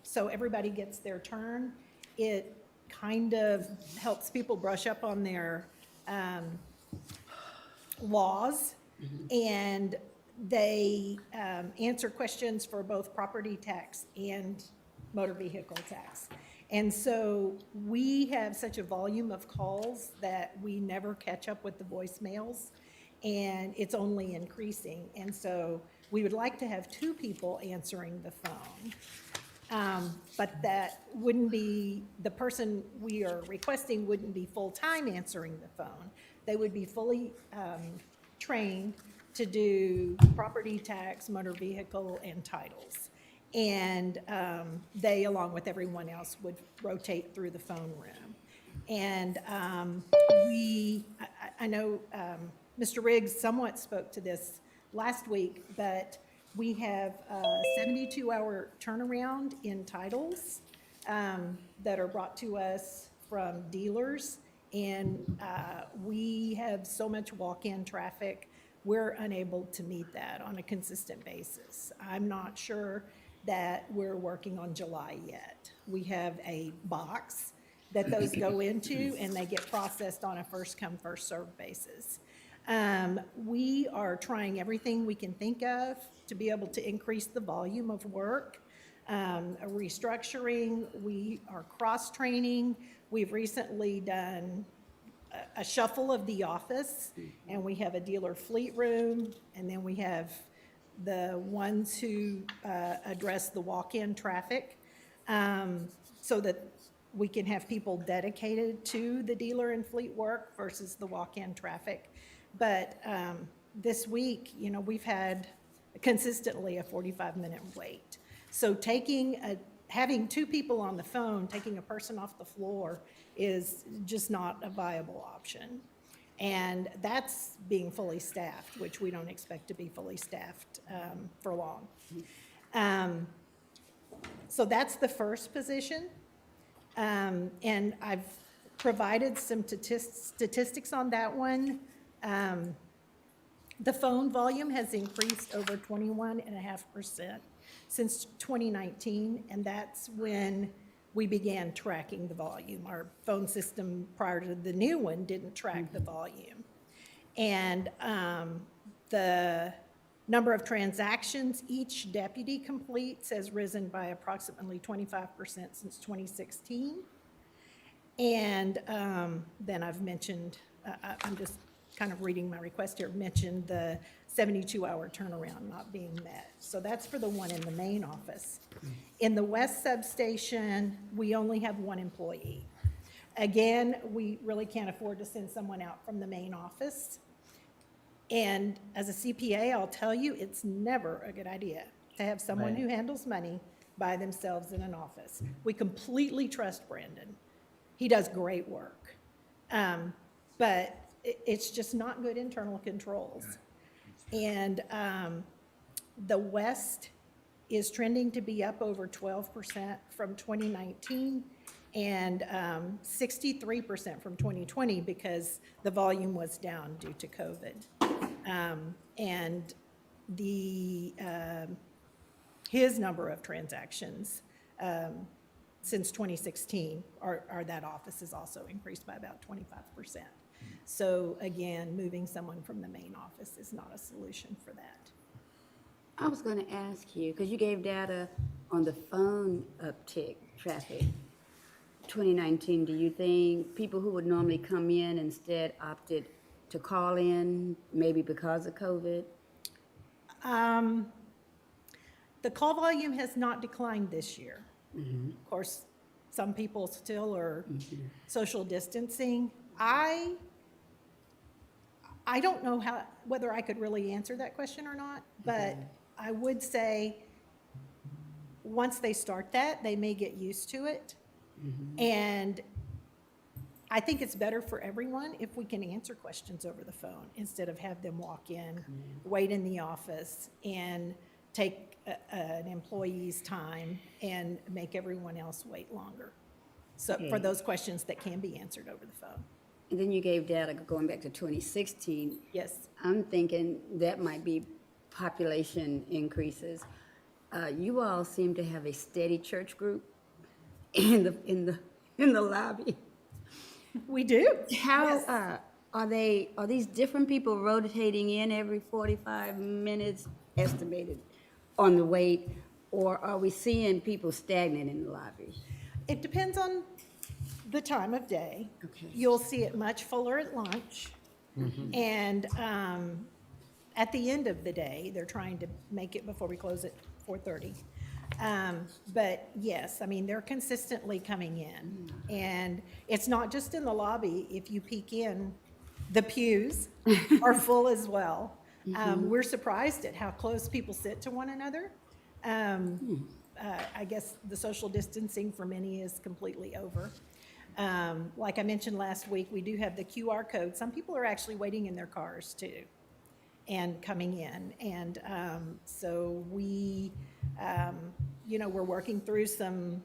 so everybody gets their turn. It kind of helps people brush up on their laws, and they answer questions for both property tax and motor vehicle tax. And so we have such a volume of calls that we never catch up with the voicemails, and it's only increasing. And so we would like to have 2 people answering the phone. But that wouldn't be, the person we are requesting wouldn't be full-time answering the phone. They would be fully trained to do property tax, motor vehicle, and titles. And they, along with everyone else, would rotate through the phone room. And I know Mr. Riggs somewhat spoke to this last week, but we have a 72-hour turnaround in titles that are brought to us from dealers, And we have so much walk-in traffic, we're unable to meet that on a consistent basis. I'm not sure that we're working on July yet. We have a box that those go into, and they get processed on a first-come, first-served basis. We are trying everything we can think of to be able to increase the volume of work. A restructuring, we are cross-training. We've recently done a shuffle of the office, and we have a dealer fleet room, and then we have the ones who address the walk-in traffic, so that we can have people dedicated to the dealer and fleet work versus the walk-in traffic. But this week, you know, we've had consistently a 45-minute wait. So having two people on the phone, taking a person off the floor is just not a viable option. And that's being fully staffed, which we don't expect to be fully staffed for long. So that's the first position. And I've provided some statistics on that one. The phone volume has increased over 21.5% since 2019, and that's when we began tracking the volume. Our phone system prior to the new one didn't track the volume. And the number of transactions each deputy completes has risen by approximately 25% since 2016. And then I've mentioned, I'm just kind of reading my request here, mentioned the 72-hour turnaround not being met. So that's for the one in the main office. In the west substation, we only have one employee. Again, we really can't afford to send someone out from the main office. And as a CPA, I'll tell you, it's never a good idea to have someone who handles money by themselves in an office. We completely trust Brandon. He does great work. But it's just not good internal controls. And the West is trending to be up over 12% from 2019 and 63% from 2020 because the volume was down due to COVID. And his number of transactions since 2016 are that office has also increased by about 25%. So again, moving someone from the main office is not a solution for that. I was going to ask you, because you gave data on the phone uptick traffic, 2019, do you think people who would normally come in instead opted to call in, maybe because of COVID? The call volume has not declined this year. Of course, some people still are social distancing. I don't know whether I could really answer that question or not, but I would say once they start that, they may get used to it. And I think it's better for everyone if we can answer questions over the phone instead of have them walk in, wait in the office, and take an employee's time and make everyone else wait longer. So for those questions that can be answered over the phone. And then you gave data going back to 2016. Yes. I'm thinking that might be population increases. You all seem to have a steady church group in the lobby. We do. How are these different people rotating in every 45 minutes estimated on the wait, or are we seeing people stagnant in the lobby? It depends on the time of day. Okay. You'll see it much fuller at lunch. And at the end of the day, they're trying to make it before we close at 4:30. But yes, I mean, they're consistently coming in. And it's not just in the lobby. If you peek in, the pews are full as well. We're surprised at how close people sit to one another. I guess the social distancing for many is completely over. Like I mentioned last week, we do have the QR code. Some people are actually waiting in their cars too and coming in. And so we, we're working through some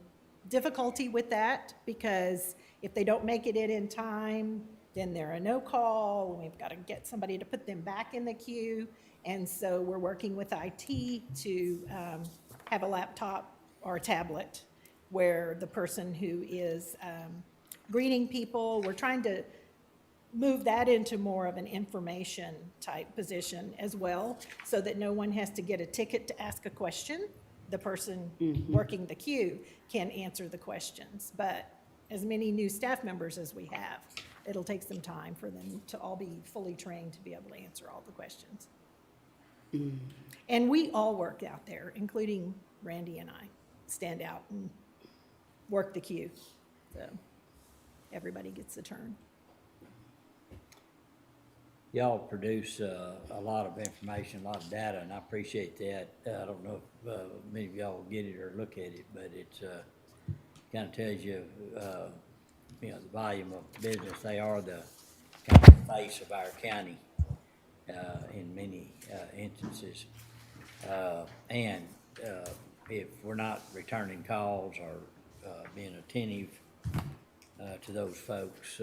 difficulty with that because If they don't make it in time, then they're a no call, and we've got to get somebody to put them back in the queue. And so we're working with IT to have a laptop or a tablet where the person who is greeting people, we're trying to move that into more of an information type position as well, so that no one has to get a ticket to ask a question. The person working the queue can answer the questions. But as many new staff members as we have, it'll take some time for them to all be fully trained to be able to answer all the questions. And we all work out there, including Randy and I, stand out and work the queue. So everybody gets a turn. Y'all produce a lot of information, a lot of data, and I appreciate that. I don't know if many of y'all get it or look at it, but it's kind of tells you, you know, the volume of business. They are the kind of face of our county in many instances. And if we're not returning calls or being attentive to those folks,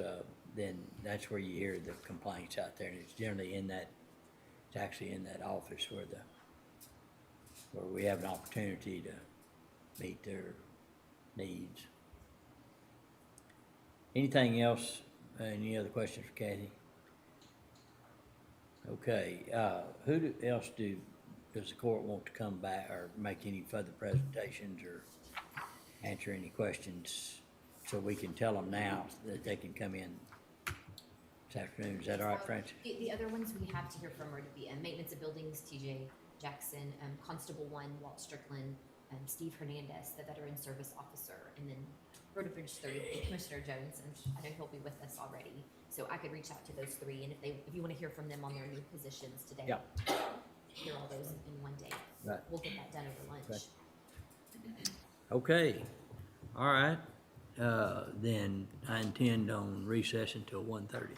then that's where you hear the complaints out there. And it's generally it's actually in that office where we have an opportunity to meet their needs. Anything else? Any other questions for Kathy? Okay, who else does the court want to come back or make any further presentations or answer any questions, so we can tell them now that they can come in this afternoon? Is that all right, Francis? The other ones we have to hear from are the maintenance of buildings, TJ Jackson, Constable 1, Walt Strickland, Steve Hernandez, the veteran service officer, and then Road and Bridge 3, Commissioner Jones, and I know he'll be with us already. So I could reach out to those three, and if you want to hear from them on their new positions today, Yeah. hear all those in one day. Right. We'll get that done over lunch. Okay, all right. Then I intend on recess until 1:30.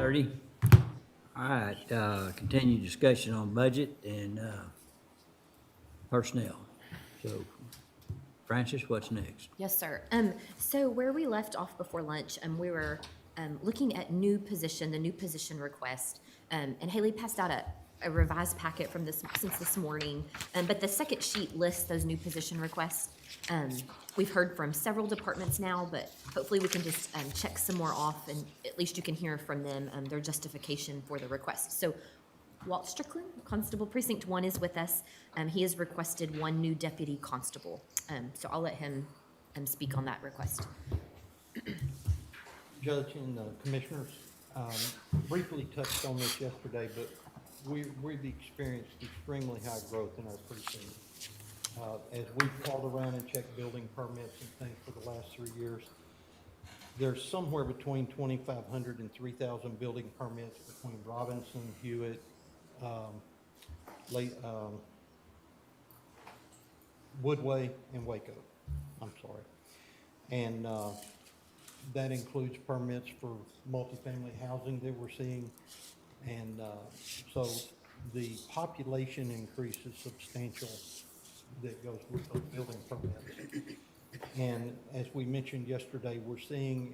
6:30. All right, continued discussion on budget and personnel. So, Francis, what's next? Yes, sir. So where we left off before lunch, we were looking at the new position request. And Haley passed out a revised packet from since this morning. But the second sheet lists those new position requests. We've heard from several departments now, but hopefully we can just check some more off, and at least you can hear from them their justification for the request. So Walt Strickland, Constable Precinct 1, is with us. He has requested one new deputy constable. So I'll let him speak on that request. Judge and Commissioners, briefly touched on this yesterday, but we've experienced extremely high growth in our precinct. As we've called around and checked building permits and things for the last 3 years, there's somewhere between 2,500 and 3,000 building permits between Robinson, Hewitt, Woodway, and Waco. I'm sorry. And that includes permits for multifamily housing that we're seeing. And so the population increase is substantial that goes with those building permits. And as we mentioned yesterday, we're seeing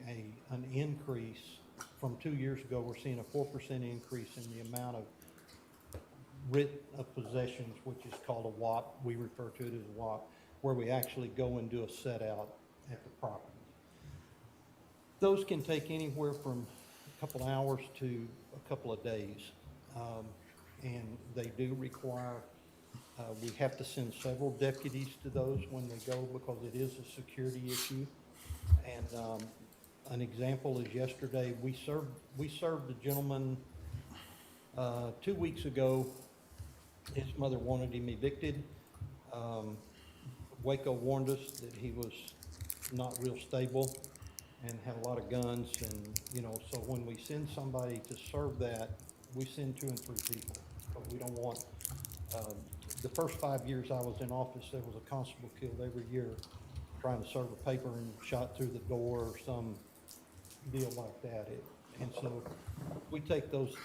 an increase from 2 years ago. We're seeing a 4% increase in the amount of writ of possessions, which is called a WAP. We refer to it as a WAP, where we actually go and do a set out at the property. Those can take anywhere from a couple hours to a couple of days. And they do require, we have to send several deputies to those when they go, because it is a security issue. And an example is yesterday, we served a gentleman 2 weeks ago. His mother wanted him evicted. Waco warned us that he was not real stable and had a lot of guns, and, you know, so when we send somebody to serve that, we send 2 and 3 people. But we don't want, the first 5 years I was in office, there was a constable killed every year trying to serve a paper and shot through the door or some deal like that. And so we take those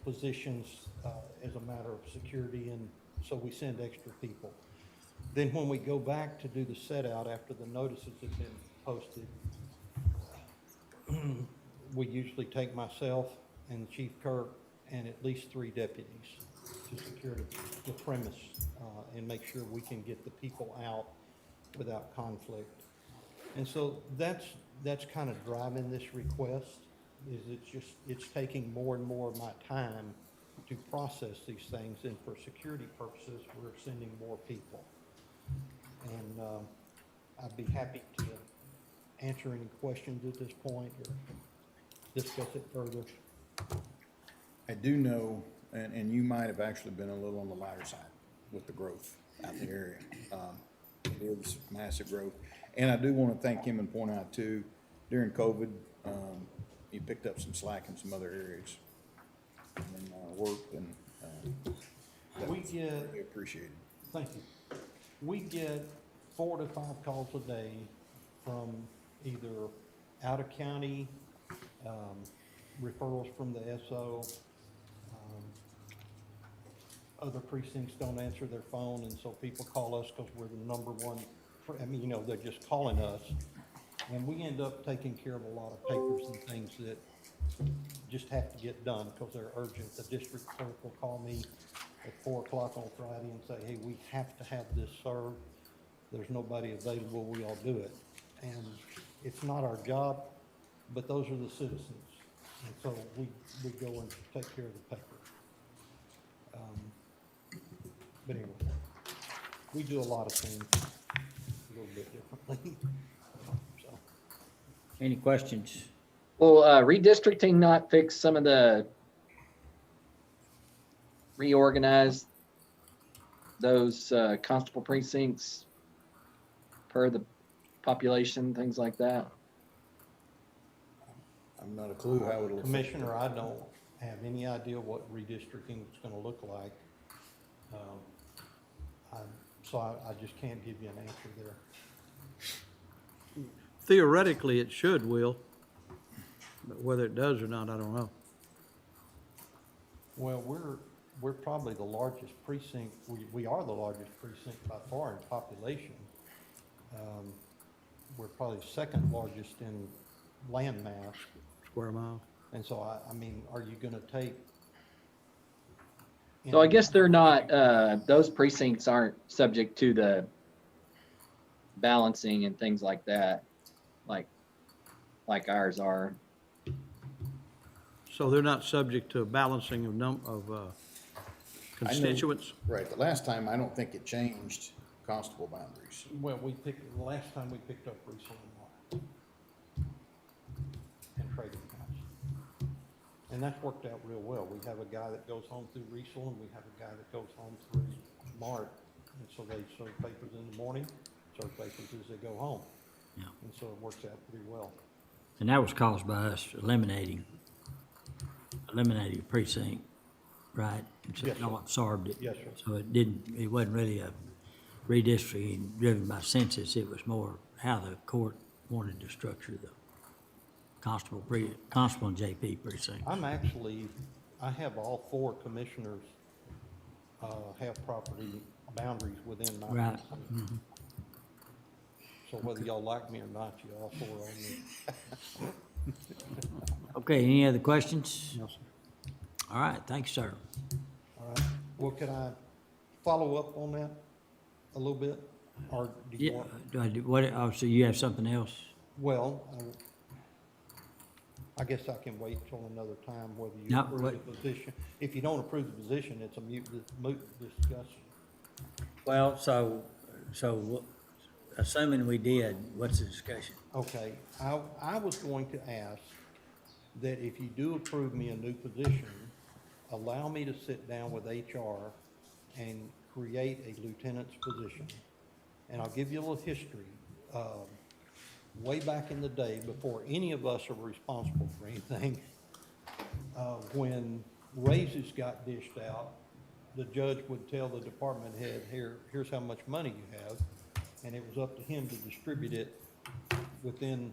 positions as a matter of security, and so we send extra people. Then when we go back to do the set out after the notices have been posted, we usually take myself and Chief Kirk and at least 3 deputies to secure the premise and make sure we can get the people out without conflict. And so that's kind of driving this request, is it's taking more and more of my time to process these things, and for security purposes, we're sending more people. And I'd be happy to answer any questions at this point or discuss it further. I do know, and you might have actually been a little on the lighter side with the growth out in the area. It is massive growth. And I do want to thank him and point out too, during COVID, he picked up some slack in some other areas and worked, and that We was get- really appreciated. Thank you. We get 4 to 5 calls a day from either out of county, referrals from the SO. Other precincts don't answer their phone, and so people call us because we're the number one, I mean, you know, they're just calling us. And we end up taking care of a lot of papers and things that just have to get done because they're urgent. The district clerk will call me at 4 o'clock on Friday and say, hey, we have to have this served. There's nobody available, we all do it. And it's not our job, but those are the citizens. And so we go and take care of the paper. But anyway, we do a lot of things a little bit differently. So, Any questions? Will redistricting not fix some of the reorganize those constable precincts per the population, things like that? I've not a clue how it'll. Commissioner, I don't have any idea what redistricting is gonna look like. So I just can't give you an answer there. Theoretically, it should, Will, but whether it does or not, I don't know. Well, we're probably the largest precinct, we are the largest precinct by far in population. We're probably second largest in land mass. Square mile. And so I mean, are you gonna take? So I guess they're not, those precincts aren't subject to the balancing and things like that, like ours are. So they're not subject to balancing of constituents? Right, the last time, I don't think it changed constable boundaries. Well, the last time we picked up Riesel and Trading House. And that's worked out real well. We have a guy that goes home through Riesel and we have a guy that goes home through Mart. And so they serve papers in the morning, serve papers as they go home. Yeah. And so it works out pretty well. And that was caused by us eliminating a precinct, right? And so Yes, sir. y'all absorbed it. Yes, sir. So it wasn't really a redistricting driven by census, it was more how the court wanted to structure the constable and JP precinct. I have all 4 commissioners, have property boundaries within my Right. precinct. So whether y'all like me or not, you all 4 own me. Okay, any other questions? No, sir. All right, thanks, sir. All right, well, could I follow up on that a little bit? Or do you Yeah, want? so you have something else? Well, I guess I can wait till another time whether you No, approve the position. If you don't approve the position, it's a moot discussion. Well, so assuming we did, what's the discussion? Okay, I was going to ask that if you do approve me a new position, allow me to sit down with HR and create a lieutenant's position. And I'll give you a little history. Way back in the day, before any of us are responsible for anything, when raises got dished out, the judge would tell the department head, here's how much money you have, and it was up to him to distribute it within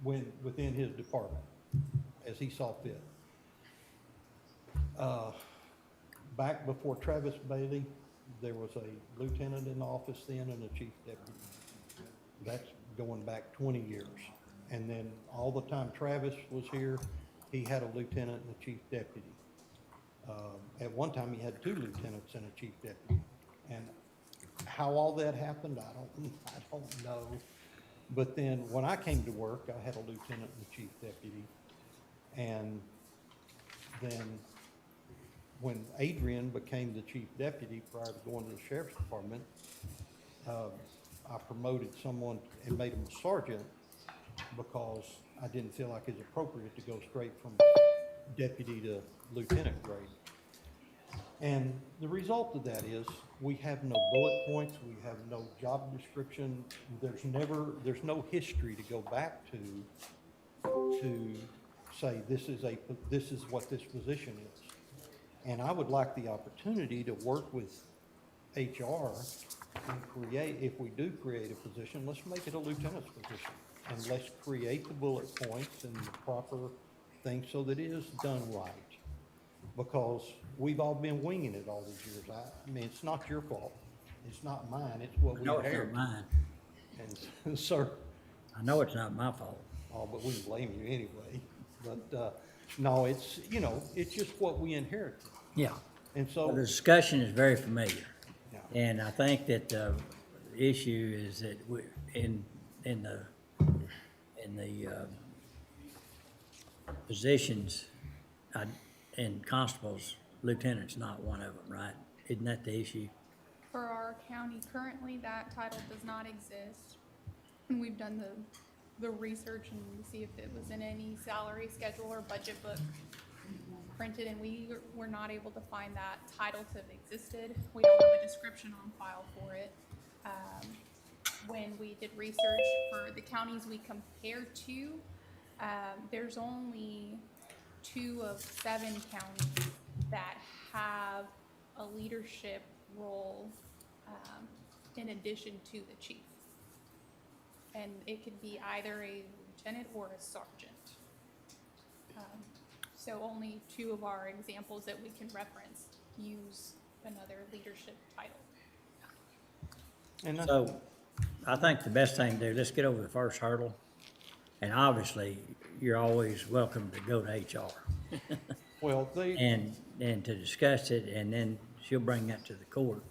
his department, as he saw fit. Back before Travis Bailey, there was a lieutenant in office then and a chief deputy. That's going back 20 years. And then all the time Travis was here, he had a lieutenant and a chief deputy. At one time, he had 2 lieutenants and a chief deputy. And how all that happened, I don't know. But then when I came to work, I had a lieutenant and a chief deputy. And then when Adrian became the chief deputy prior to going to the sheriff's department, I promoted someone and made him a sergeant because I didn't feel like it's appropriate to go straight from deputy to lieutenant grade. And the result of that is we have no bullet points, we have no job description, there's no history to go back to say this is what this position is. And I would like the opportunity to work with HR and create, if we do create a position, let's make it a lieutenant's position. And let's create the bullet points and the proper thing so that it is done right. Because we've all been winging it all these years. I mean, it's not your fault. It's not mine. It's what we No, it's not inherited. mine. And, sir, I know it's not my fault. oh, but we can blame you anyway. But, no, it's, it's just what we inherited. Yeah. And Well, the so, discussion is very familiar. Yeah. And I think that the issue is that in the positions, in constables, lieutenant's not one of them, right? Isn't that the issue? For our county, currently, that title does not exist. And we've done the research and see if it was in any salary schedule or budget book printed, and we were not able to find that title to have existed. We don't have a description on file for it. When we did research for the counties we compared to, there's only 2 of 7 counties that have a leadership role in addition to the chief. And it could be either a lieutenant or a sergeant. So only 2 of our examples that we can reference use another leadership title. And I- So I think the best thing to do, let's get over the first hurdle. And obviously, you're always welcome to go to HR well, they, and to discuss it, and then she'll bring that to the court.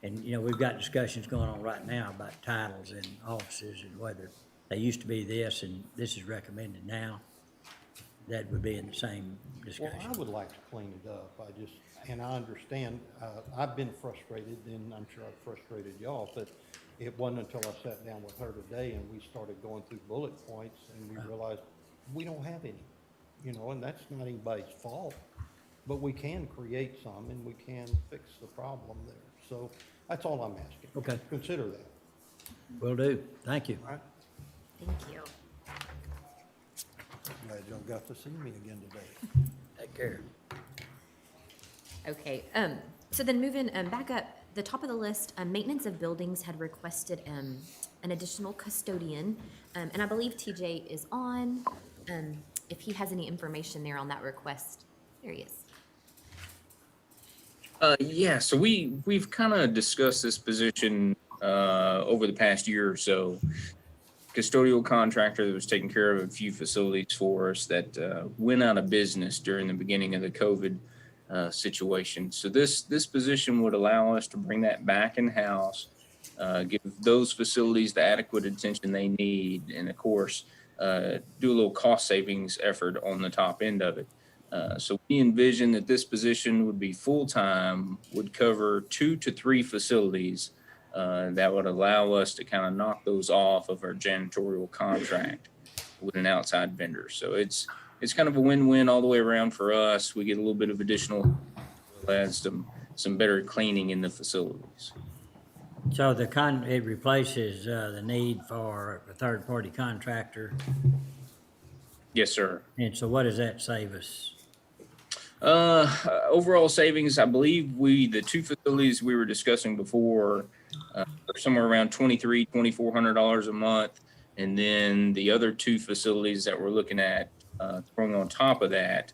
And, you know, we've got discussions going on right now about titles and offices and whether they used to be this and this is recommended now. That would be in the same well, discussion. I would like to clean it up. And I understand, I've been frustrated, and I'm sure I've frustrated y'all, but it wasn't until I sat down with her today and we started going through bullet points and we realized we don't have any, you know, and that's not anybody's fault, but we can create some and we can fix the problem there. So that's all I'm asking. Okay. Consider that. Will do. Thank you. All right? Thank you. Glad y'all got to see me again today. Take care. Okay, so then moving back up, the top of the list, maintenance of buildings had requested an additional custodian, and I believe TJ is on. If he has any information there on that request, there he is. Yeah, so we've kind of discussed this position over the past year or so. Custodial contractor that was taking care of a few facilities for us that went out of business during the beginning of the COVID situation. So this position would allow us to bring that back in-house, give those facilities the adequate attention they need, and of course, do a little cost savings effort on the top end of it. So we envision that this position would be full-time, would cover 2 to 3 facilities that would allow us to kind of knock those off of our janitorial contract with an outside vendor. So it's kind of a win-win all the way around for us. We get a little bit of additional, adds some better cleaning in the facilities. So it replaces the need for a third-party contractor. Yes, sir. And so what does that save us? Overall savings, I believe the 2 facilities we were discussing before are somewhere around $2,400 a month. And then the other 2 facilities that we're looking at throwing on top of that,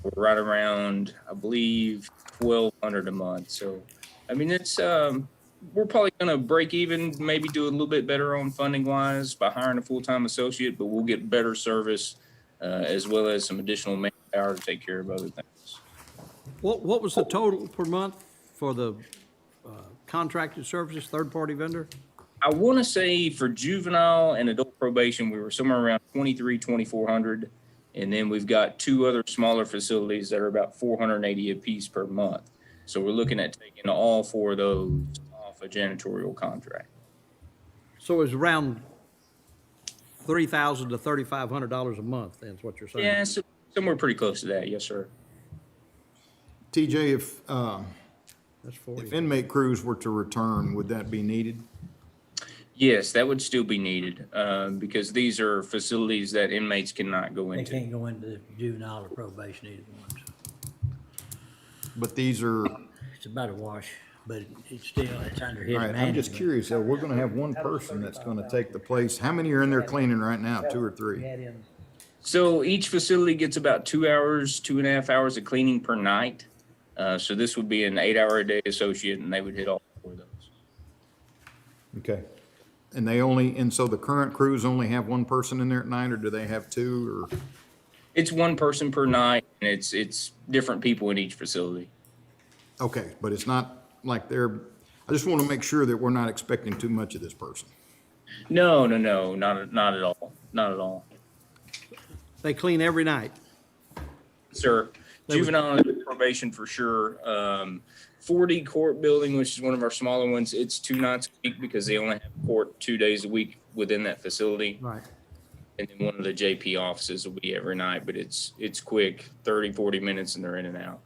we're right around, I believe, $1,200 a month. So, I mean, it's we're probably going to break even, maybe do a little bit better on funding wise by hiring a full-time associate, but we'll get better service as well as some additional manpower to take care of other things. What was the total per month for the contracted services, third-party vendor? I want to say for juvenile and adult probation, we were somewhere around $2,400. And then we've got 2 other smaller facilities that are about $480 a piece per month. So we're looking at taking all 4 of those off a janitorial contract. So it's around $3,000 to $3,500 a month, that's what you're saying? Yeah, so somewhere pretty close to that. Yes, sir. TJ, That's 40. if inmate crews were to return, would that be needed? Yes, that would still be needed because these are facilities that inmates cannot go They into. can't go into the juvenile or probation either one. But these are, all It's about a wash, but it's under his right, management. I'm just curious, though, we're gonna have one person that's gonna take the place. How many are in there cleaning right now? 2 or 3? So each facility gets about 2 hours, 2.5 hours of cleaning per night. So this would be an 8-hour-a-day associate, and they would hit all 4 of those. Okay. And so the current crews only have 1 person in there at night, or do they have 2, or? It's 1 person per night, and it's different people in each facility. Okay, but it's not like I just want to make sure that we're not expecting too much of this person. No, not at all, not at all, They clean every night? sir. Juvenile and probation for sure. 4D court building, which is one of our smaller ones, it's 2 nights a week because they only have court 2 days a week within that facility. Right. And then one of the JP offices will be every night, but it's quick, 30, 40 minutes, and they're in and out.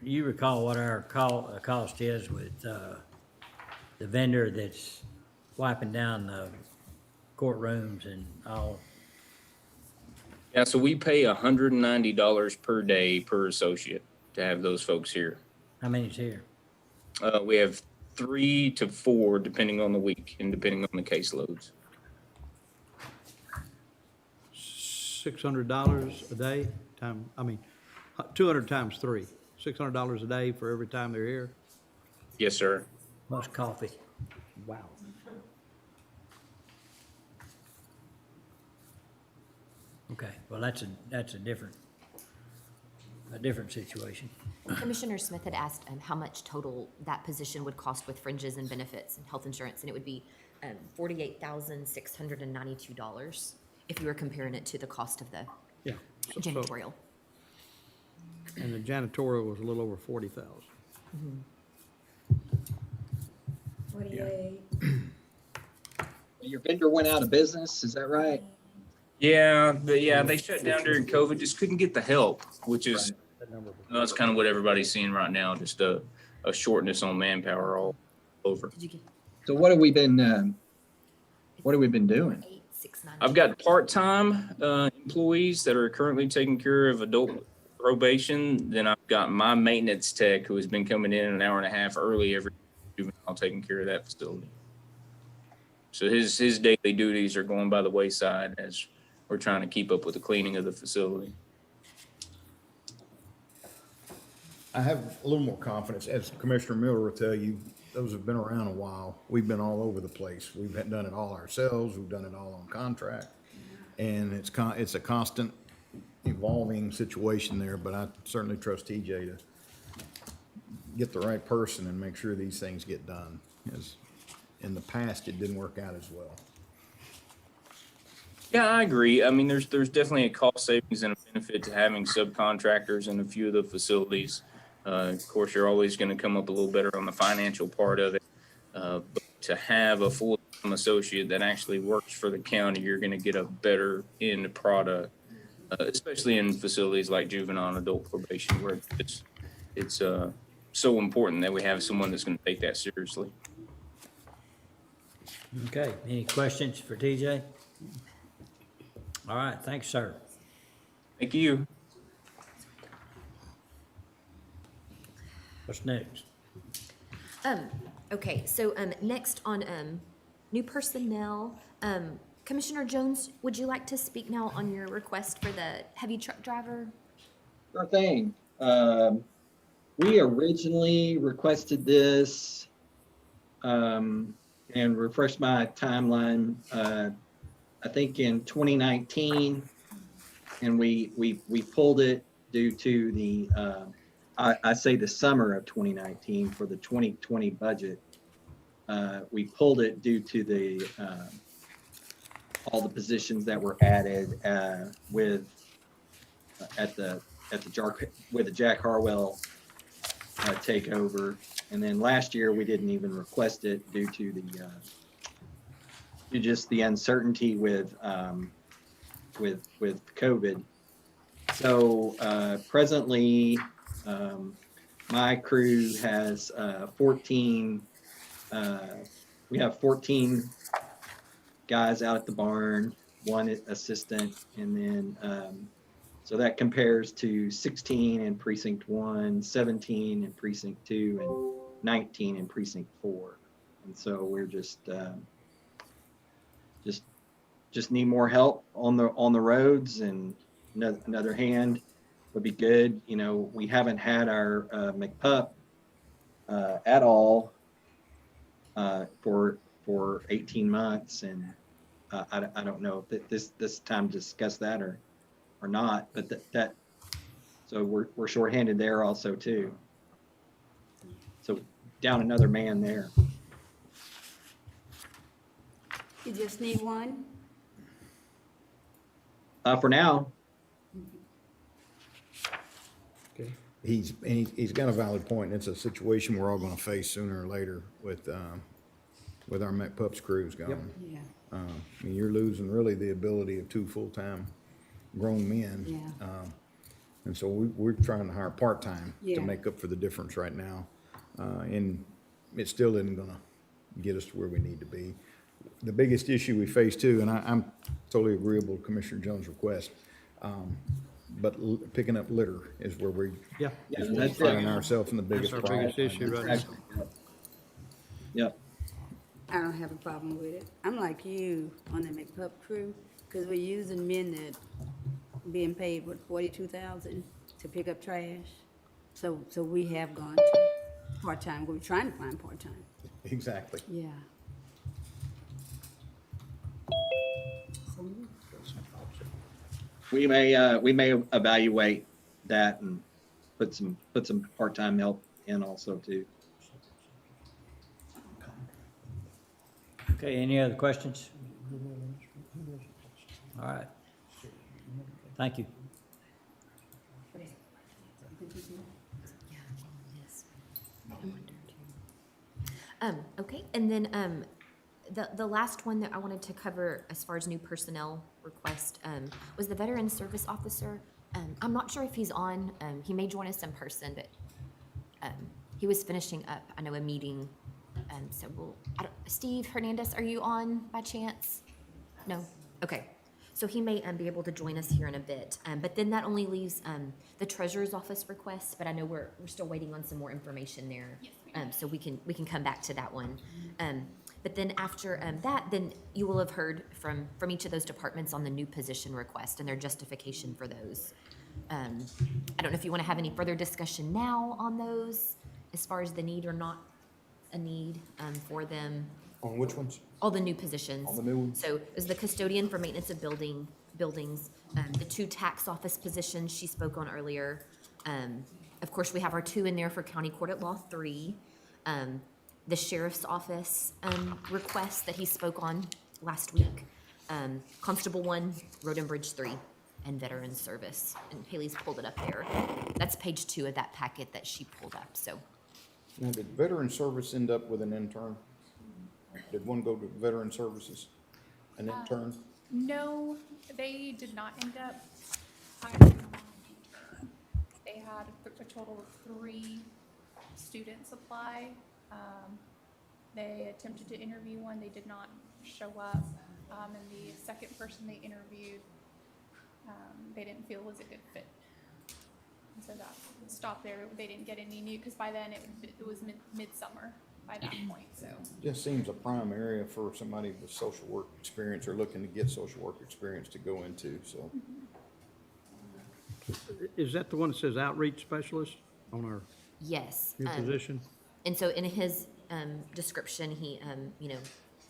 You recall what our cost is with the vendor that's wiping down the courtrooms and all? Yeah, so we pay $190 per day per associate to have those folks here. How many's here? We have 3 to 4, depending on the week and depending on the caseloads. $600 a day, $200 times 3, $600 a day for every time they're here. Yes, sir. Plus coffee. Wow. Okay, well, that's a different situation. Commissioner Smith had asked how much total that position would cost with fringes and benefits and health insurance, and it would be $48,692 if you were comparing it to the cost of the Yeah. So- janitorial. And the janitorial was a little over 40,000. 48. Your vendor went out of business, is that right? Yeah, they shut down during COVID, just couldn't get the help, which is, that's kind of what everybody's seeing right now, just a shortness on manpower all over. So what have we been doing? 8,692. I've got part-time employees that are currently taking care of adult probation. Then I've got my maintenance tech who has been coming in an hour and a half early every juvenile taking care of that facility. So his daily duties are going by the wayside as we're trying to keep up with the cleaning of the facility. I have a little more confidence, as Commissioner Miller will tell you, those have been around a while. We've been all over the place. We've done it all ourselves. We've done it all on contract. And it's a constant evolving situation there, but I certainly trust TJ to get the right person and make sure these things get done. As in the past, it didn't work out as well. Yeah, I agree. I mean, there's definitely a cost savings and a benefit to having subcontractors in a few of the facilities. Of course, you're always going to come up a little better on the financial part of it. But to have a full-time associate that actually works for the county, you're going to get a better end product, especially in facilities like juvenile and adult probation, where it's so important that we have someone that's going to take that seriously. Okay, any questions for TJ? All right, thanks, sir. Thank you. What's next? Okay, so next on new personnel, Commissioner Jones, would you like to speak now on your request for the heavy truck driver? Sure thing. We originally requested this, and refresh my timeline, I think in 2019, and we pulled it due to the, I say the summer of 2019 for the 2020 budget. We pulled it due to the, all the positions that were added, with the Jack Harwell takeover. And then last year, we didn't even request it due to just the uncertainty with COVID. So presently, my crew has 14. We have 14 guys out at the barn, one assistant, and then so that compares to 16 in precinct 1, 17 in precinct 2, and 19 in precinct 4. And so we're just need more help on the roads, and another hand would be good. You know, we haven't had our McPup at all for 18 months, and I don't know if this time to discuss that or not, but that so we're shorthanded there also too. So down another man there. You just need one? For now. Okay. He's got a valid point. It's a situation we're all gonna face sooner or later with our McPups crews gone. Yeah. I mean, you're losing really the ability of 2 full-time grown men. Yeah. And so we're trying to hire part-time to Yeah. make up for the difference right now. And it still isn't gonna get us to where we need to be. The biggest issue we face too, and I'm totally agreeable to Commissioner Jones' request, but picking up litter is where we Yeah. is where we're finding ourselves in the biggest That's our problem. biggest issue right now. Yep. I don't have a problem with it. I'm like you on the McPup crew, because we're using men that being paid, what, 42,000 to pick up trash? So we have gone to part-time, we're trying to find part-time. Exactly. Yeah. We may evaluate that and put some part-time help in also too. Okay, any other questions? All right. Thank you. Okay, and then, the last one that I wanted to cover as far as new personnel request, was the veteran service officer. I'm not sure if he's on, he may join us in person, but, he was finishing up, I know, a meeting. So Steve Hernandez, are you on by chance? No? Okay. So he may, be able to join us here in a bit. But then that only leaves, the treasurer's office request, but I know we're still waiting on some more information there. So we can come back to that one. But then after, that, then you will have heard from each of those departments on the new position request and their justification for those. I don't know if you want to have any further discussion now on those, as far as the need or not a need, for them. On which ones? All the new positions. All the new ones? So there's the custodian for maintenance of buildings, the 2 tax office positions she spoke on earlier. Of course, we have our 2 in there for County Court at Law 3. The sheriff's office, request that he spoke on last week. Constable 1, Road and Bridge 3, and veteran service. And Haley's pulled it up there. That's page 2 of that packet that she pulled up, so. Now, did veteran service end up with an intern? Did one go to veteran services? An intern? No, they did not end up hiring. They had a total of 3 students apply. They attempted to interview one, they did not show up. And the second person they interviewed, they didn't feel was a good fit. And so that stopped there. They didn't get any new, because by then it was midsummer by that point, so. Just seems a prime area for somebody with social work experience or looking to get social work experience to go into, so. Is that the one that says outreach specialist on our Yes. new position? And so in his description, he,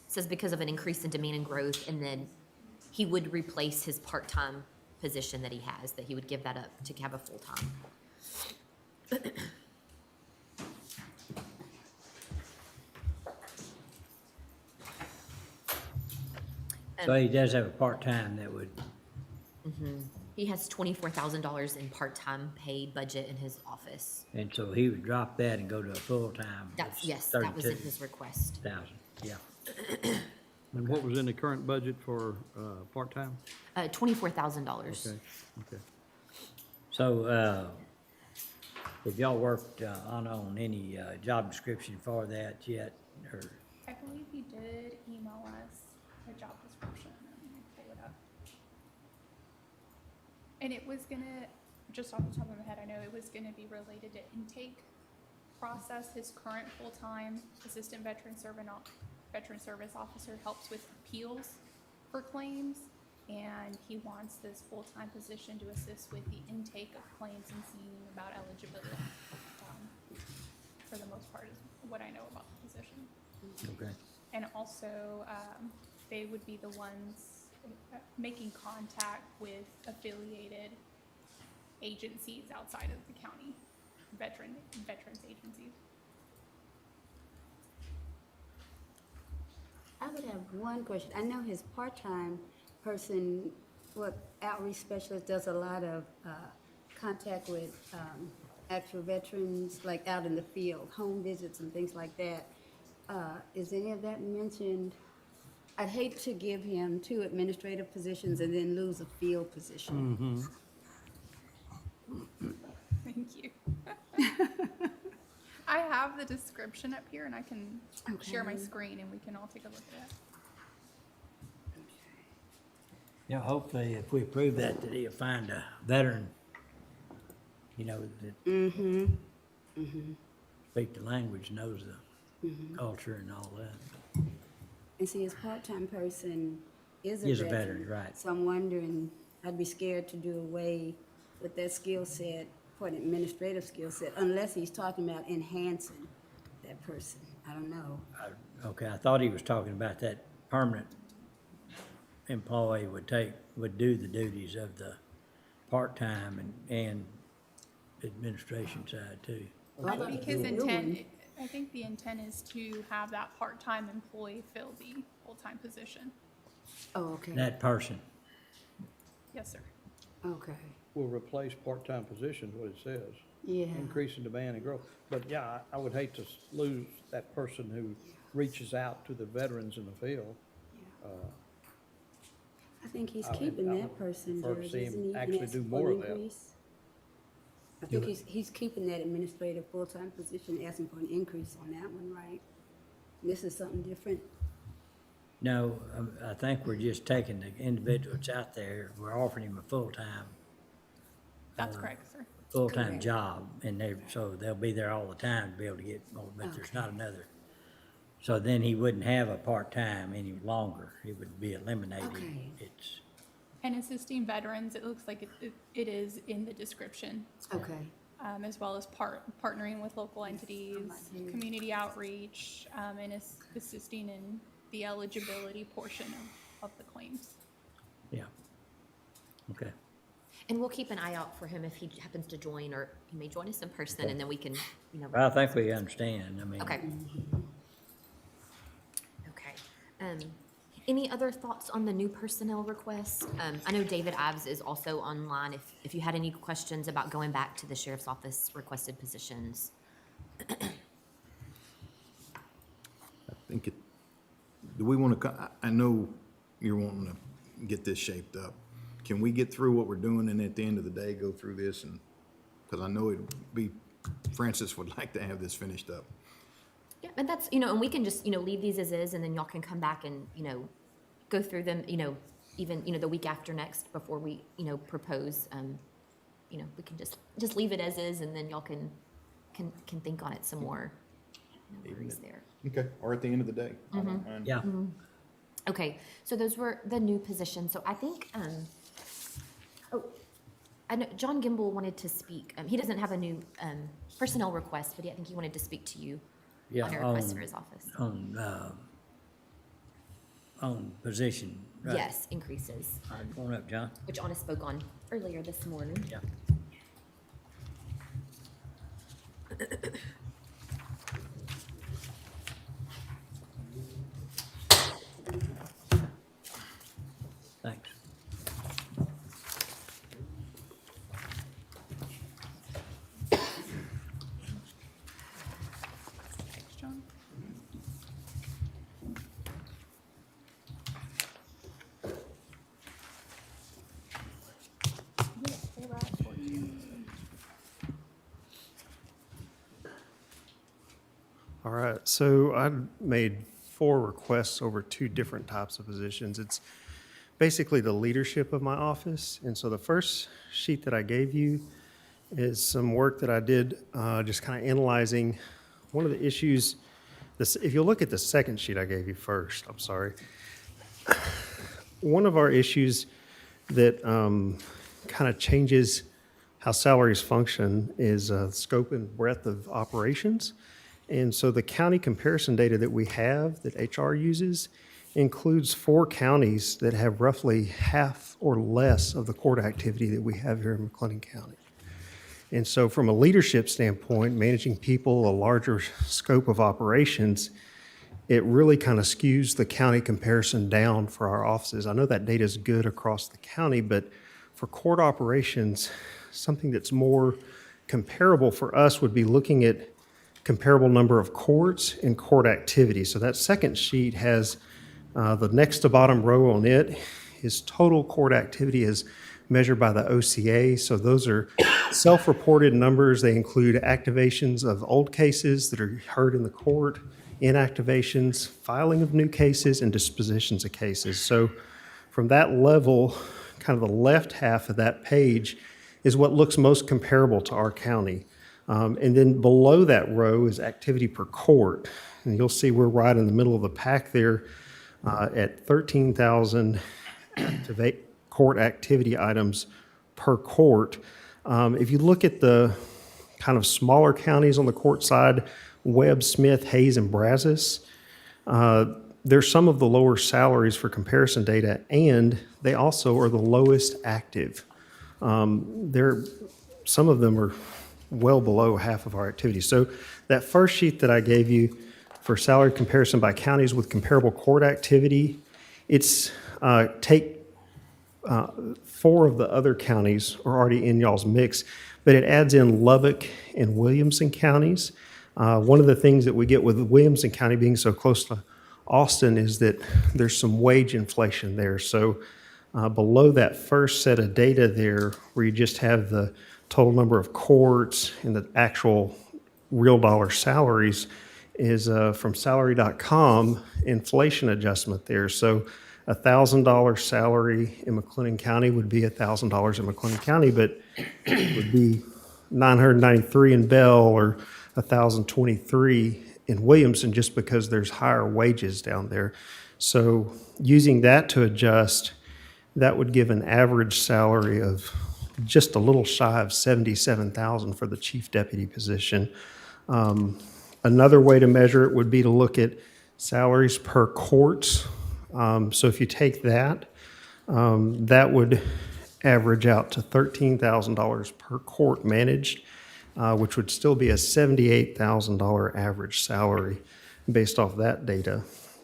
says because of an increase in demand and growth, and then he would replace his part-time position that he has, that he would give that up to have a full-time. So he does have a part-time that would, He has $24,000 in part-time paid budget in his office. and so he would drop that and go to a full-time. That's, yes, that was in his request. 32,000, yeah. And what was in the current budget for, part-time? $24,000. Okay, okay. So, have y'all worked on any job description for that yet, or? I believe he did email us a job description. Let me pull it up. And it was gonna, just off the top of my head, I know it was gonna be related to intake process. His current full-time assistant veteran service officer helps with appeals for claims. And he wants this full-time position to assist with the intake of claims and seeing about eligibility. For the most part is what I know about the position. Okay. And also, they would be the ones making contact with affiliated agencies outside of the county, veterans agencies. I would have one question. I know his part-time person, outreach specialist, does a lot of contact with actual veterans, like out in the field, home visits and things like that. Is any of that mentioned? I'd hate to give him 2 administrative positions and then lose a field position. Thank you. I have the description up here and I can share my screen and we can all take a look at it. Yeah, hopefully if we approve that he'll find a veteran, that speak the language, knows the culture and all that. And see, his part-time person is a Is a veteran. veteran, right. So I'm wondering, I'd be scared to do away with that skill set, for an administrative skill set, unless he's talking about enhancing that person. I don't know. Okay, I thought he was talking about that permanent employee would do the duties of the part-time and administration side too. Well, I thought think it his was a new intent, one. I think the intent is to have that part-time employee fill the full-time position. Oh, okay, That person. Yes, sir. okay, Will replace part-time positions, what it says. yeah. Increase in demand and growth. But yeah, I would hate to lose that person who reaches out to the veterans in the field. I think he's I would- keeping I that would person, prefer to George, see him isn't he? And actually that's do for more an of that. increase? I think he's keeping that administrative full-time position, asking for an increase on that one, right? This is something different? No, I think we're just taking the individuals out there, we're offering him a full-time That's correct, sir. Correct. job, and so they'll be there all the time to be able to get more, but there's not another. So then he wouldn't have a part-time any longer, it would be eliminated. Okay. It's, And assisting veterans, it looks like it is in the description, Okay, as well as partnering with local entities, community outreach, and assisting in the eligibility portion of the claims. yeah. Okay. And we'll keep an eye out for him if he happens to join, or he may join us in person, and then we can, I think we understand, I mean. Okay. Okay. Any other thoughts on the new personnel request? I know David Ives is also online, if you had any questions about going back to the sheriff's office requested positions. I think do we want to, I know you're wanting to get this shaped up. Can we get through what we're doing and at the end of the day, go through this and, because I know Francis would like to have this finished up. Yeah, and that's, and we can just, leave these as is, and then y'all can come back and, go through them, even, the week after next before we, propose. We can just leave it as is, and then y'all can think on it some more. No worries there. Okay, or at the end of the day. I don't mind. Yeah, Okay, so those were the new positions. So I think, I know John Gimble wanted to speak. He doesn't have a new personnel request, but I think he wanted to speak to you yeah, on a request for his office. on position, right? Yes, increases, All right, come on up, John. which Anna spoke on earlier this morning. Yeah. Thanks. Thanks, John. Yeah, pull that for you. All right, so I made 4 requests over 2 different types of positions. It's basically the leadership of my office. And so the first sheet that I gave you is some work that I did, just kind of analyzing one of the issues. If you look at the second sheet I gave you first, I'm sorry. One of our issues that kind of changes how salaries function is scope and breadth of operations. And so the county comparison data that we have, that HR uses, includes 4 counties that have roughly half or less of the court activity that we have here in McLennan County. And so from a leadership standpoint, managing people, a larger scope of operations, it really kind of skews the county comparison down for our offices. I know that data is good across the county, but for court operations, something that's more comparable for us would be looking at comparable number of courts and court activity. So that second sheet has the next to bottom row on it is total court activity as measured by the OCA. So those are self-reported numbers. They include activations of old cases that are heard in the court, inactivations, filing of new cases, and dispositions of cases. So from that level, kind of the left half of that page is what looks most comparable to our county. And then below that row is activity per court. And you'll see we're right in the middle of the pack there at 13,000 activate court activity items per court. If you look at the kind of smaller counties on the court side, Webb, Smith, Hayes, and Brazos, there's some of the lower salaries for comparison data, and they also are the lowest active. Some of them are well below half of our activities. So that first sheet that I gave you for salary comparison by counties with comparable court activity, it's take 4 of the other counties are already in y'all's mix, but it adds in Lubbock and Williamson counties. One of the things that we get with Williamson County being so close to Austin is that there's some wage inflation there. So below that first set of data there, where you just have the total number of courts and the actual real dollar salaries, is from salary.com, inflation adjustment there. So a $1,000 salary in McLennan County would be $1,000 in McLennan County, but it would be $993 in Bell or $1,023 in Williamson, just because there's higher wages down there. So using that to adjust, that would give an average salary of just a little shy of $77,000 for the chief deputy position. Another way to measure it would be to look at salaries per courts. So if you take that, that would average out to $13,000 per court managed, which would still be a $78,000 average salary based off that data.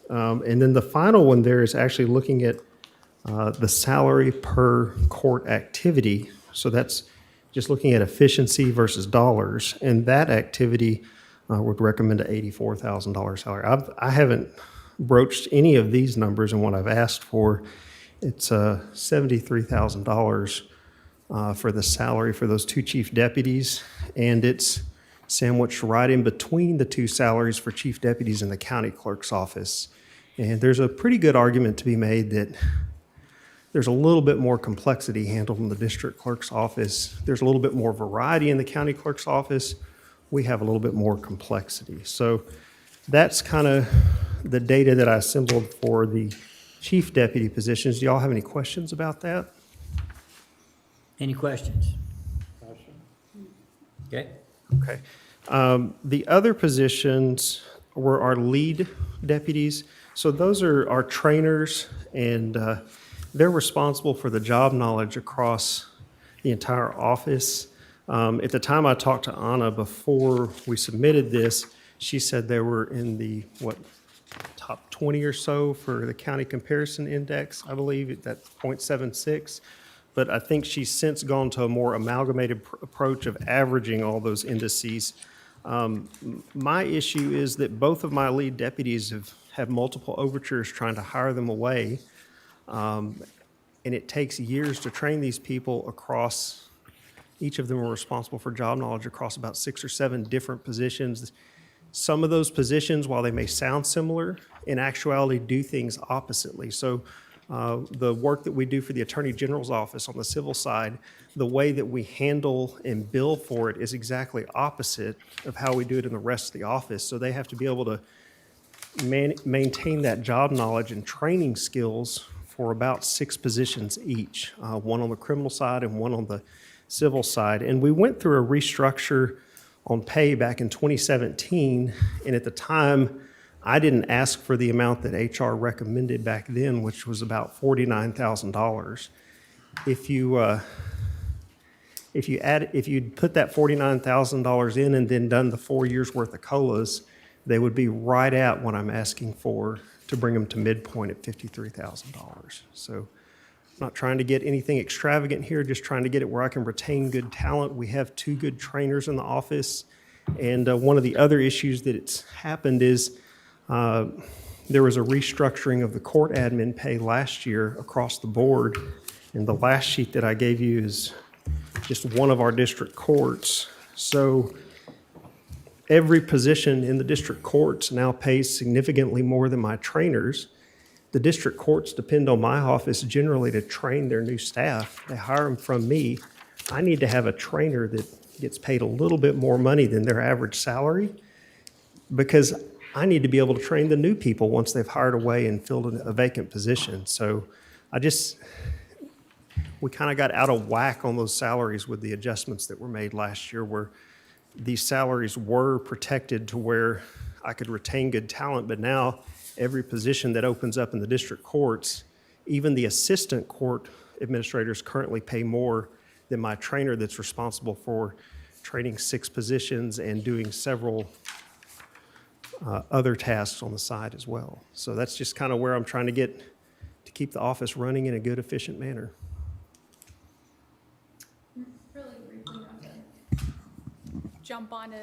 And then the final one there is actually looking at the salary per court activity. So that's just looking at efficiency versus dollars. And that activity would recommend an $84,000 salary. I haven't broached any of these numbers in what I've asked for. It's $73,000 for the salary for those 2 chief deputies, and it's sandwiched right in between the 2 salaries for chief deputies in the county clerk's office. And there's a pretty good argument to be made that there's a little bit more complexity handled in the district clerk's office. There's a little bit more variety in the county clerk's office. We have a little bit more complexity. So that's kind of the data that I assembled for the chief deputy positions. Do y'all have any questions about that? Any questions? Okay. Okay. The other positions were our lead deputies. So those are our trainers, and they're responsible for the job knowledge across the entire office. At the time I talked to Anna before we submitted this, she said they were in the, top 20 or so for the county comparison index, I believe, that's 0.76. But I think she's since gone to a more amalgamated approach of averaging all those indices. My issue is that both of my lead deputies have multiple overtures trying to hire them away. And it takes years to train these people across, each of them are responsible for job knowledge across about 6 or 7 different positions. Some of those positions, while they may sound similar, in actuality do things oppositely. So the work that we do for the Attorney General's office on the civil side, the way that we handle and bill for it is exactly opposite of how we do it in the rest of the office. So they have to be able to maintain that job knowledge and training skills for about 6 positions each, one on the criminal side and one on the civil side. And we went through a restructure on pay back in 2017, and at the time, I didn't ask for the amount that HR recommended back then, which was about $49,000. If you put that $49,000 in and then done the 4 years worth of COLAs, they would be right at what I'm asking for to bring them to midpoint at $53,000. So I'm not trying to get anything extravagant here, just trying to get it where I can retain good talent. We have 2 good trainers in the office. And one of the other issues that it's happened is there was a restructuring of the court admin pay last year across the board. And the last sheet that I gave you is just one of our district courts. So every position in the district courts now pays significantly more than my trainers. The district courts depend on my office generally to train their new staff. They hire them from me. I need to have a trainer that gets paid a little bit more money than their average salary because I need to be able to train the new people once they've hired away and filled a vacant position. So we kind of got out of whack on those salaries with the adjustments that were made last year, where these salaries were protected to where I could retain good talent, but now every position that opens up in the district courts, even the assistant court administrators currently pay more than my trainer that's responsible for training 6 positions and doing several other tasks on the side as well. So that's just kind of where I'm trying to keep the office running in a good, efficient manner. Really briefly, not to jump onto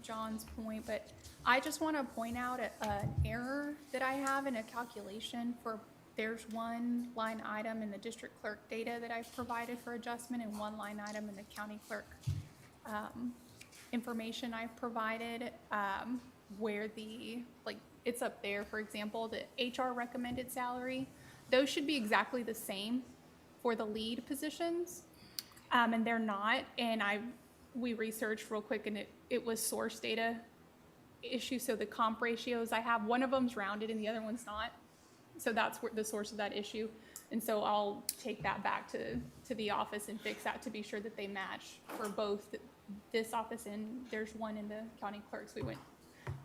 John's point, but I just want to point out an error that I have in a calculation for, there's one line item in the district clerk data that I've provided for adjustment and one line item in the county clerk information I've provided, where it's up there, for example, the HR recommended salary, those should be exactly the same for the lead positions, and they're not. And we researched real quick, and it was source data issue. So the comp ratios I have, one of them's rounded and the other one's not. So that's where the source of that issue. And so I'll take that back to the office and fix that to be sure that they match for both this office, and there's one in the county clerks. We went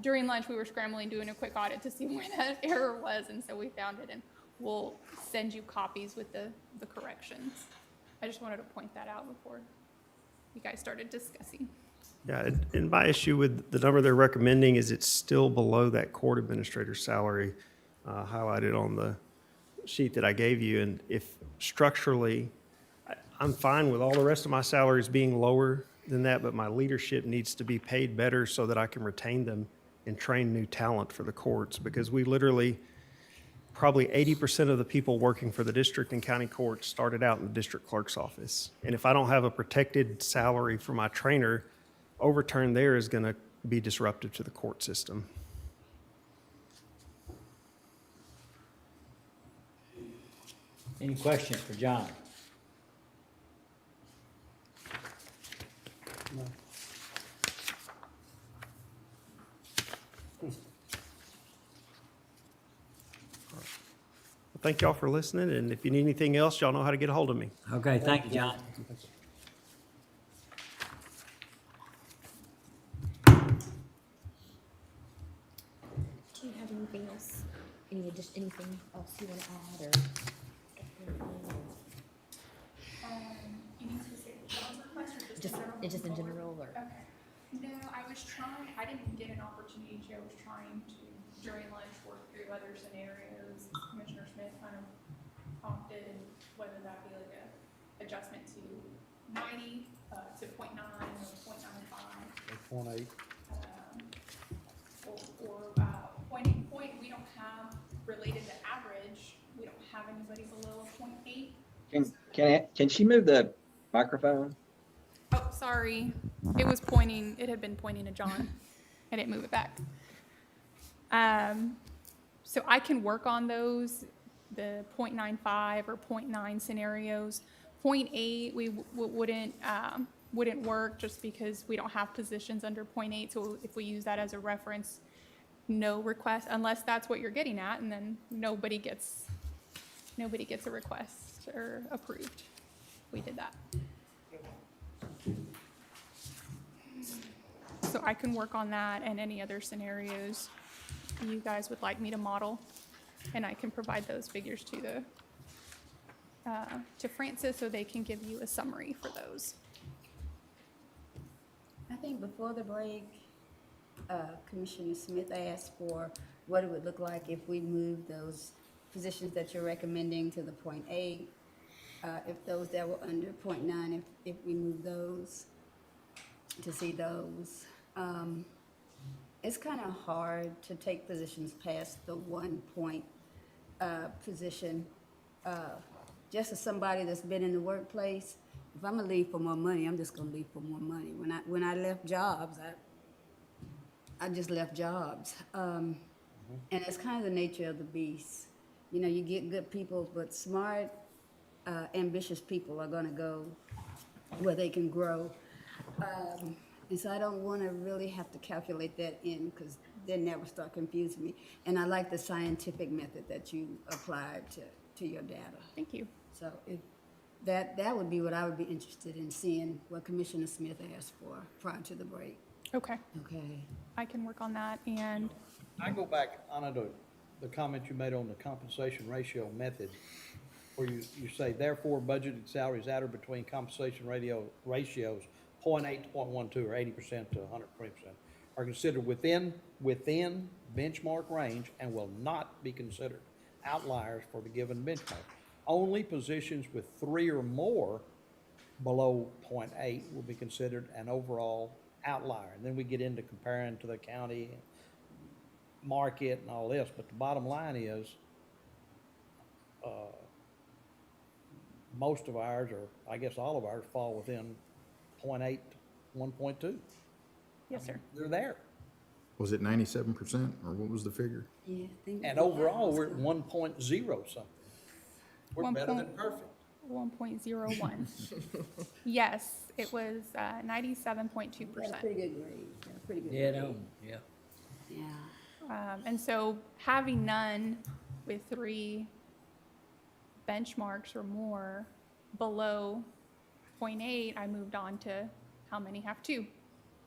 during lunch, we were scrambling doing a quick audit to see where that error was, and so we found it, and we'll send you copies with the corrections. I just wanted to point that out before you guys started discussing. Yeah, and my issue with the number they're recommending is it's still below that court administrator's salary highlighted on the sheet that I gave you. And if structurally, I'm fine with all the rest of my salaries being lower than that, but my leadership needs to be paid better so that I can retain them and train new talent for the courts, because we literally, probably 80% of the people working for the district and county courts started out in the district clerk's office. And if I don't have a protected salary for my trainer, overturn there is going to be disruptive to the court system. Any questions for John? Thank y'all for listening, and if you need anything else, y'all know how to get a hold of me. Okay, thank you, John. Do you have anything else, anything else you want to add, or? Any specific job request or Just, just in general, or? Okay. No, I was trying, I didn't get an opportunity to, I was trying to, during lunch, work through other scenarios. Commissioner Smith kind of prompted, and whether that be like a adjustment to 90, to 0.9 or 0.95. 0.8. Point, we don't have, related to average, we don't have anybody below a 0.8. Can she move the microphone? Oh, sorry. It was pointing, it had been pointing to John. I didn't move it back. So I can work on those, the 0.95 or 0.9 scenarios. 0.8, we wouldn't work just because we don't have positions under 0.8. So if we use that as a reference, no request, unless that's what you're getting at, and then nobody gets a request or approved. We did that. So I can work on that and any other scenarios you guys would like me to model, and I can provide those figures to Francis so they can give you a summary for those. I think before the break, Commissioner Smith asked for what it would look like if we moved those positions that you're recommending to the 0.8, if those that were under 0.9, if we move those, to see those. It's kind of hard to take positions past the 1 point position. Just as somebody that's been in the workplace, if I'm gonna leave for more money, I'm just gonna leave for more money. When I left jobs, I just left jobs. And it's kind of the nature of the beast. You know, you get good people, but smart, ambitious people are gonna go where they can grow. And so I don't want to really have to calculate that in, because then that would start confusing me. And I like the scientific method that you applied to your data. Thank you. So if, that would be what I would be interested in seeing, what Commissioner Smith asked for prior to the break. Okay, Okay. I can work on that. And I go back, Anna, to the comment you made on the compensation ratio method, where you say therefore budgeted salaries at or between compensation ratios 0.8 to 0.12 or 80% to 120% are considered within benchmark range and will not be considered outliers for the given benchmark. Only positions with 3 or more below 0.8 will be considered an overall outlier. And then we get into comparing to the county market and all this, but the bottom line is, most of ours, or I guess all of ours, fall within 0.8 to 1.2. yes, sir. They're there. Was it 97% or what was the figure? Yeah, I think. And overall, we're at 1.0 something. We're One better than point- perfect. 1.01. Yes, it was 97.2%. That's a pretty good grade. That's a pretty good Yeah, grade. no, yeah. Yeah. And so having none with 3 benchmarks or more below 0.8, I moved on to how many have 2.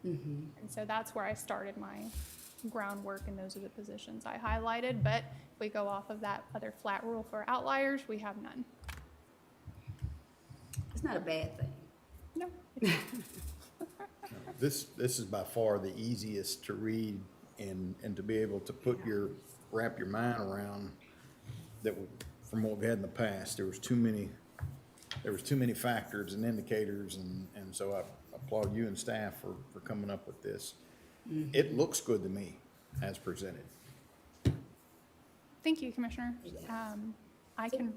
And so that's where I started my groundwork, and those are the positions I highlighted. But if we go off of that other flat rule for outliers, we have none. It's not a bad thing. No. This is by far the easiest to read and to be able to wrap your mind around that from what we had in the past. There was too many factors and indicators, and so I applaud you and staff for coming up with this. It looks good to me as presented. Thank you, Commissioner. I can,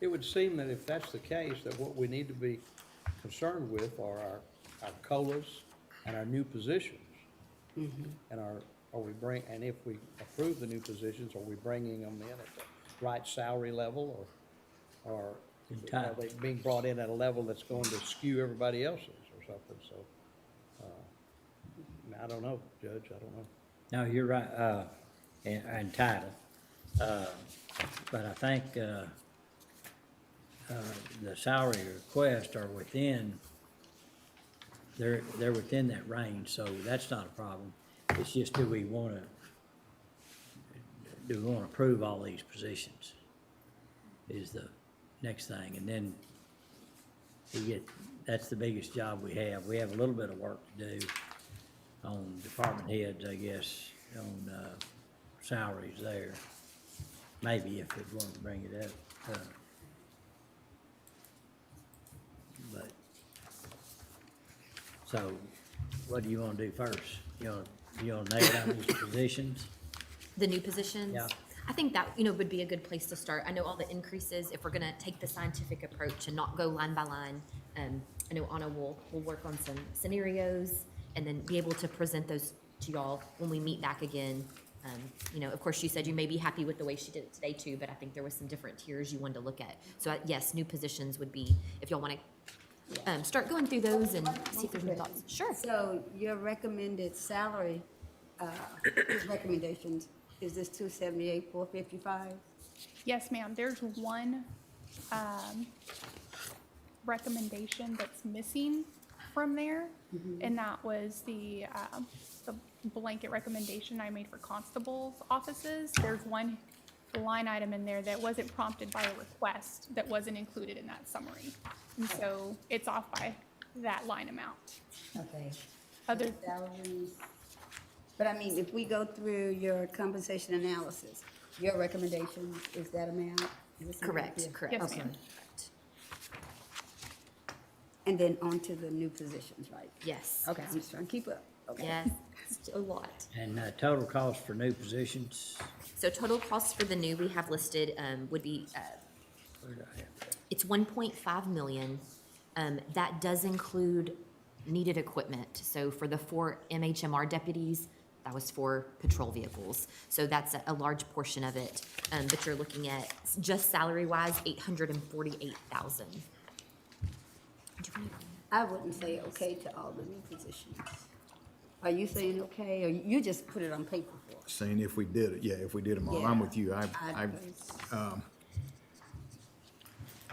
It would seem that if that's the case, that what we need to be concerned with are our COLAs and our new positions. And and if we approve the new positions, are we bringing them in at the right salary level, or are they being brought in at a level that's going to skew everybody else's or something? So, I don't know, Judge, I don't know. No, you're right, and title. But I think, the salary requests are within, they're within that range, so that's not a problem. It's just, do we wanna approve all these positions is the next thing, and then that's the biggest job we have. We have a little bit of work to do on department heads, I guess, on, salaries there. Maybe if we want to bring it up, but, so, what do you want to do first? You want to nail down these positions? The new positions? Yeah. I think that, would be a good place to start. I know all the increases, if we're gonna take the scientific approach and not go line by line, I know Anna will work on some scenarios and then be able to present those to y'all when we meet back again. Of course, you said you may be happy with the way she did it today too, but I think there was some different tiers you wanted to look at. So yes, new positions would be, if y'all wanna start going through those and see if there's any thoughts. Sure. So your recommended salary, recommendations, is this 278, 455? yes, ma'am, there's one recommendation that's missing from there, and that was the blanket recommendation I made for constables' offices. There's one line item in there that wasn't prompted by a request that wasn't included in that summary. And so it's off by that line amount. Okay. Other, Salaries. But I mean, if we go through your compensation analysis, your recommendation is that amount? Is it something like Correct, this? correct. Yes, Okay. ma'am. And then on to the new positions, right? Yes. Okay, I'm just trying to keep up. Okay. Yes, it's a lot. And, total cost for new positions, So total costs for the new we have listed, would be, where do I have that? it's 1.5 million. That does include needed equipment. So for the 4 MHMR deputies, that was for patrol vehicles. So that's a large portion of it. But you're looking at, just salary-wise, $848,000. I wouldn't say okay to all the new positions. Are you saying okay, or you just put it on paper for us? Saying if we did it, yeah, if we did them all, Yeah. I'm with you.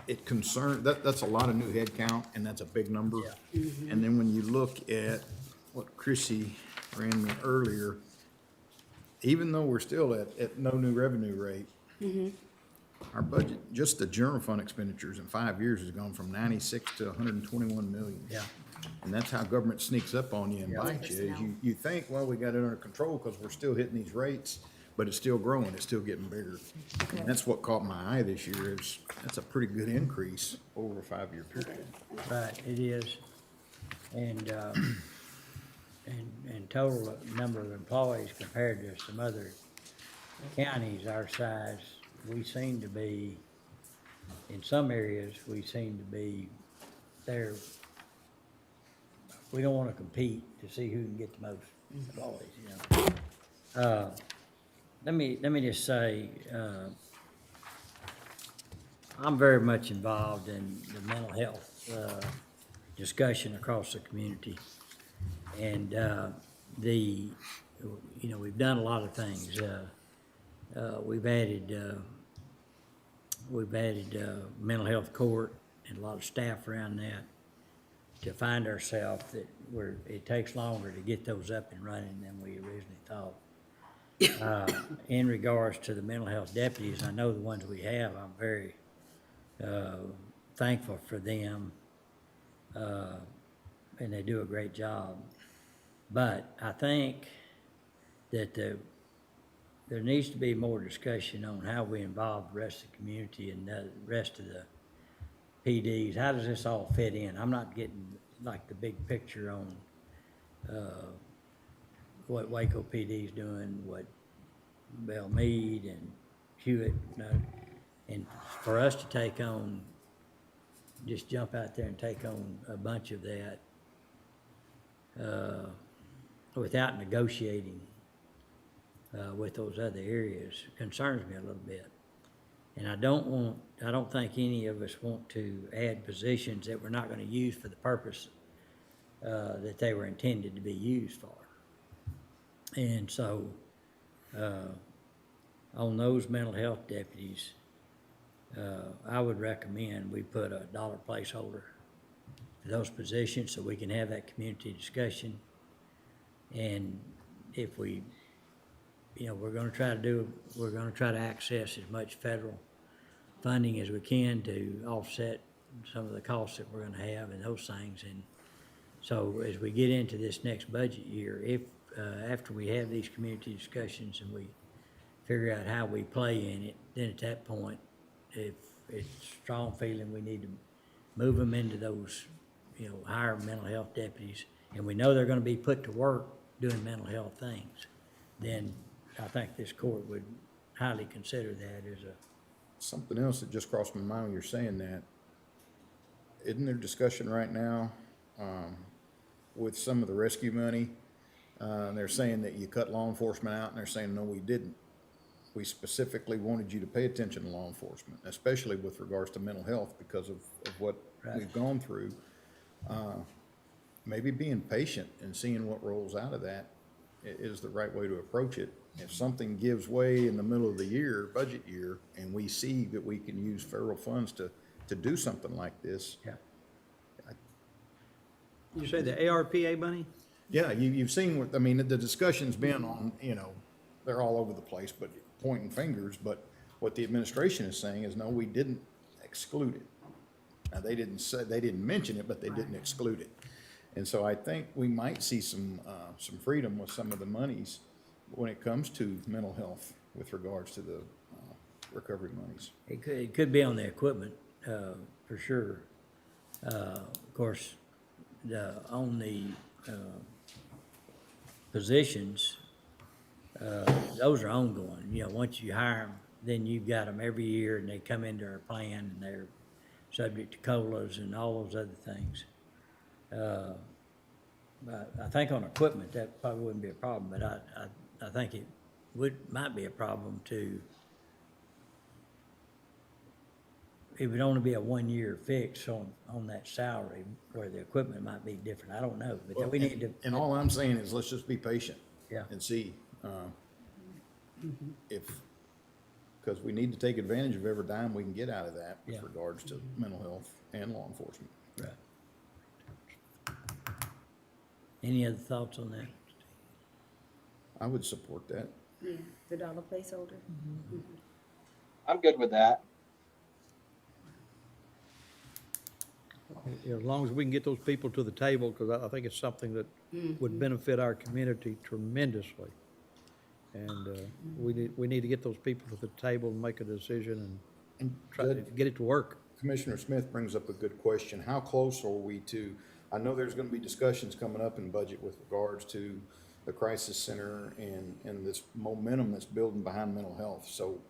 It concerned, that's a lot of new head count, and that's a big number. And then when you look at what Chrissy ran me earlier, even though we're still at no new revenue rate, our budget, just the general fund expenditures in 5 years has gone from 96 to 121 million. Yeah. And that's how government sneaks up on you and bites you, is you think, well, we got it under control because we're still hitting these rates, but it's still growing, it's still getting bigger. And that's what caught my eye this year, is that's a pretty good increase over a 5-year period. Right, it is. And total number of employees compared to some other counties our size, we seem to be, in some areas, we seem to be there. We don't want to compete to see who can get the most employees, you know. Let me just say, I'm very much involved in the mental health discussion across the community. And we've done a lot of things. We've added mental health court and a lot of staff around that, to find ourselves that it takes longer to get those up and running than we originally thought. In regards to the mental health deputies, I know the ones we have, I'm very thankful for them, and they do a great job. But I think that there needs to be more discussion on how we involve the rest of the community and the rest of the PDs. How does this all fit in? I'm not getting like the big picture on what Waco PD is doing, what Belmead and Hewitt, and for us to take on, just jump out there and take on a bunch of that without negotiating with those other areas concerns me a little bit. And I don't think any of us want to add positions that we're not gonna use for the purpose that they were intended to be used for. And so, on those mental health deputies, I would recommend we put a dollar placeholder for those positions so we can have that community discussion. And if we're gonna try to access as much federal funding as we can to offset some of the costs that we're gonna have and those things. And so as we get into this next budget year, if, after we have these community discussions and we figure out how we play in it, then at that point, if it's strong feeling we need to move them into those, higher mental health deputies, and we know they're gonna be put to work doing mental health things, then I think this court would highly consider that as a. Something else that just crossed my mind when you're saying that, isn't there discussion right now with some of the rescue money? They're saying that you cut law enforcement out, and they're saying, no, we didn't. We specifically wanted you to pay attention to law enforcement, especially with regards to mental health because of what we've gone through. Maybe being patient and seeing what rolls out of that is the right way to approach it. If something gives way in the middle of the year, budget year, and we see that we can use federal funds to do something like this. Yeah. You say the ARPA money? Yeah, you've seen what, the discussion's been on, they're all over the place, but pointing fingers, but what the administration is saying is, no, we didn't exclude it. Now, they didn't mention it, but they didn't exclude it. And so I think we might see some freedom with some of the monies when it comes to mental health with regards to the recovery monies. It could be on the equipment, for sure. Of course, on the positions, those are ongoing. Once you hire them, then you've got them every year, and they come into our plan, and they're subject to COLAs and all those other things. But I think on equipment, that probably wouldn't be a problem, but I think it might be a problem to, it would only be a 1-year fix on that salary, where the equipment might be different. I don't know, but we need to. And all I'm saying is, let's just be patient. Yeah. And see, if, because we need to take advantage of every dime we can get out of that with Yeah. regards to mental health and law enforcement. Right. Any other thoughts on that? I would support that. Yeah, the dollar placeholder. I'm good with that. As long as we can get those people to the table, because I think it's something that would benefit our community tremendously. And we need to get those people to the table and make a decision and try to get it to work. Commissioner Smith brings up a good question. How close are we to, I know there's gonna be discussions coming up in budget with regards to the crisis center and this momentum that's building behind mental health. So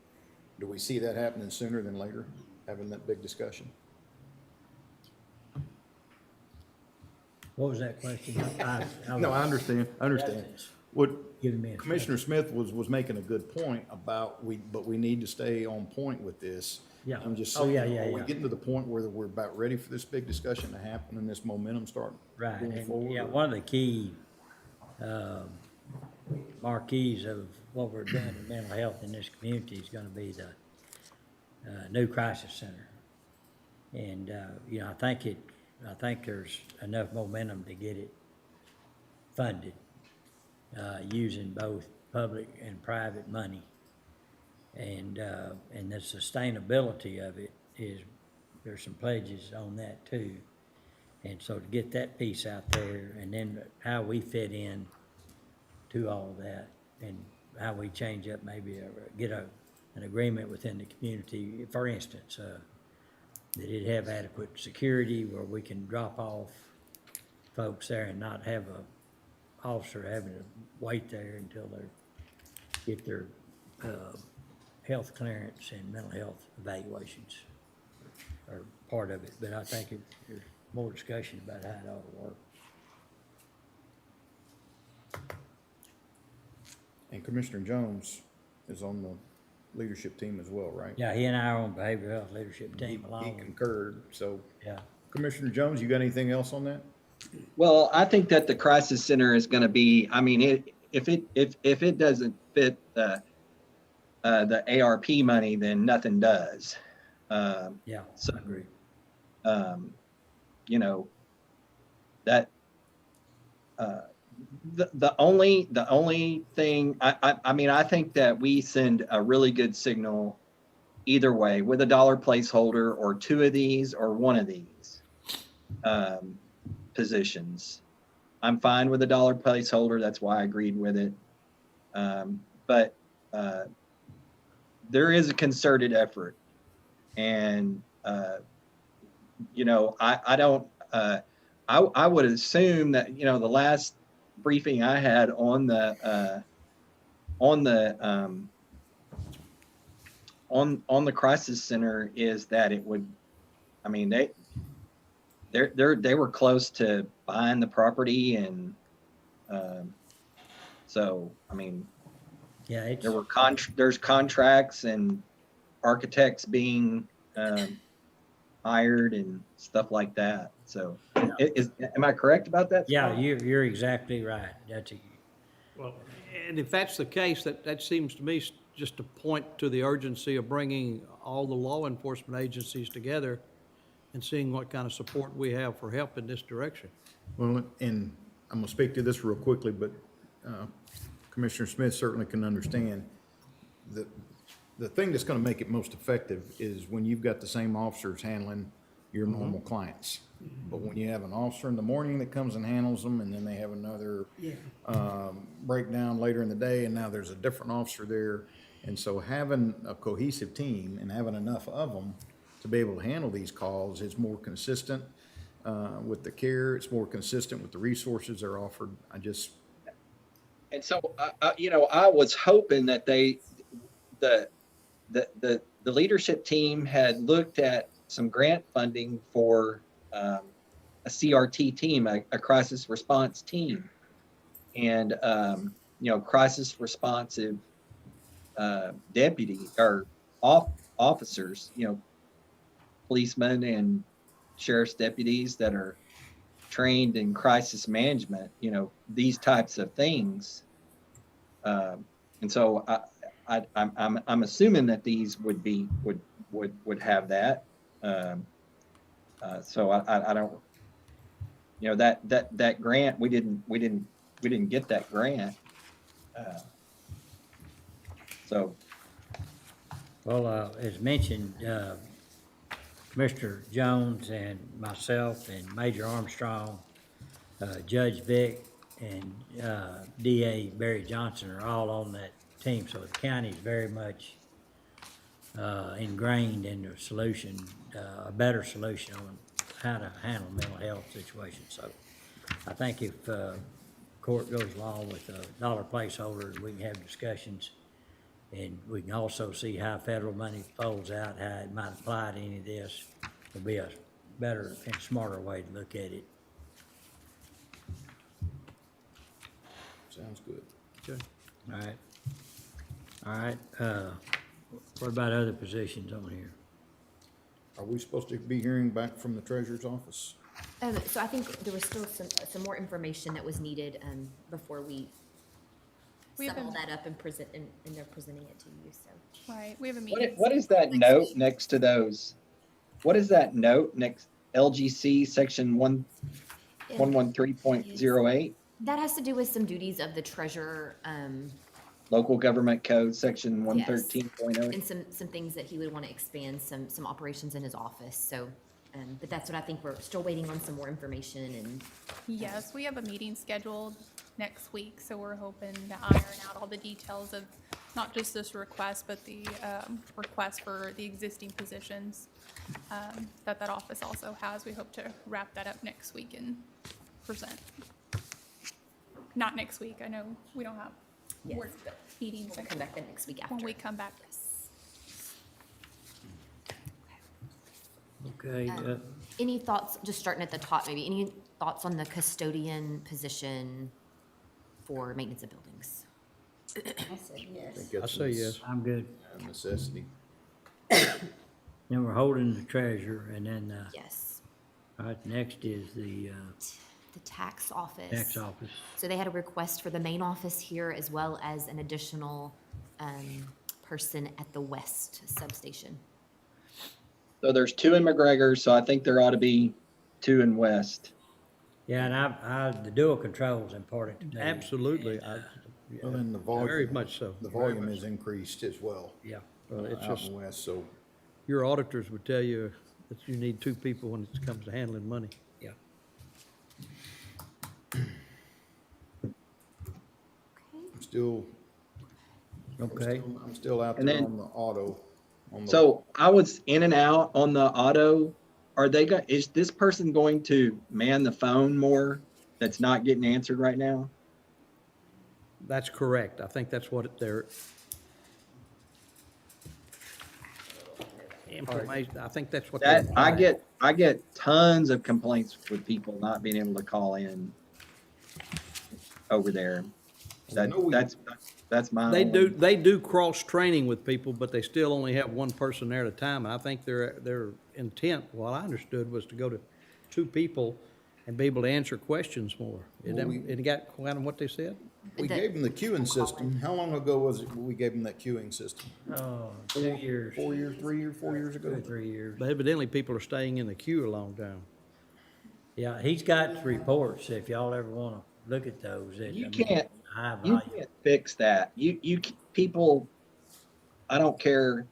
do we see that happening sooner than later, having that big discussion? What was that question? No, I understand. What Giving me a- Commissioner Smith was making a good point about but we need to stay on point with this. Yeah. I'm just Oh, saying, yeah, yeah, are we yeah. getting to the point where we're about ready for this big discussion to happen and this momentum start Right, going and forward? yeah, or- one of the key marquees of what we're doing in mental health in this community is gonna be the new crisis center. And, you know, I think there's enough momentum to get it funded, using both public and private money. And the sustainability of it is, there's some pledges on that too. And so to get that piece out there, and then how we fit in to all of that, and how we change up, maybe get an agreement within the community, for instance, that it have adequate security where we can drop off folks there and not have a officer having to wait there until they get their health clearance and mental health evaluations are part of it. But I think there's more discussion about how it ought to work. And Commissioner Jones is on the leadership team as well, right? Yeah, he and I are on behavioral health leadership team He along. concurred, so. Yeah. Commissioner Jones, you got anything else on that? Well, I think that the crisis center is going to be, I mean, if it doesn't fit the ARP money, then nothing does. Yeah, So, I agree. You know, that, the only thing, I mean, I think that we send a really good signal either way with a dollar placeholder or two of these or one of these positions. I'm fine with a dollar placeholder. That's why I agreed with it. But there is a concerted effort, and you know, I don't. I would assume that, you know, the last briefing I had on the crisis center is that it would, I mean, they were close to buying the property, and so, I mean, Yeah, it's, there were there's contracts and architects being hired and stuff like that. So am I correct about that? yeah, you're exactly right. That's a, Well, and if that's the case, that seems to me just to point to the urgency of bringing all the law enforcement agencies together and seeing what kind of support we have for help in this direction. Well, and I'm gonna speak to this real quickly, but Commissioner Smith certainly can understand that the thing that's gonna make it most effective is when you've got the same officers handling your normal clients. But when you have an officer in the morning that comes and handles them, and then they have another breakdown later in the day, and now there's a different officer there. And so having a cohesive team and having enough of them to be able to handle these calls is more consistent with the care. It's more consistent with the resources they're offered. And so, you know, I was hoping that the leadership team had looked at some grant funding for a CRT team, a crisis response team, and you know, crisis responsive deputy or officers, you know, policemen and sheriff's deputies that are trained in crisis management, you know, these types of things. And so I'm assuming that these would have that. So I don't, you know, that grant, we didn't get that grant. So, Well, as mentioned, Commissioner Jones and myself and Major Armstrong, Judge Vick, and DA Barry Johnson are all on that team, so the county's very much ingrained in the solution, a better solution on how to handle mental health situations. So I think if court goes along with a dollar placeholder, we can have discussions. And we can also see how federal money folds out, how it might apply to any of this. It'll be a better and smarter way to look at it. Sounds good. Okay. All right. All right, what about other positions on here? Are we supposed to be hearing back from the treasurer's office? So I think there was still some more information that was needed, before we We have sum all a- that up and present, and they're presenting it to you, so. Right, we have a meeting. what is that note next to those? What is that note next, LGC section 113.08? That has to do with some duties of the treasurer, Local Government Code, section Yes. 113.08. and some things that he would want to expand, some operations in his office, so, but that's what I think, we're still waiting on some more information, and Yes, we have a meeting scheduled next week, so we're hoping to iron out all the details of not just this request, but the request for the existing positions that office also has. We hope to wrap that up next week and present. Not next week, I know we don't have Yes. board meetings we'll come back the next week after. when we come back. Okay, Any thoughts, just starting at the top, maybe, any thoughts on the custodian position for maintenance of buildings? I said yes. think I that's say yes. I'm good. a necessity. Then we're holding the treasurer, and then, Yes. all right, next is the The tax office. tax office. So they had a request for the main office here, as well as an additional person at the west substation. So there's 2 in McGregor, so I think there ought to be 2 in West. Yeah, and the dual control is important to me. Absolutely. Well, then the Very volume, much so. the Very volume much is increased as well. Yeah. Well, it's Out just, in west, so your auditors would tell you that you need 2 people when it comes to handling money. Yeah. I'm still, Okay. I'm still out And there then- on the auto. on the- So I was in and out on the auto. Is this person going to man the phone more that's not getting answered right now? That's correct. I think that's what they're. Information, I think that's what. That, they're- I get tons of complaints with people not being able to call in over there. That's my. They do cross-training with people, but they still only have one person there at a time. And I think their intent, what I understood, was to go to 2 people and be able to answer questions more. Isn't that kind of what they said? We gave them the queuing system. How long ago was it we gave them that queuing system? Oh, 2 years. 4 years, 3 years, 4 years 2 or ago? 3 years. But evidently, people are staying in the queue a long time. Yeah, he's got reports, if y'all ever wanna look at those. You can't, High you volume. can't fix that. People, I don't care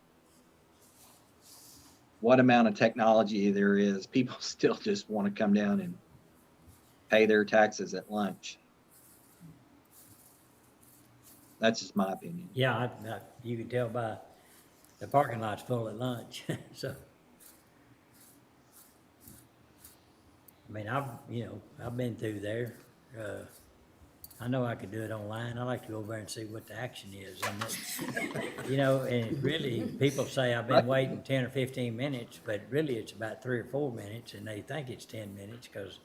what amount of technology there is, people still just want to come down and pay their taxes at lunch. That's just my opinion. Yeah, you can tell by the parking lot's full at lunch, so. I mean, I've been through there. I know I could do it online. I like to go over there and see what the action is. And and really, people say I've been waiting 10 or 15 minutes, but really it's about 3 or 4 minutes, and they think it's 10 minutes because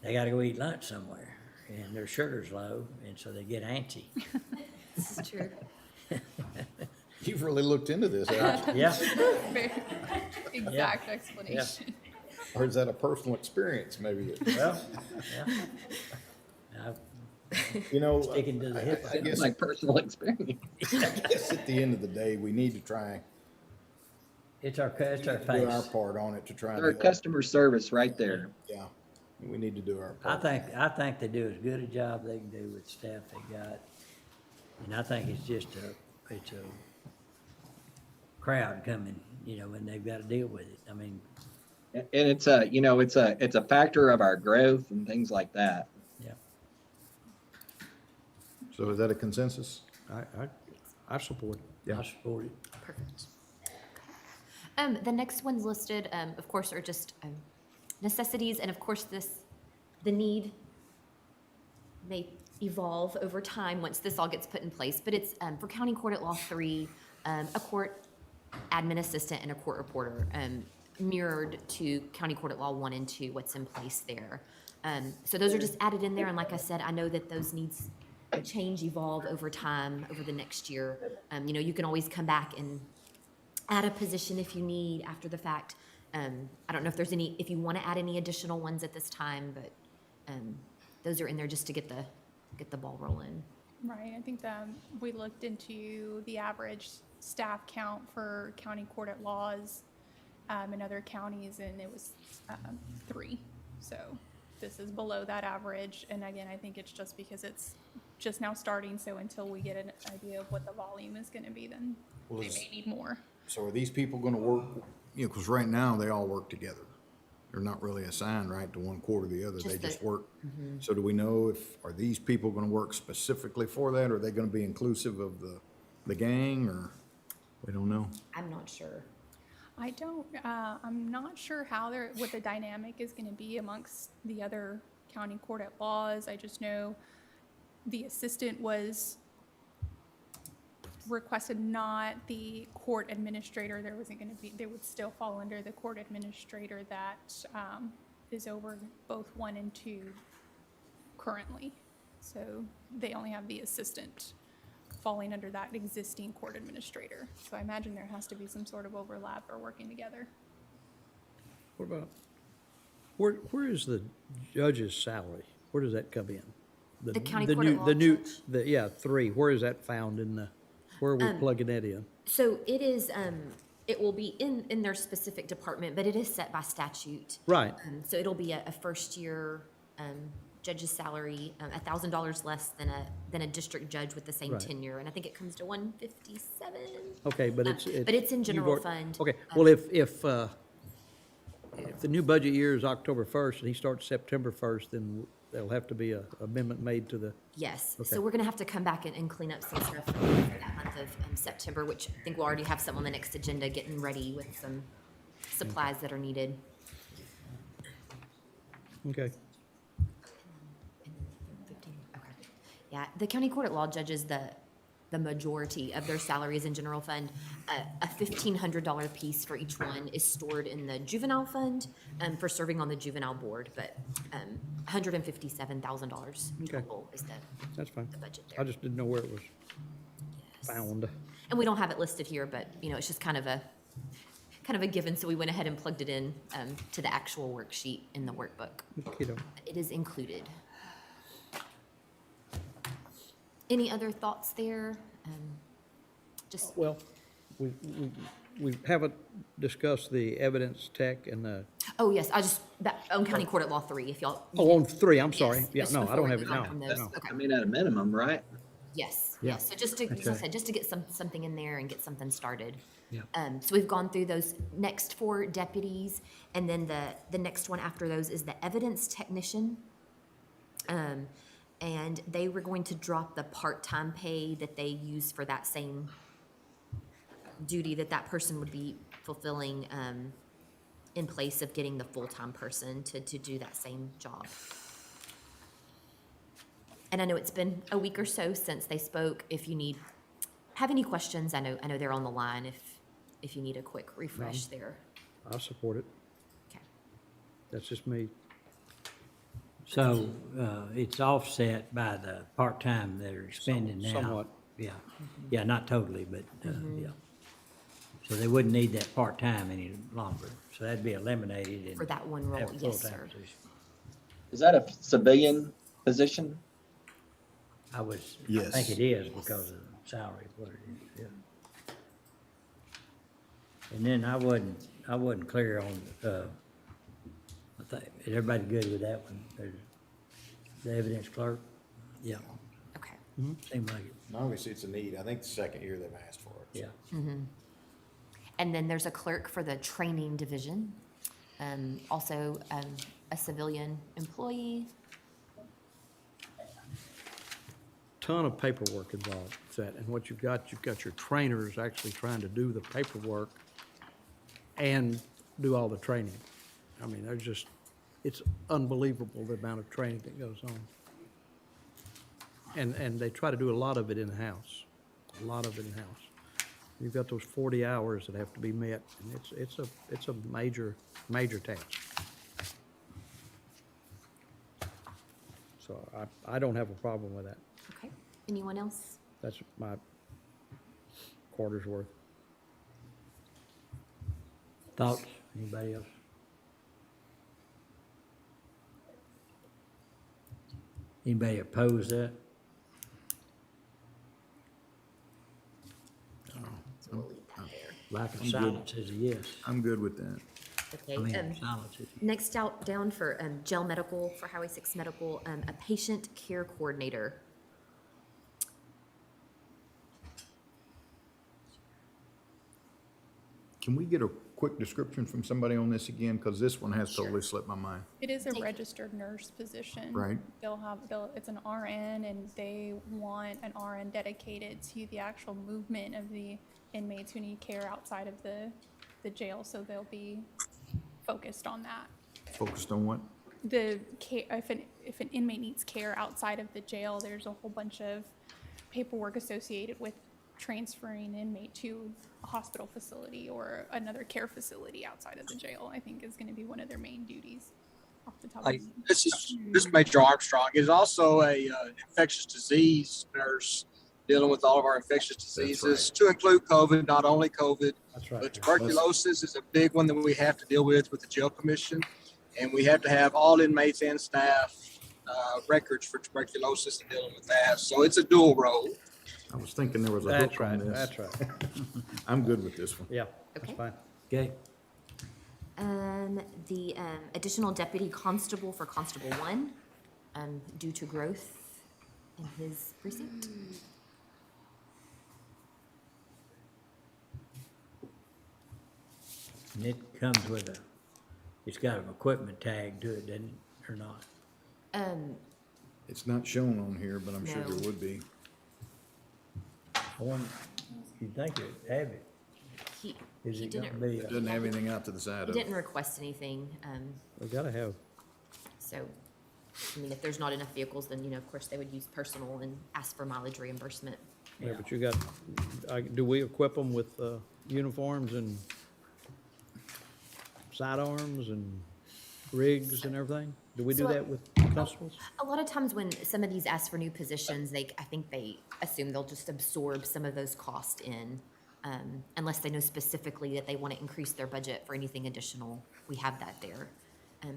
they gotta go eat lunch somewhere, and their sugar's low, and so they get antsy. This is true. You've really looked into this, haven't you? Yeah, Very exact explanation. Or is that a personal experience, maybe? well, yeah. I'm You know, sticking to the hip. I guess, Like personal experience. I guess at the end of the day, we need to try It's our do our face. part on it to try and Our help. customer service right there. Yeah, we need to do our I part. think they do as good a job they can do with the staff they got. And I think it's just it's a crowd coming, you know, and they've got to deal with it. I mean, And it's a, you know, it's a factor of our growth and things like that. yeah. So is that a consensus? I support it. I support it. Perfect. The next ones listed, of course, are just necessities, and of course, the need may evolve over time once this all gets put in place, but it's for County Court at Law 3, a court admin assistant and a court reporter, mirrored to County Court at Law 1 and 2, what's in place there. So those are just added in there, and like I said, I know that those needs change, evolve over time, over the next year. You know, you can always come back and add a position if you need after the fact. I don't know if there's if you want to add any additional ones at this time, but those are in there just to get the ball rolling. Right, I think that we looked into the average staff count for county court at laws in other counties, and it was 3. So this is below that average, and again, I think it's just because it's just now starting, so until we get an idea of what the volume is gonna be, then Well, they may need more. So are these people gonna work, you know, because right now they all work together. They're not really assigned, right, to one court or the other, they Just just the- work. So do we know are these people gonna work specifically for that, or are they gonna be inclusive of the gang, or, we don't know? I'm not sure. I don't, I'm not sure what the dynamic is gonna be amongst the other county court at laws. I just know the assistant was requested, not the court administrator. There wasn't gonna be, they would still fall under the court administrator that, is over both 1 and 2 currently. So they only have the assistant falling under that existing court administrator. So I imagine there has to be some sort of overlap or working together. What about, where is the judge's salary? Where does that come in? The county the court at new- law The new, judge? yeah, 3, where is that found in where are we plugging that in? So it is, it will be in their specific department, but it is set by statute. Right. So it'll be a first year judge's salary, $1,000 less than a district judge with the same Right. tenure, and I think it comes to 157. Okay, but it's. But it's in you've general already- fund. Okay, well, if the new budget year is October 1st and he starts September 1st, then there'll have to be a amendment made to the, Yes, Okay. so we're gonna have to come back and clean up some stuff for that month of September, which I think we'll already have some on the next agenda, getting ready with some supplies that are needed. okay. Okay. Yeah, the county court at law judges, the majority of their salaries in general fund. A $1,500 piece for each one is stored in the juvenile fund for serving on the juvenile board, but $157,000 Okay. total is That's fine. the budget I there. just didn't know where it was Yes. found. And we don't have it listed here, but, you know, it's just kind of a given, so we went ahead and plugged it in to the actual worksheet in the workbook. Okey-doke. It is included. Any other thoughts there? Just, Well, we haven't discussed the evidence tech and the, oh, yes, on County Court at Law 3, if y'all. on 3, I'm sorry. Yes, Yeah, just no, I before don't have we it come now. from those. No. Okay. I mean, at a minimum, right? Yes, Yeah. yes, so just to, as I Okay. said, just to get something in there and get something started. Yeah. So we've gone through those next 4 deputies, and then the next one after those is the evidence technician. And they were going to drop the part-time pay that they use for that same duty that person would be fulfilling, in place of getting the full-time person to do that same job. And I know it's been a week or so since they spoke. If you have any questions, I know they're on the line if you need a quick refresh there. I support it. Okay. That's just me. So, it's offset by the part-time that are expending now. Somewhat. Yeah, yeah, not totally, but, yeah. So they wouldn't need that part-time any longer, so that'd be eliminated and. For that one role, have a yes, full-time sir. position. Is that a civilian position? I Yes. think it is because of the salary, what it is, yeah. And then I wasn't clear on, I think, is everybody good with that one? There's the evidence clerk? Yeah, Okay. seemed like it, Obviously, it's a need. I think the second year they've asked for it. yeah. And then there's a clerk for the training division. Also, a civilian employee. Ton of paperwork involved with that, and what you've got your trainers actually trying to do the paperwork and do all the training. I mean, it's unbelievable the amount of training that goes on. And they try to do a lot of it in-house, You've got those 40 hours that have to be met, and it's a major task. So I don't have a problem with that. Okay. Anyone else? That's my quarter's worth. Thoughts, anybody else? Anybody oppose that? So we'll leave that there. Lack of silence is a yes. I'm good with that. I Okay. mean, silence is. Next down for jail medical, for Highway 6 medical, a patient care coordinator. Can we get a quick description from somebody on this again? Because this one has totally slipped my mind. It is a Take it. registered nurse position. Right. It's an RN, and they want an RN dedicated to the actual movement of the inmates who need care outside of the jail, so they'll be focused on that. Focused on what? The care, if an inmate needs care outside of the jail, there's a whole bunch of paperwork associated with transferring an inmate to a hospital facility or another care facility outside of the jail, I think is going to be one of their main duties off the top of my Like, head. this is Major Armstrong. Is also a infectious disease nurse dealing with all of our infectious diseases to include COVID, not only COVID. That's right. But tuberculosis is a big one that we have to deal with the jail commission. And we have to have all inmates and staff records for tuberculosis and dealing with that. So it's a dual role. I was thinking there was a That's hook on right, this. that's right. I'm good with this one. Yeah, that's Okay. fine. Okay, The additional deputy constable for Constable 1, due to growth in his precinct. and it comes with it's got an equipment tag to it, doesn't it, or not? It's not shown on here, but I'm sure No. there would be. I wonder, you'd think it'd have it. He Is he it gonna didn't, be, It doesn't have anything out to the side he of it. didn't request anything, We gotta have, so, I mean, if there's not enough vehicles, then, of course, they would use personal and ask for mileage reimbursement. yeah, but you got, do we equip them with uniforms and sidearms and rigs and everything? Do we do So, that with constables? A lot of times when some of these ask for new positions, I think they assume they'll just absorb some of those costs in, unless they know specifically that they want to increase their budget for anything additional. We have that there.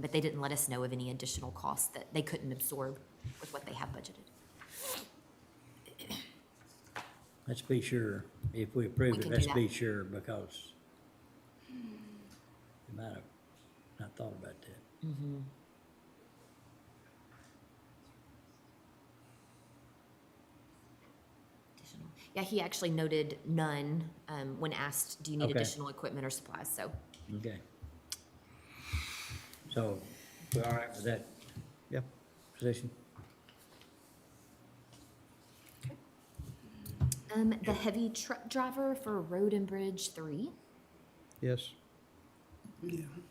But they didn't let us know of any additional costs that they couldn't absorb with what they have budgeted. let's be sure, if we approve We it, can do let's that. be sure, because you might have not thought about that. Additional. Yeah, he actually noted none, when asked, do you need Okay. additional equipment or supplies? So, Okay. So, we're all right with that Yeah. position? the heavy truck driver for Road and Bridge 3. Yes.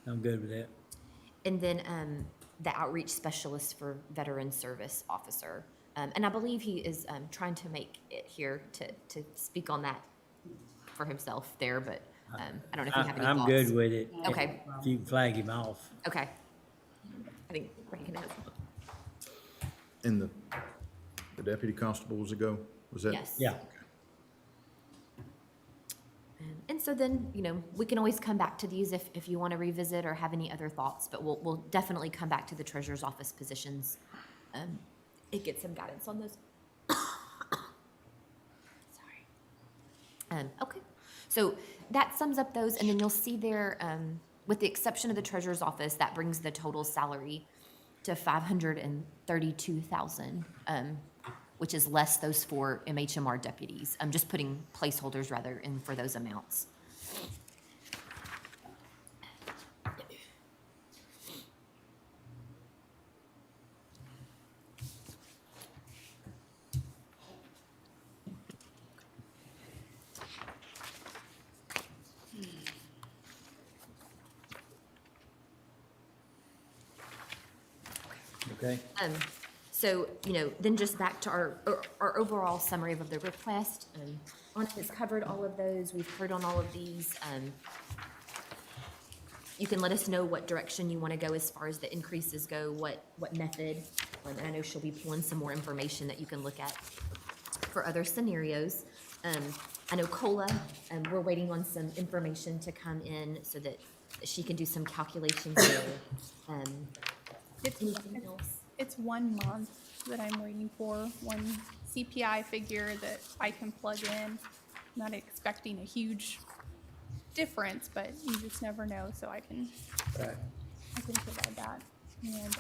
I'm good with that. And then the outreach specialist for veteran service officer. And I believe he is trying to make it here to speak on that for himself there, but I don't know if you have any thoughts. I'm good with it. Okay. If you can flag him off. Okay. I think Rankin has. And the deputy constable was a go? Was that? Yes. Yeah. And so then, we can always come back to these if you want to revisit or have any other thoughts, but we'll definitely come back to the treasurer's office positions. It gets some guidance on those. Sorry. Okay, so that sums up those, and then you'll see there, with the exception of the treasurer's office, that brings the total salary to $532,000, which is less those 4 MHMR deputies. I'm just putting placeholders rather in for those amounts. Okay? So, then just back to our overall summary of the request. Anna has covered all of those. We've heard on all of these. You can let us know what direction you want to go as far as the increases go, what method. And I know she'll be pulling some more information that you can look at for other scenarios. I know COLA, we're waiting on some information to come in so that she can do some calculations there. Anything else? It's 1 month that I'm waiting for, one CPI figure that I can plug in. Not expecting a huge difference, but you just never know, so I can provide that. And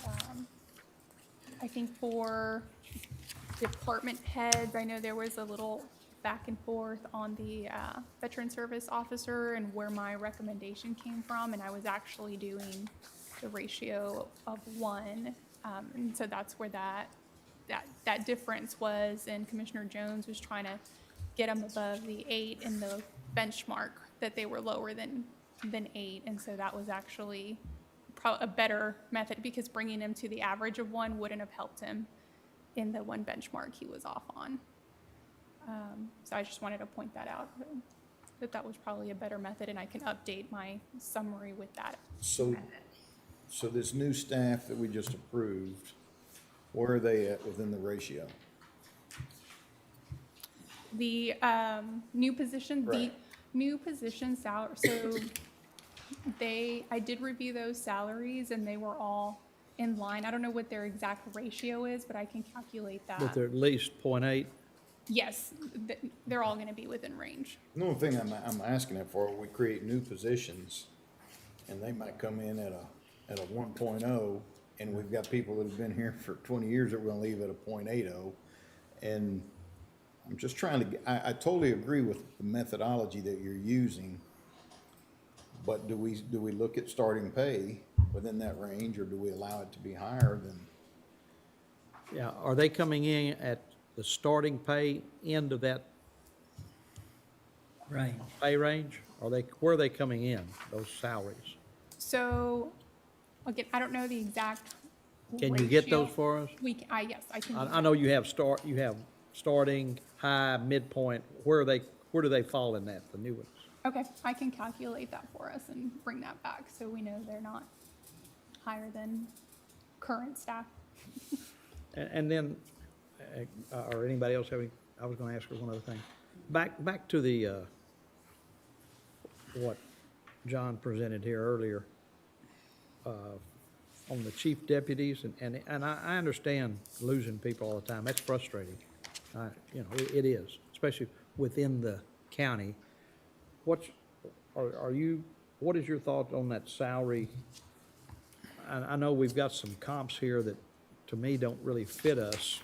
I think for department heads, I know there was a little back and forth on the veteran service officer and where my recommendation came from, and I was actually doing the ratio of 1. And so that's where that difference was, and Commissioner Jones was trying to get them above the 8 in the benchmark, that they were lower than 8, and so that was actually a better method, because bringing him to the average of 1 wouldn't have helped him in the 1 benchmark he was off on. So I just wanted to point that out, that was probably a better method, and I can update my summary with that. So this new staff that we just approved, where are they at within the ratio? The new position, Right. new position salary, so I did review those salaries and they were all in line. I don't know what their exact ratio is, but I can calculate that. But they're at least 0.8. Yes, they're all gonna be within range. The only thing I'm asking that for, we create new positions, and they might come in at a 1.0, and we've got people that have been here for 20 years that we're gonna leave at a 0.80. And I'm just trying to, I totally agree with the methodology that you're using, but do we look at starting pay within that range, or do we allow it to be higher than? Yeah, are they coming in at the starting pay end of that pay range? Where are they coming in, those salaries? So, again, I don't know the exact Can you get ratio. those for us? Yes, I can. I know you have starting, high, midpoint. Where do they fall in that, the new ones? Okay, I can calculate that for us and bring that back, so we know they're not higher than current staff. And then, or anybody else having, I was gonna ask her one other thing. Back to the, what John presented here earlier, on the chief deputies, and I understand losing people all the time. That's frustrating. It is, especially within the county. What is your thought on that salary? I know we've got some comps here that, to me, don't really fit us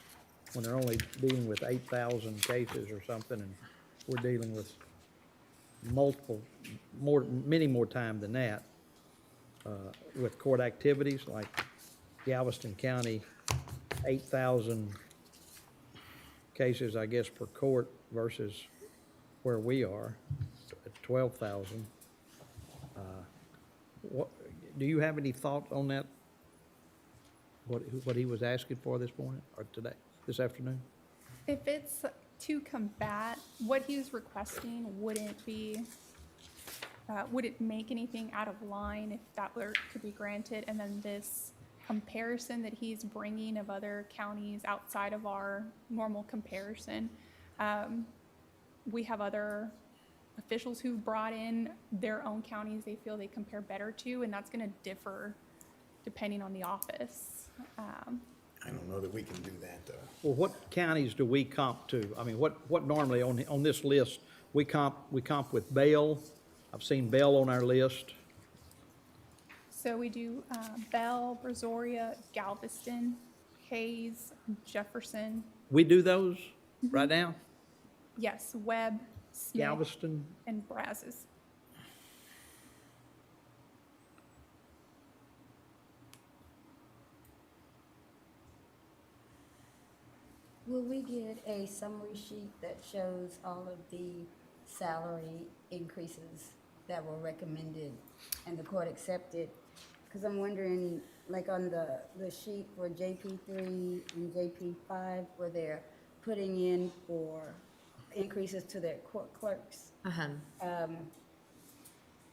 when they're only dealing with 8,000 cases or something, and we're dealing with many more time than that, with court activities like Galveston County, 8,000 cases, I guess, per court versus where we are at 12,000. Do you have any thought on that? What he was asking for this morning or this afternoon? If it's to combat, what he's requesting wouldn't make anything out of line if that were to be granted, and then this comparison that he's bringing of other counties outside of our normal comparison. We have other officials who've brought in their own counties they feel they compare better to, and that's gonna differ depending on the office. I don't know that we can do that, though. Well, what counties do we comp to? I mean, what normally on this list, we comp with Bell? I've seen Bell on our list. So we do Bell, Brazoria, Galveston, Hayes, Jefferson, We do those right now? yes, Webb, Smith, Galveston? and Brazos. Will we get a summary sheet that shows all of the salary increases that were recommended and the court accepted? Because I'm wondering, like on the sheet for JP3 and JP5, where they're putting in for increases to their court clerks,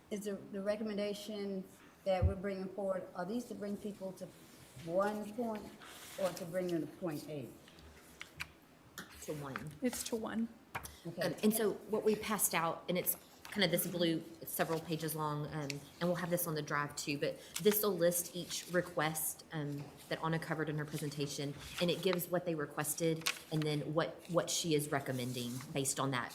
is the recommendation that we're bringing forward, are these to bring people to 1 point or to bring them to 0.8? To 1. It's to 1. Okay. And so what we passed out, and it's kind of this blue, it's several pages long, and we'll have this on the drive too, but this will list each request that Anna covered in her presentation, and it gives what they requested and then what she is recommending based on that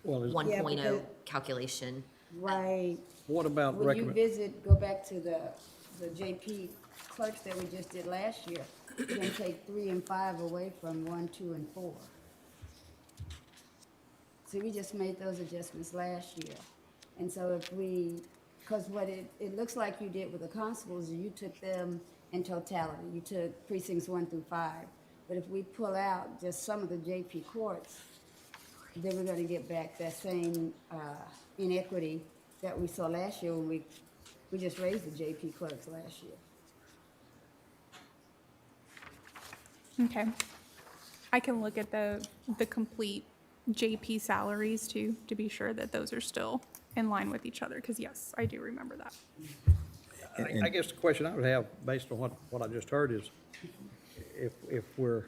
Well, 1.0 calculation. Right. what about When you recommend? go back to the JP clerks that we just did last year, you're gonna take 3 and 5 away from 1, 2, and 4. See, we just made those adjustments last year. And so if we, because what it looks like you did with the constables, you took them in totality. You took precincts 1 through 5. But if we pull out just some of the JP courts, then we're gonna get back that same inequity that we saw last year when we just raised the JP clerks last year. Okay. I can look at the complete JP salaries to be sure that those are still in line with each other, because yes, I do remember that. I guess the question I would have, based on what I just heard, is if we're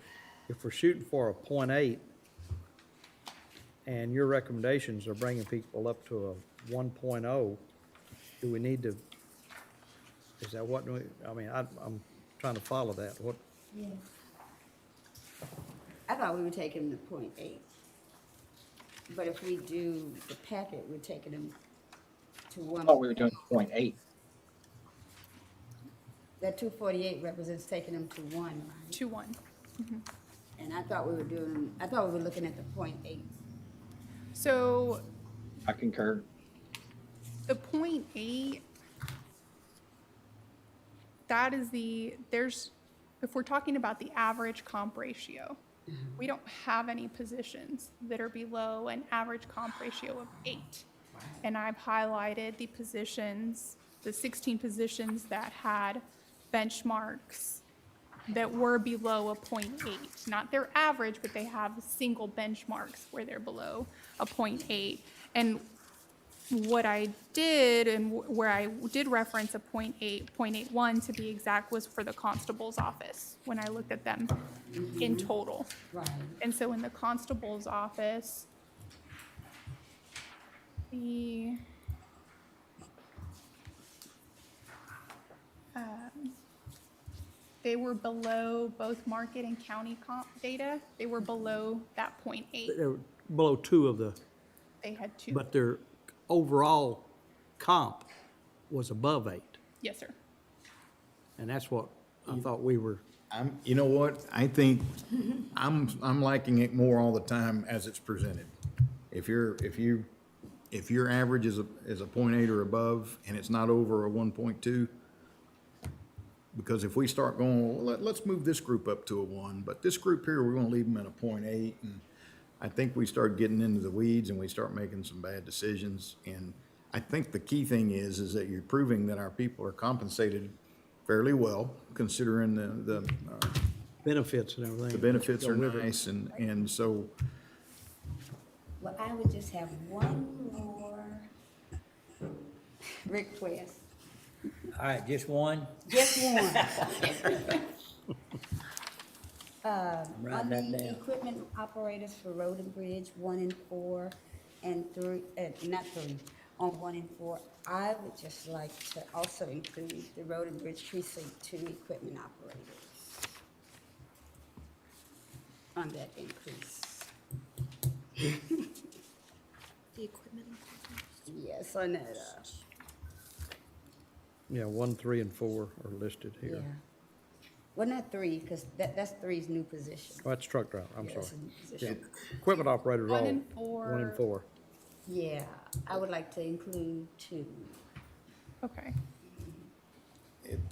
shooting for a 0.8, and your recommendations are bringing people up to a 1.0, do we need to, is that what, I mean, I'm trying to follow that. What, Yeah. I thought we were taking them to 0.8. But if we do the packet, we're taking them to 1. I thought we were doing 0.8. That 248 represents taking them to 1, right? To 1. And I thought we were looking at the 0.8. So I concur. the 0.8, that is if we're talking about the average comp ratio, we don't have any positions that are below an average comp ratio of 8. And I've highlighted the positions, the 16 positions that had benchmarks that were below a 0.8. Not their average, but they have single benchmarks where they're below a 0.8. And what I did, and where I did reference a 0.8, 0.81 to be exact, was for the constable's office, when I looked at them in total. Right. And so in the constable's office, they were below both market and county comp data. They were below that 0.8. they're below 2 of the, They had 2. but their overall comp was above 8. Yes, sir. And that's what I thought we were. You know what, I think, I'm liking it more all the time as it's presented. If your average is a 0.8 or above, and it's not over a 1.2, because if we start going, well, let's move this group up to a 1, but this group here, we're gonna leave them at a 0.8, and I think we start getting into the weeds and we start making some bad decisions. And I think the key thing is that you're proving that our people are compensated fairly well, considering the Benefits and everything. the benefits Go are with it. nice, and so, Well, I would just have one more request. All right, just one? Just one. writing On that the down. equipment operators for road and bridge, 1 and 4, and three, not three, on 1 and 4, I would just like to also include the Road and Bridge Precinct 2 equipment operators on that increase. The equipment. Yes, on that, Yeah, 1, 3, and 4 are listed yeah. here. Well, not 3, because that's 3's new position. Oh, that's truck driver, I'm Yeah, sorry. that's a new Yeah, position. equipment operators all. 1 and 4. 1 and 4. Yeah, I would like to include 2. Okay.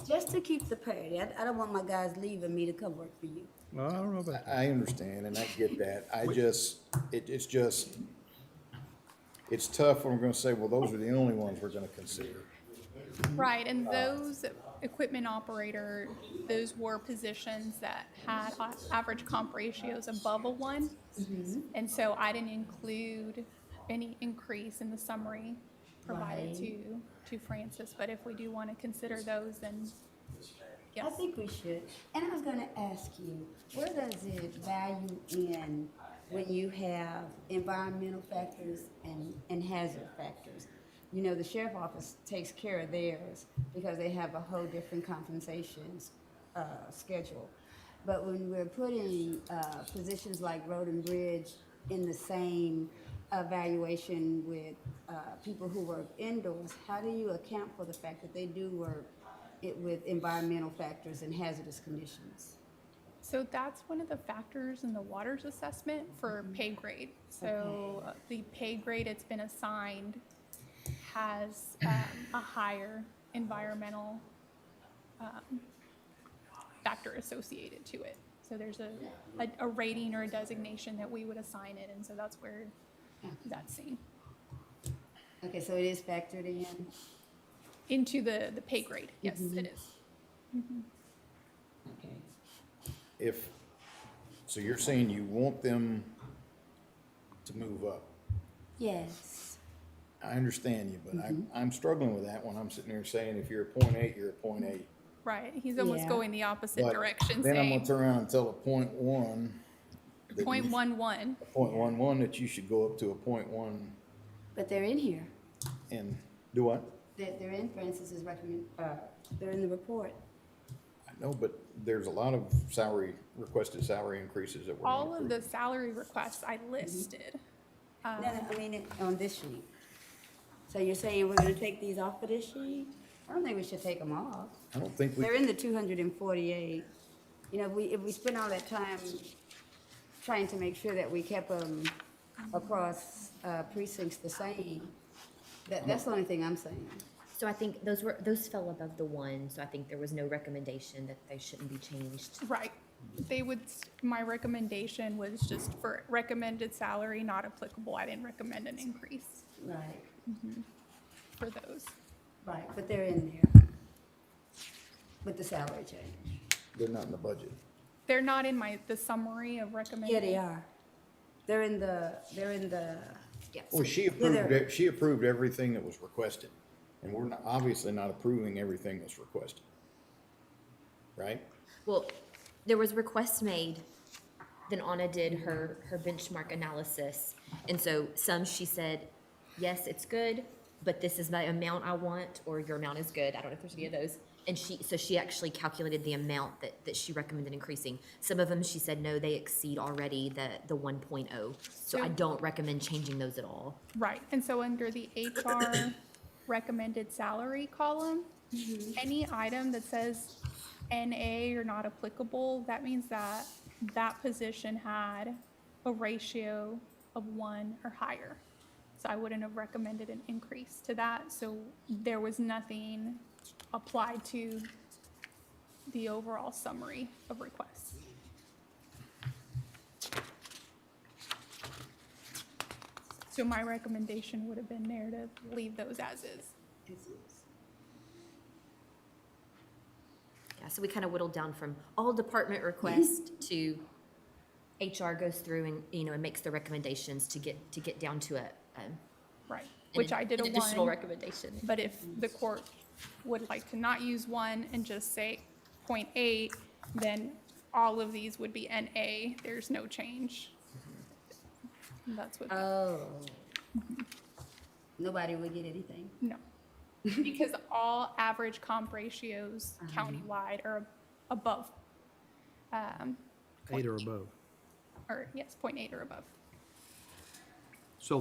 Just to keep the parity. I don't want my guys leaving me to come work for you. Well, I don't know about that. I understand and I get that. I just, it's just, it's tough when we're gonna say, well, those are the only ones we're gonna consider. Right, and those equipment operator, those were positions that had average comp ratios above a 1. And so I didn't include any increase in the summary provided to Francis, but if we do want to consider those, then I yes. think we should. And I was gonna ask you, where does it value in when you have environmental factors and hazard factors? You know, the sheriff office takes care of theirs because they have a whole different compensations schedule. But when we're putting positions like road and bridge in the same evaluation with people who work indoors, how do you account for the fact that they do work with environmental factors and hazardous conditions? So that's one of the factors in the waters assessment for pay grade. So the pay grade it's been assigned has a higher environmental factor associated to it. So there's a rating or a designation that we would assign it, and so that's where that's seen. Okay, so it is factored in? Into the pay grade, yes, it is. Okay. So you're saying you want them to move up? Yes. I understand you, but I'm struggling with that when I'm sitting there saying if you're a .8, you're a .8. Right, he's almost Yeah. going the opposite But direction, then I'm saying gonna turn around and tell a .1. that you- .11. .11 that you should go up to a .1 But they're in here. and do what? They're in Francis's they're in the report. I know, but there's a lot of requested salary increases that we're All not of the approving. salary requests I listed. No, I mean, on this sheet. So you're saying we're gonna take these off of this sheet? I don't think we should take them off. I don't think we, They're in the 248. You know, if we spent all that time trying to make sure that we kept them across precincts the same, that's the only thing I'm saying. So I think those fell above the 1, so I think there was no recommendation that they shouldn't be changed. Right. My recommendation was just for recommended salary, not applicable. I didn't recommend an increase Right, for those. right, but they're in there with the salary change. they're not in the budget. They're not in the summary of recommended. Yeah, they are. They're in the, Yes. Well, she approved everything that was requested, and we're obviously not approving everything that's requested. Right? Well, there was requests made, then Anna did her benchmark analysis. And so some she said, yes, it's good, but this is the amount I want, or your amount is good. I don't know if there's any of those. And she actually calculated the amount that she recommended increasing. Some of them, she said, no, they exceed already the 1.0. So I don't recommend changing those at all. Right. And so under the HR recommended salary column, any item that says NA or not applicable, that means that that position had a ratio of 1 or higher. So I wouldn't have recommended an increase to that. So there was nothing applied to the overall summary of requests. So my recommendation would have been there to leave those as is. Yeah, so we kind of whittled down from all department requests to HR goes through and, and makes the recommendations to get down to Right, which I did an a additional 1. recommendation. But if the court would like to not use 1 and just say 0.8, then all of these would be NA. There's no change. And that's what. Oh, Nobody would get anything. No. Because all average comp ratios countywide are above. 8 or above. Or yes, 0.8 or above. So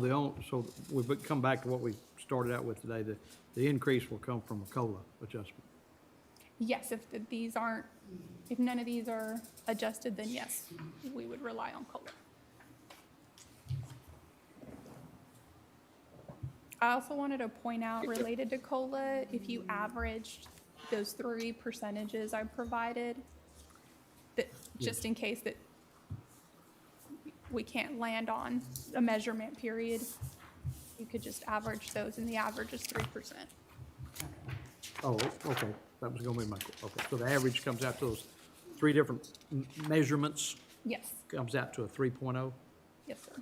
so we come back to what we started out with today, the increase will come from a COLA adjustment. Yes, if none of these are adjusted, then yes, we would rely on COLA. I also wanted to point out related to COLA, if you averaged those 3 percentages I provided, that just in case that we can't land on a measurement period, you could just average those, and the average is 3%. Oh, okay, that was gonna be okay, so the average comes out to those 3 different measurements, Yes, comes out to a 3.0? yes, sir.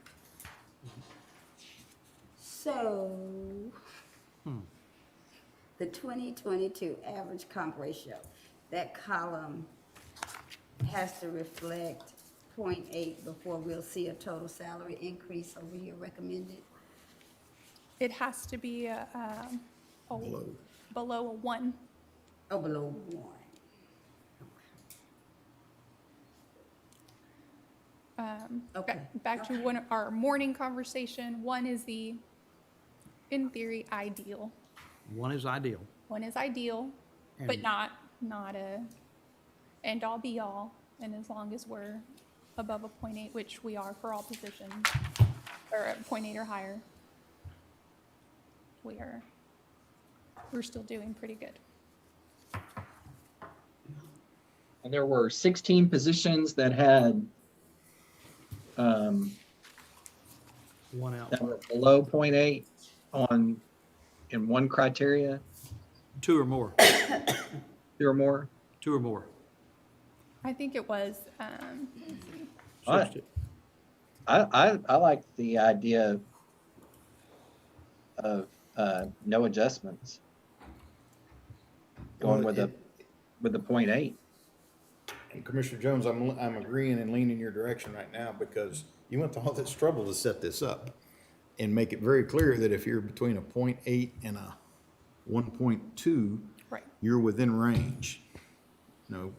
So, the 2022 average comp ratio, that column has to reflect 0.8 before we'll see a total salary increase over here recommended. It has to be below a 1. Oh, below 1. Okay. Back to our morning conversation, 1 is the, in theory, ideal. 1 is ideal. 1 is ideal, but And- not a end all be all. And as long as we're above a 0.8, which we are for all positions, or a 0.8 or higher, we're still doing pretty good. And there were 16 positions that had, 1 out, that were below 0.8 in one criteria, 2 or more, 2 or more. 2 or more. I think it was, I- 60. I like the idea of no adjustments. Going with the 0.8. And Commissioner Jones, I'm agreeing and leaning your direction right now because you went to all this trouble to set this up and make it very clear that if you're between a 0.8 and a 1.2, right. you're within range. No,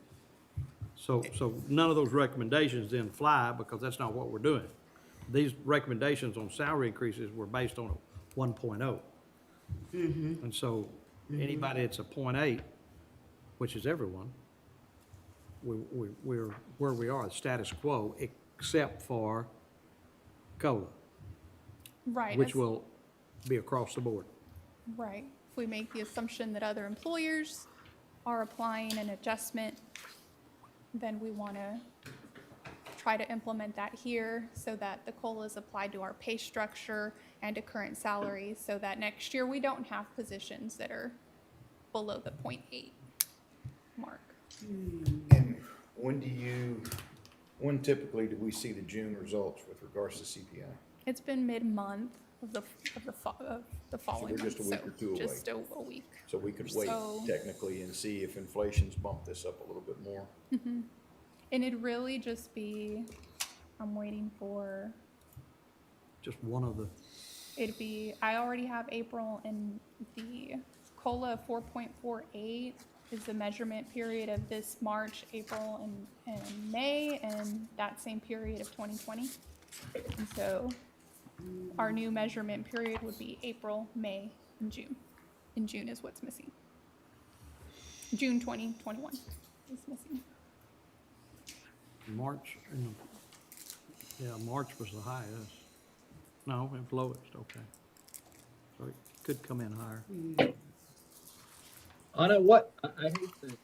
So none of those recommendations then fly because that's not what we're doing. These recommendations on salary increases were based on a 1.0. And so anybody that's a 0.8, which is everyone, we're where we are, status quo, except for COLA, Right. which will be across the board. Right. If we make the assumption that other employers are applying an adjustment, then we want to try to implement that here so that the COLA is applied to our pay structure and to current salaries so that next year we don't have positions that are below the 0.8 mark. and when typically do we see the June results with regards to CPI? It's been mid-month of the following we're just a month, week or two away. just a week. So we could wait So- technically and see if inflation's bumped this up a little bit more. And it'd really just be, I'm waiting for, Just one of the, it'd be, I already have April, and the COLA 4.48 is the measurement period of this March, April, and May, and that same period of 2020. And so our new measurement period would be April, May, and June. And June is what's missing. June 2021 is missing. March, March was the highest. No, it was lowest, okay. So it could come in higher. Anna, what, I hate to,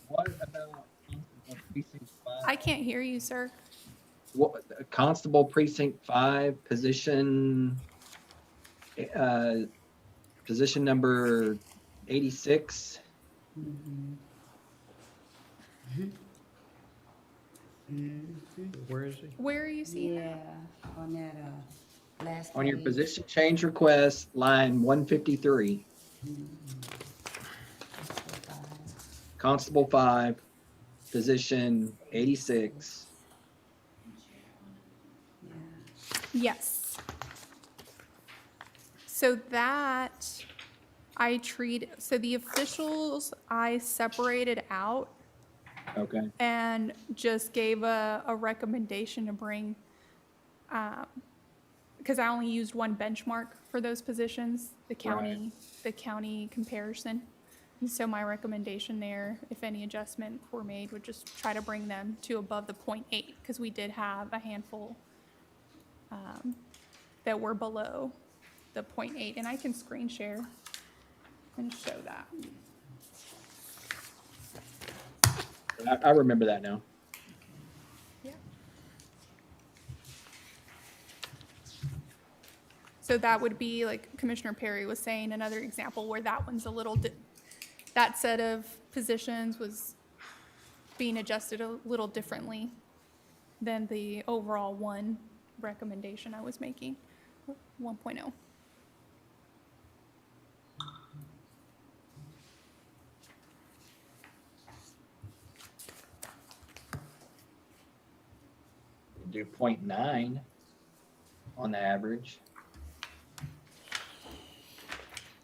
what about Constable Precinct 5? I can't hear you, sir. What, Constable Precinct 5, position number 86? Where is he? Where are you seeing Yeah, that? on that, last On your page. position change request, line 153. Constable 5, position 86. Yes. So that so the officials I separated out Okay. and just gave a recommendation to bring, because I only used one benchmark for those positions, the county comparison. And so my recommendation there, if any adjustment were made, would just try to bring them to above the 0.8, because we did have a handful that were below the 0.8, and I can screen share and show that. I remember that now. Yeah. So that would be, like Commissioner Perry was saying, another example where that one's a little, that set of positions was being adjusted a little differently than the overall one recommendation I was making, 1.0. Do 0.9 on the average.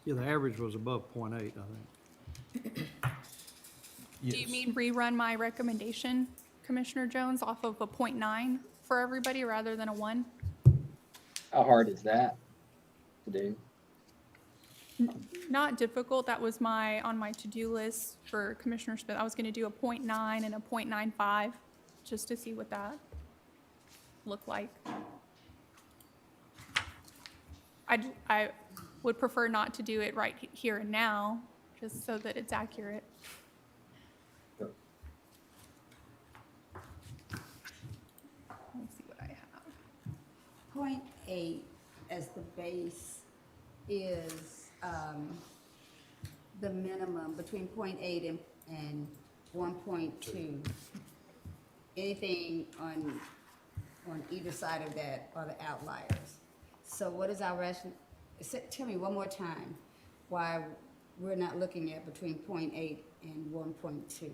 Yeah, the average was above 0.8, I think. Do you mean rerun my recommendation, Commissioner Jones, off of a 0.9 for everybody rather than a 1? How hard is that to do? Not difficult. That was on my to-do list for Commissioner Smith. I was going to do a 0.9 and a 0.95 just to see what that looked like. I would prefer not to do it right here and now, just so that it's accurate. Sure. Let me see what I have. 0.8 as the base is the minimum between 0.8 and 1.2. Anything on either side of that are the outliers. So what is our rationale? Tell me one more time why we're not looking at between 0.8 and 1.2.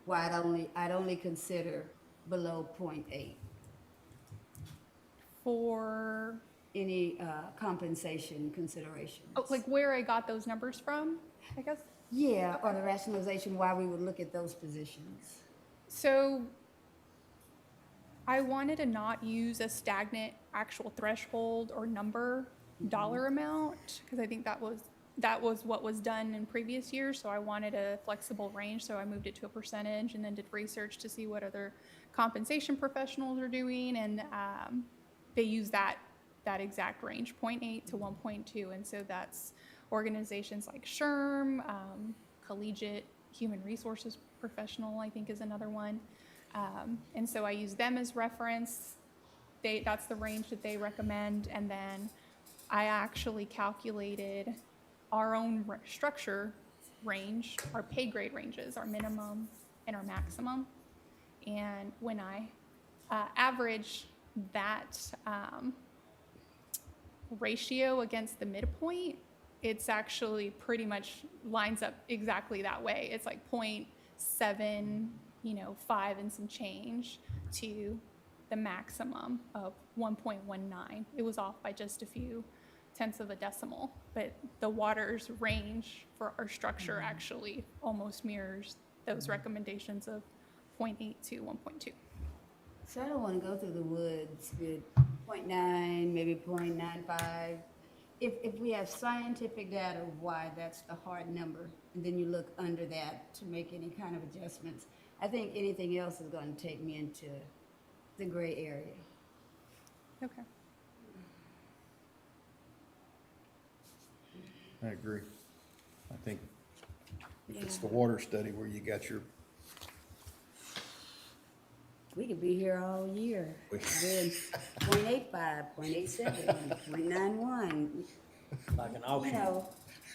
Why I'd only consider below 0.8. For any compensation considerations. Oh, like where I got those numbers from, I guess? Yeah, or the rationalization why we would look at those positions. So I wanted to not use a stagnant actual threshold or number dollar amount, because I think that was what was done in previous years. So I wanted a flexible range. So I moved it to a percentage and then did research to see what other compensation professionals are doing. And they use that exact range, 0.8 to 1.2. And so that's organizations like SHRM, Collegiate Human Resources Professional, I think is another one. And so I use them as reference. That's the range that they recommend. And then I actually calculated our own structure range, our pay grade ranges, our minimum and our maximum. And when I average that ratio against the midpoint, it's actually pretty much lines up exactly that way. It's like 0.7, 5 and some change to the maximum of 1.19. It was off by just a few tenths of a decimal, but the water's range for our structure actually almost mirrors those recommendations of 0.8 to 1.2. So I don't want to go through the woods with 0.9, maybe 0.95. If we have scientific data of why that's the hard number, and then you look under that to make any kind of adjustments, I think anything else is going to take me into the gray area. Okay. I agree. I think if it's the water study where you got your, We could be here all year, doing 0.85, 0.87, 0.91. Like an auction.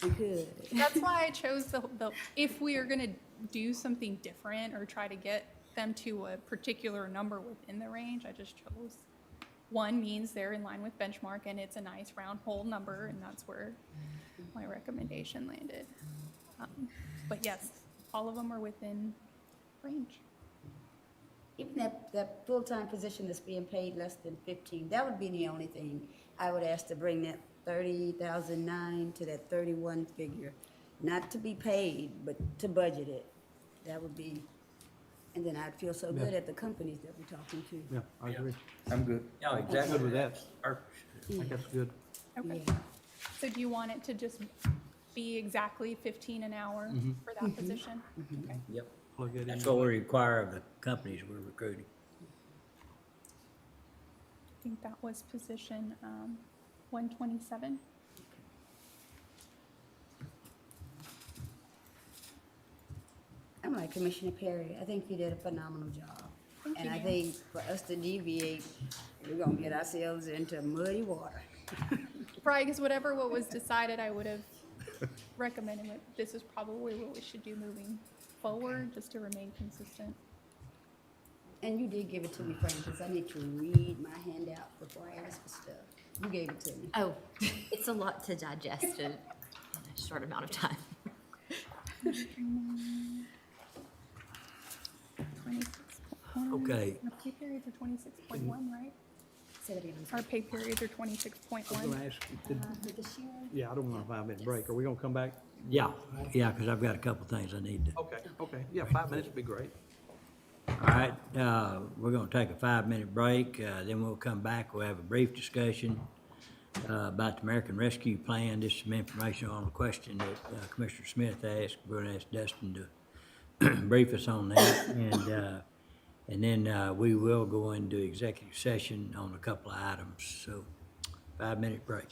We could. That's why I chose the if we are going to do something different or try to get them to a particular number within the range, I just chose one means they're in line with benchmark and it's a nice round whole number, and that's where my recommendation landed. But yes, all of them are within range. Even that full-time position that's being paid less than 15, that would be the only thing I would ask to bring that 30,009 to that 31 figure, not to be paid, but to budget it. That would be, and then I'd feel so good at the companies that we're talking to. Yeah, I agree. I'm good. Yeah, I'm exactly. good with that. Perfect. I think that's good. Okay. Yeah. So do you want it to just be exactly 15 an hour for that position? Okay. Yep. Plug it in. That's what we require of the companies we're recruiting. I think that was position 127. I'm like Commissioner Perry. I think you did a phenomenal job. Thank And you, I ma'am. think for us to deviate, we're gonna get ourselves into muddy water. Probably because what was decided, I would have recommended it. This is probably what we should do moving forward, just to remain consistent. And you did give it to me, Francis. I need to read my handout before I ask for stuff. You gave it to me. Oh, it's a lot to digest in a short amount of time. 26.1. Okay. Our pay periods are 26.1, right? Say that again. Our pay periods are I was 26.1. gonna ask, With the sheriff? yeah, I don't want a 5-minute break. Are we gonna come back? Yeah, because I've got a couple things I need to. Okay, yeah, 5 minutes would be great. All right, we're gonna take a 5-minute break, then we'll come back, we'll have a brief discussion about the American Rescue Plan, just some information on a question that Commissioner Smith asked. We're gonna ask Dustin to brief us on that, and then we will go into executive session on a couple of items, so 5-minute break.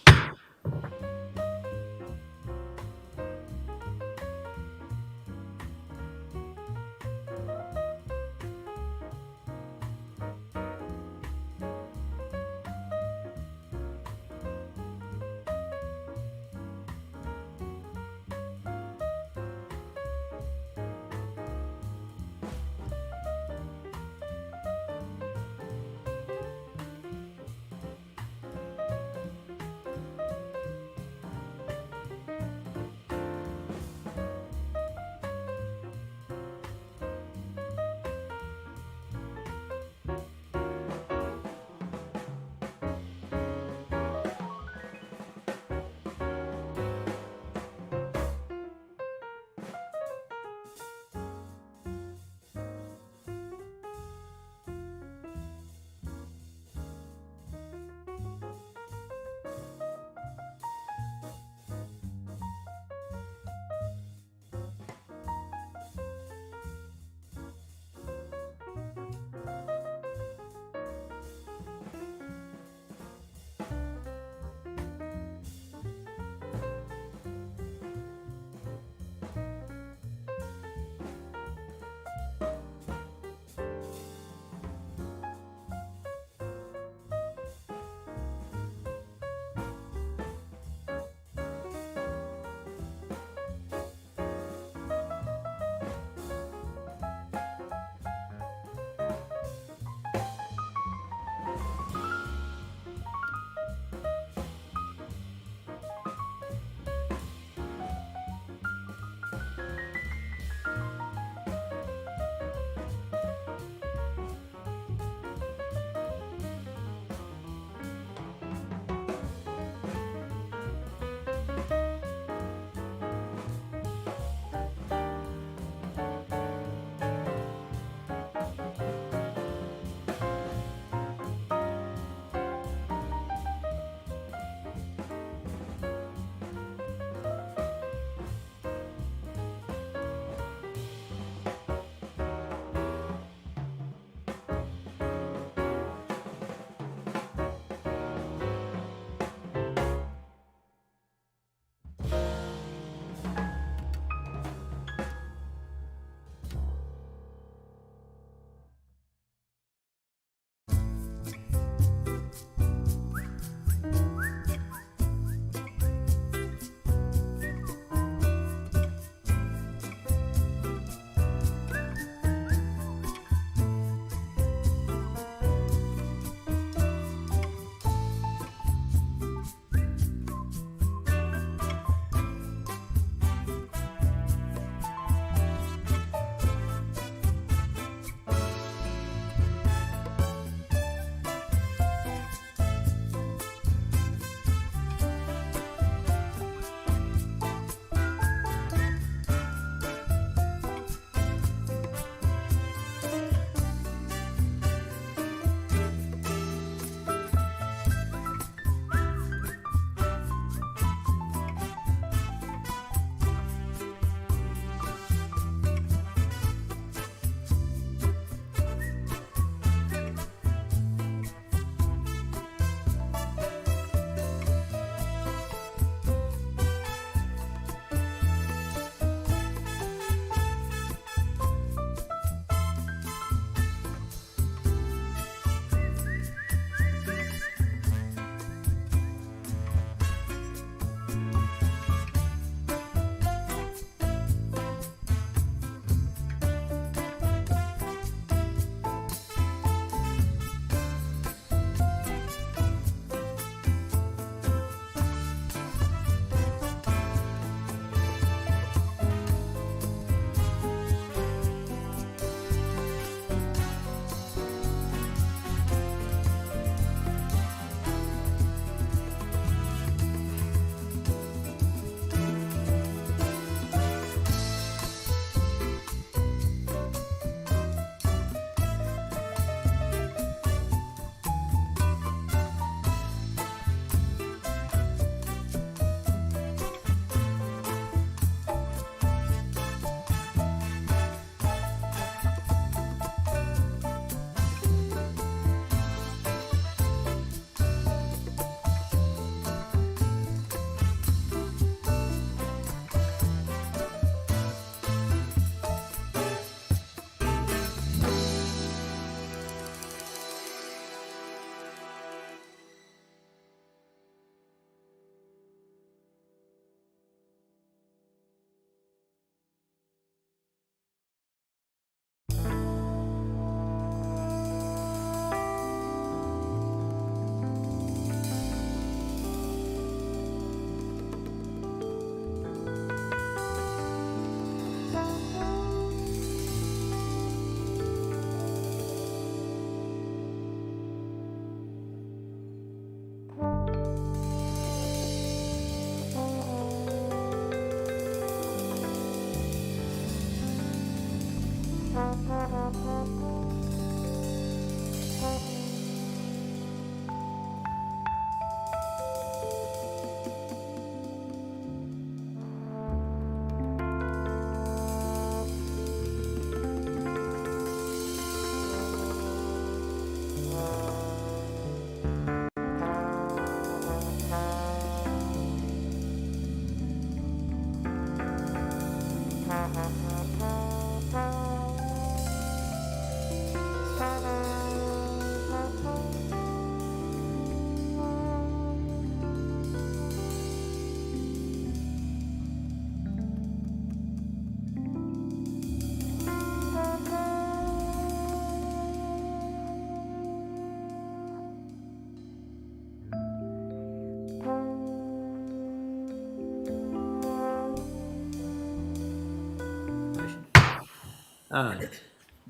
Uh,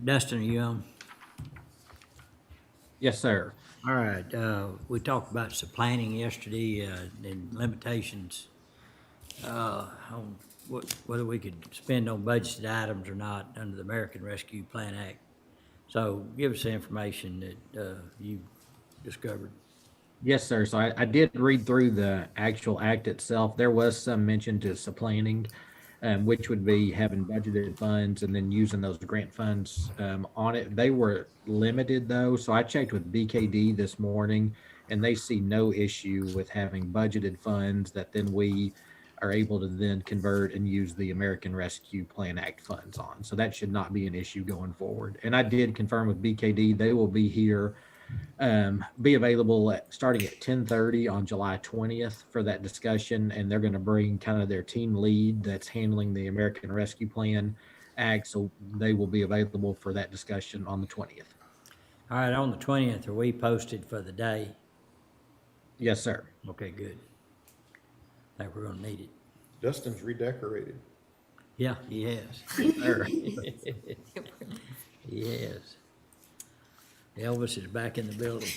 Dustin, are you on? Yes, sir. All right, we talked about supplanting yesterday, and limitations, on whether we could spend on budgeted items or not under the American Rescue Plan Act. So give us the information that, you discovered. Yes, sir. So I did read through the actual act itself. There was some mention to supplanting, which would be having budgeted funds and then using those grant funds on it. They were limited though. So I checked with BKD this morning and they see no issue with having budgeted funds that then we are able to then convert and use the American Rescue Plan Act funds on. So that should not be an issue going forward. And I did confirm with BKD, they will be here, be available starting at 10:30 on July 20th for that discussion. And they're going to bring kind of their team lead that's handling the American Rescue Plan Act. So they will be available for that discussion on the 20th. All right, on the 20th, are we posted for the day? Yes, sir. Okay, good. I think we're gonna need it. Dustin's redecorated. Yeah, he has. Sir. He has. Elvis is back in the building.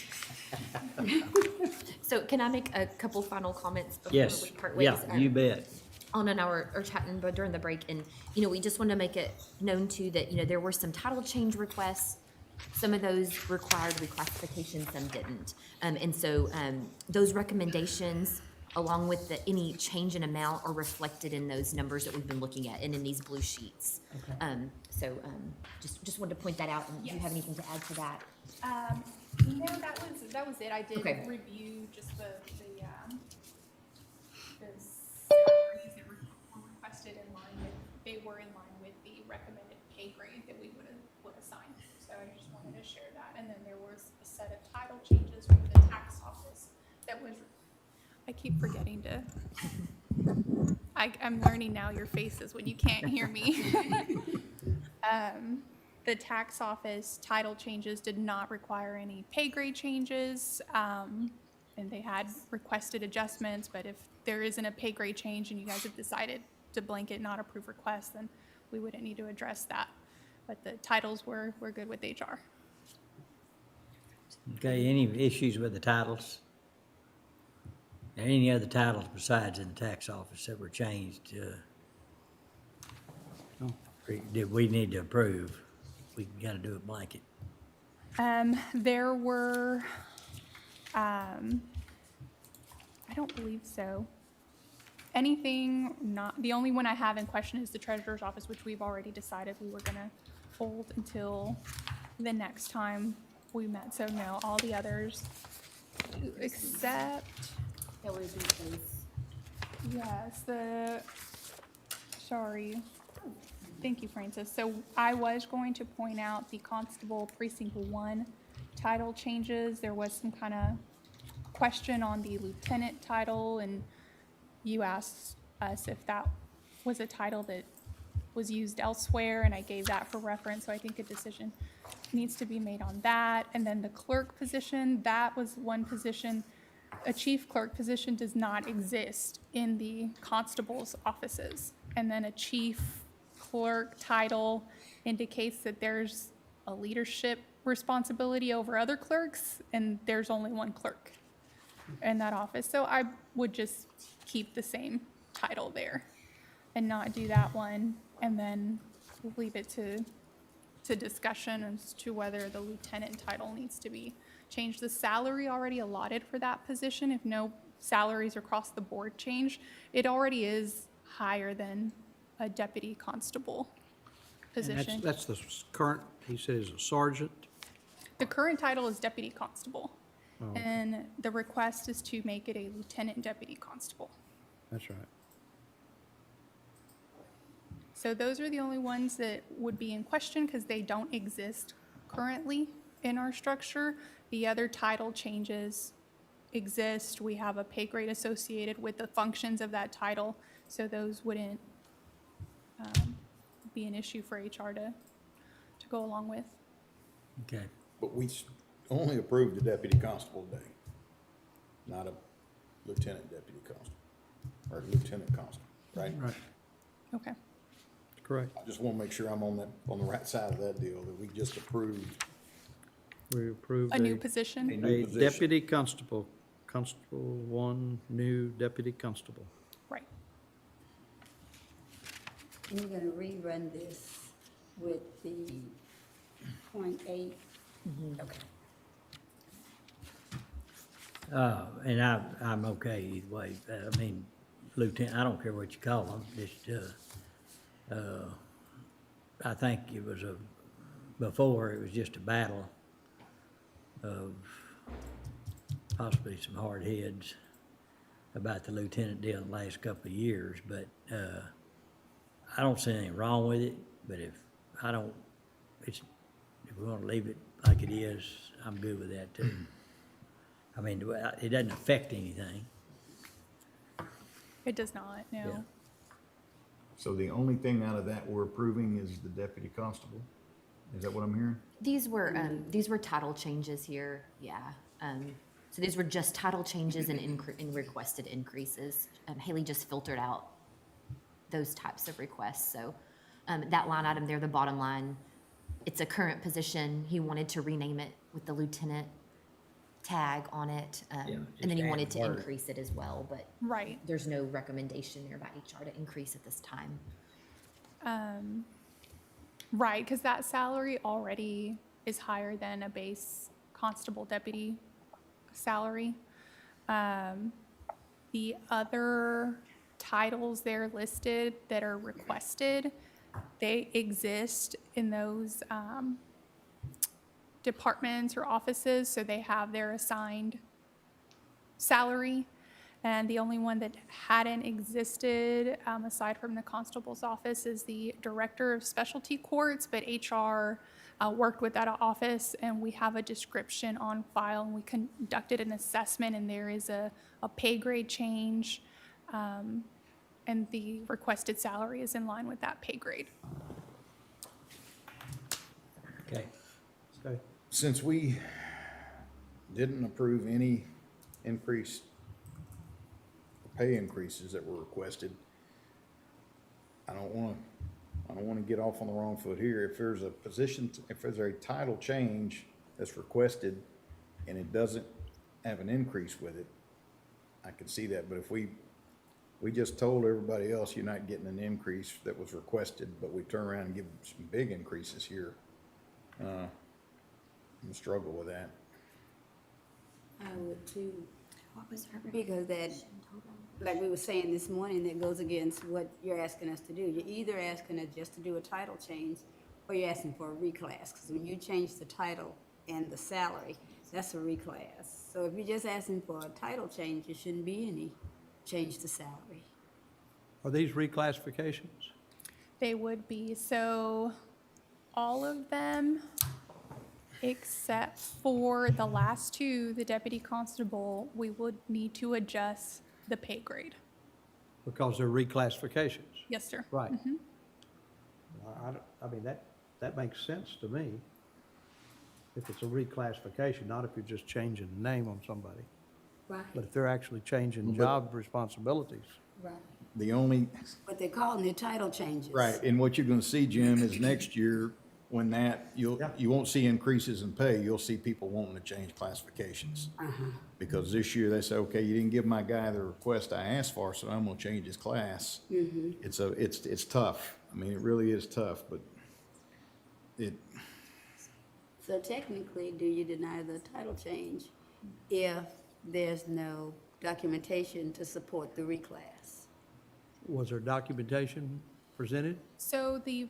So can I make a couple final comments before Yes, we part ways? yeah, you bet. On an hour or chatting but during the break, and we just want to make it known too that there were some title change requests. Some of those required reclassification, some didn't. And so those recommendations, along with any change in amount, are reflected in those numbers that we've been looking at and in these blue sheets. So just wanted to point that out. And do you have anything to add to that? No, that was it. I did Okay. review just the salaries that were requested in line with, they were in line with the recommended pay grade that we would assign. So I just wanted to share that. And then there was a set of title changes from the tax office that was, I keep forgetting to, I'm learning now your faces when you can't hear me. The tax office title changes did not require any pay grade changes, and they had requested adjustments, but if there isn't a pay grade change and you guys have decided to blanket not approve requests, then we wouldn't need to address that. But the titles were good with HR. Okay, any issues with the titles? Any other titles besides in the tax office that were changed? Did we need to approve? We gotta do a blanket. There were, I don't believe so. Anything not, the only one I have in question is the treasurer's office, which we've already decided we were gonna hold until the next time we met. So no, all the others, except, That would be those. yes, sorry. Thank you, Francis. So I was going to point out the Constable Precinct 1 title changes. There was some kind of question on the lieutenant title, and you asked us if that was a title that was used elsewhere, and I gave that for reference, so I think a decision needs to be made on that. And then the clerk position, that was one position. A chief clerk position does not exist in the constable's offices. And then a chief clerk title indicates that there's a leadership responsibility over other clerks, and there's only one clerk in that office. So I would just keep the same title there and not do that one, and then leave it to to discussion as to whether the lieutenant title needs to be changed. The salary already allotted for that position, if no salaries across the board change, it already is higher than a deputy constable And position. that's the current, he says a sergeant. The current title is deputy constable, Oh, okay. and the request is to make it a lieutenant deputy constable. That's right. So those are the only ones that would be in question because they don't exist currently in our structure. The other title changes exist. We have a pay grade associated with the functions of that title, so those wouldn't be an issue for HR to go along with. Okay. But we only approved the deputy constable today, not a lieutenant deputy constable, or lieutenant constable, right? Right, Okay. correct. I just want to make sure I'm on the right side of that deal, that we just approved We approved A new a position? a new a position. deputy constable, constable one, new deputy constable. Right. And you're gonna rerun this with the .8? Okay. And I'm okay either way. I mean, lieutenant, I don't care what you call them, just, I think it was before it was just a battle of possibly some hard heads about the lieutenant deal in the last couple of years, but, I don't see anything wrong with it, but if we wanna leave it like it is, I'm good with that too. I mean, it doesn't affect anything. It does not, no. Yeah. So the only thing out of that we're approving is the deputy constable? Is that what I'm hearing? These were title changes here, yeah. So these were just title changes and requested increases. Haley just filtered out those types of requests, so, that line item there, the bottom line, it's a current position. He wanted to rename it with the lieutenant tag on it, and then he just wanted add to word. increase it as well, but Right. there's no recommendation there by HR to increase at this time. Right, because that salary already is higher than a base constable deputy salary. The other titles there listed that are requested, they exist in those departments or offices, so they have their assigned salary. And the only one that hadn't existed, aside from the constable's office, is the director of specialty courts, but HR worked with that office, and we have a description on file, and we conducted an assessment, and there is a pay grade change, and the requested salary is in line with that pay grade. Okay. Okay. Since we didn't approve any increase, pay increases that were requested, I don't wanna get off on the wrong foot here. If there's a position, if there's a title change that's requested and it doesn't have an increase with it, I can see that, but if we just told everybody else you're not getting an increase that was requested, but we turn around and give them some big increases here, I'm gonna struggle with that. I would too. Because that, like we were saying this morning, that goes against what you're asking us to do. You're either asking us just to do a title change, or you're asking for a reclass. Because when you change the title and the salary, that's a reclass. So if you're just asking for a title change, there shouldn't be any change to salary. Are these reclassifications? They would be, so all of them, except for the last two, the deputy constable, we would need to adjust the pay grade. Because they're reclassifications. Yes, sir. Right. Mhm. I mean, that makes sense to me. If it's a reclassification, not if you're just changing the name on somebody. Right, But if they're actually changing But- job responsibilities. right. The only, But they're calling it title changes. right, and what you're gonna see, Jim, is next year, when that, you won't see increases in pay, you'll see people wanting to change classifications. Because this year, they say, okay, you didn't give my guy the request I asked for, so I'm gonna change his class. It's tough. I mean, it really is tough, but So technically, do you deny the title change if there's no documentation to support the reclass? Was there documentation presented? So the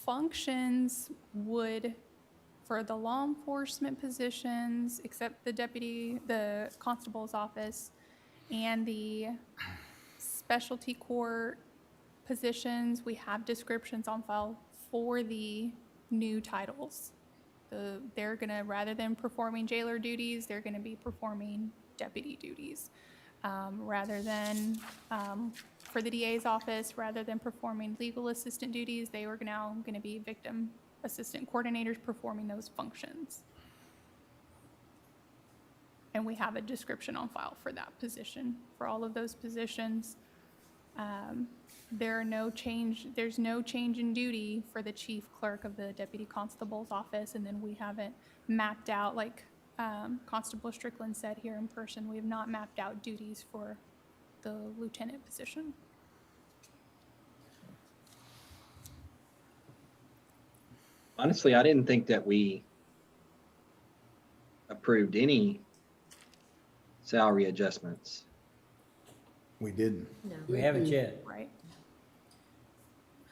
functions would, for the law enforcement positions, except the constable's office, and the specialty court positions, we have descriptions on file for the new titles. They're gonna, rather than performing jailer duties, they're gonna be performing deputy duties. Rather than, for the DA's office, rather than performing legal assistant duties, they were now gonna be victim assistant coordinators performing those functions. And we have a description on file for that position, for all of those positions. There's no change in duty for the chief clerk of the deputy constable's office, and then we haven't mapped out, like Constable Strickland said here in person, we have not mapped out duties for the lieutenant position. Honestly, I didn't think that we approved any salary adjustments. We didn't. No. We haven't yet. Right.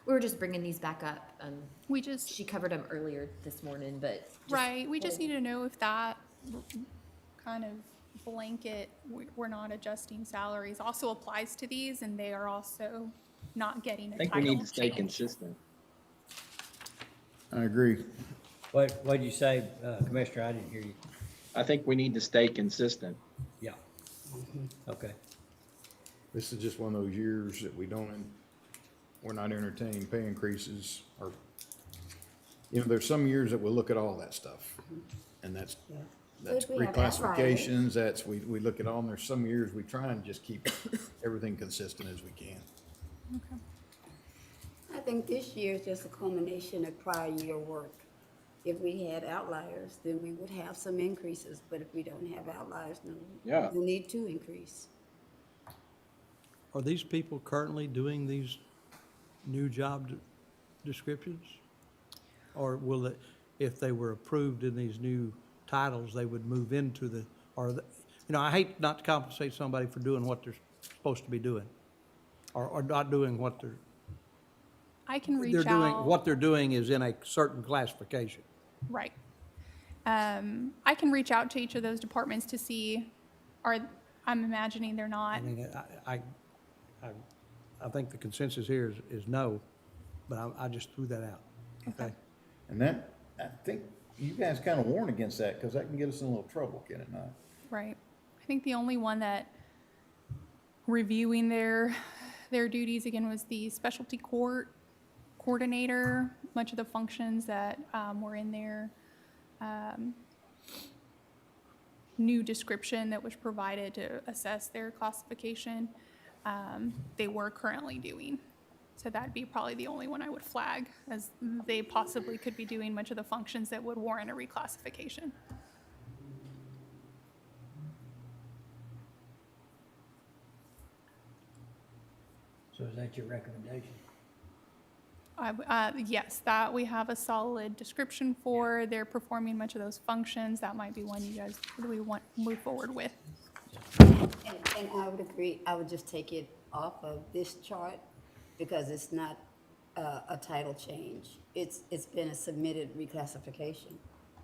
We were just bringing these back up. We just, She covered them earlier this morning, but. right, we just need to know if that kind of blanket, we're not adjusting salaries, also applies to these, and they are also not getting I a think we title need to stay change. consistent. I agree. What'd you say, Commissioner? I didn't hear you. I think we need to stay consistent. Yeah. Okay. This is just one of those years that we're not entertaining pay increases or, there's some years that we'll look at all that stuff. And that's If we have outliers. reclassifications, we look at all, and there's some years we try and just keep everything consistent as we can. Okay. I think this year is just a culmination of prior year work. If we had outliers, then we would have some increases, but if we don't have outliers, Yeah. no need to increase. Are these people currently doing these new job descriptions? Or will it, if they were approved in these new titles, they would move into I hate not to compensate somebody for doing what they're supposed to be doing, or not doing what I can reach they're doing. out. What they're doing is in a certain classification. Right. I can reach out to each of those departments to see, I'm imagining they're not. I mean, I think the consensus here is no, but I just threw that out. Okay. And that, I think you guys kind of warn against that because that can get us in a little trouble, can it not? Right. I think the only one that reviewing their duties again was the specialty court coordinator. Much of the functions that were in their new description that was provided to assess their classification, they were currently doing. So that'd be probably the only one I would flag, as they possibly could be doing much of the functions that would warrant a reclassification. So is that your recommendation? Yes, that we have a solid description for. They're performing much of those functions. That might be one you guys really want to move forward with. And I would agree, I would just take it off of this chart because it's not a title change. It's been a submitted reclassification,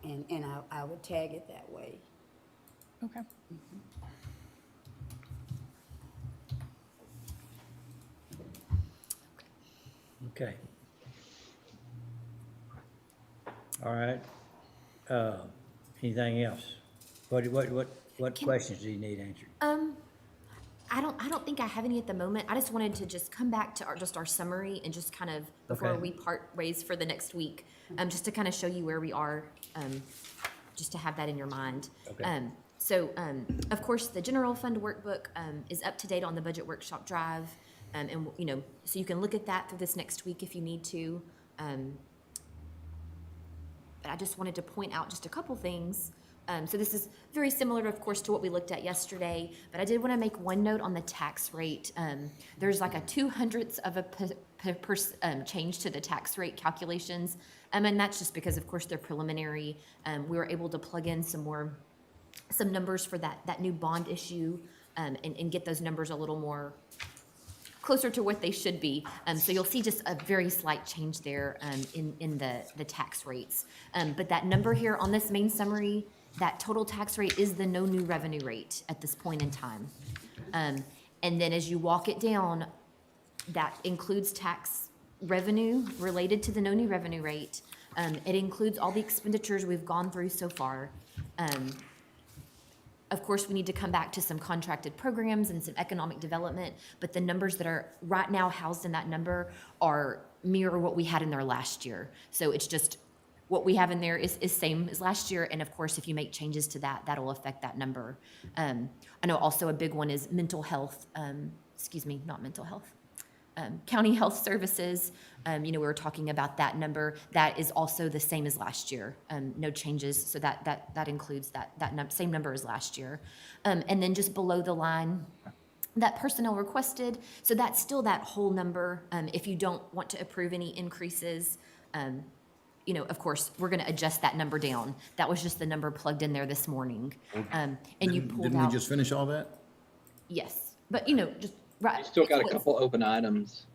and I would tag it that way. Okay. Okay. All right. Anything else? What questions do you need answered? I don't think I have any at the moment. I just wanted to just come back to our summary and just kind of, before Okay. we part ways for the next week, just to kind of show you where we are, just to have that in your mind. Okay. Of course, the general fund workbook is up to date on the budget workshop drive. And, so you can look at that through this next week if you need to. But I just wanted to point out just a couple things. So this is very similar, of course, to what we looked at yesterday, but I did want to make one note on the tax rate. There's like a 0.02% change to the tax rate calculations. And that's just because, of course, they're preliminary. We were able to plug in some numbers for that new bond issue, and get those numbers a little more closer to what they should be. So you'll see just a very slight change there in the tax rates. But that number here on this main summary, that total tax rate is the no new revenue rate at this point in time. And then as you walk it down, that includes tax revenue related to the no new revenue rate. It includes all the expenditures we've gone through so far. Of course, we need to come back to some contracted programs and some economic development, but the numbers that are right now housed in that number are mirror what we had in there last year. So it's just what we have in there is same as last year, and of course, if you make changes to that, that'll affect that number. I know also a big one is mental health, not mental health. County health services, we were talking about that number. That is also the same as last year. No changes, so that includes that same number as last year. And then just below the line, that personnel requested, so that's still that whole number. If you don't want to approve any increases, of course, we're gonna adjust that number down. That was just the number plugged in there this morning. And you pulled Didn't out. we just finish all that? Yes, but just, right. You still got a what's- couple open items.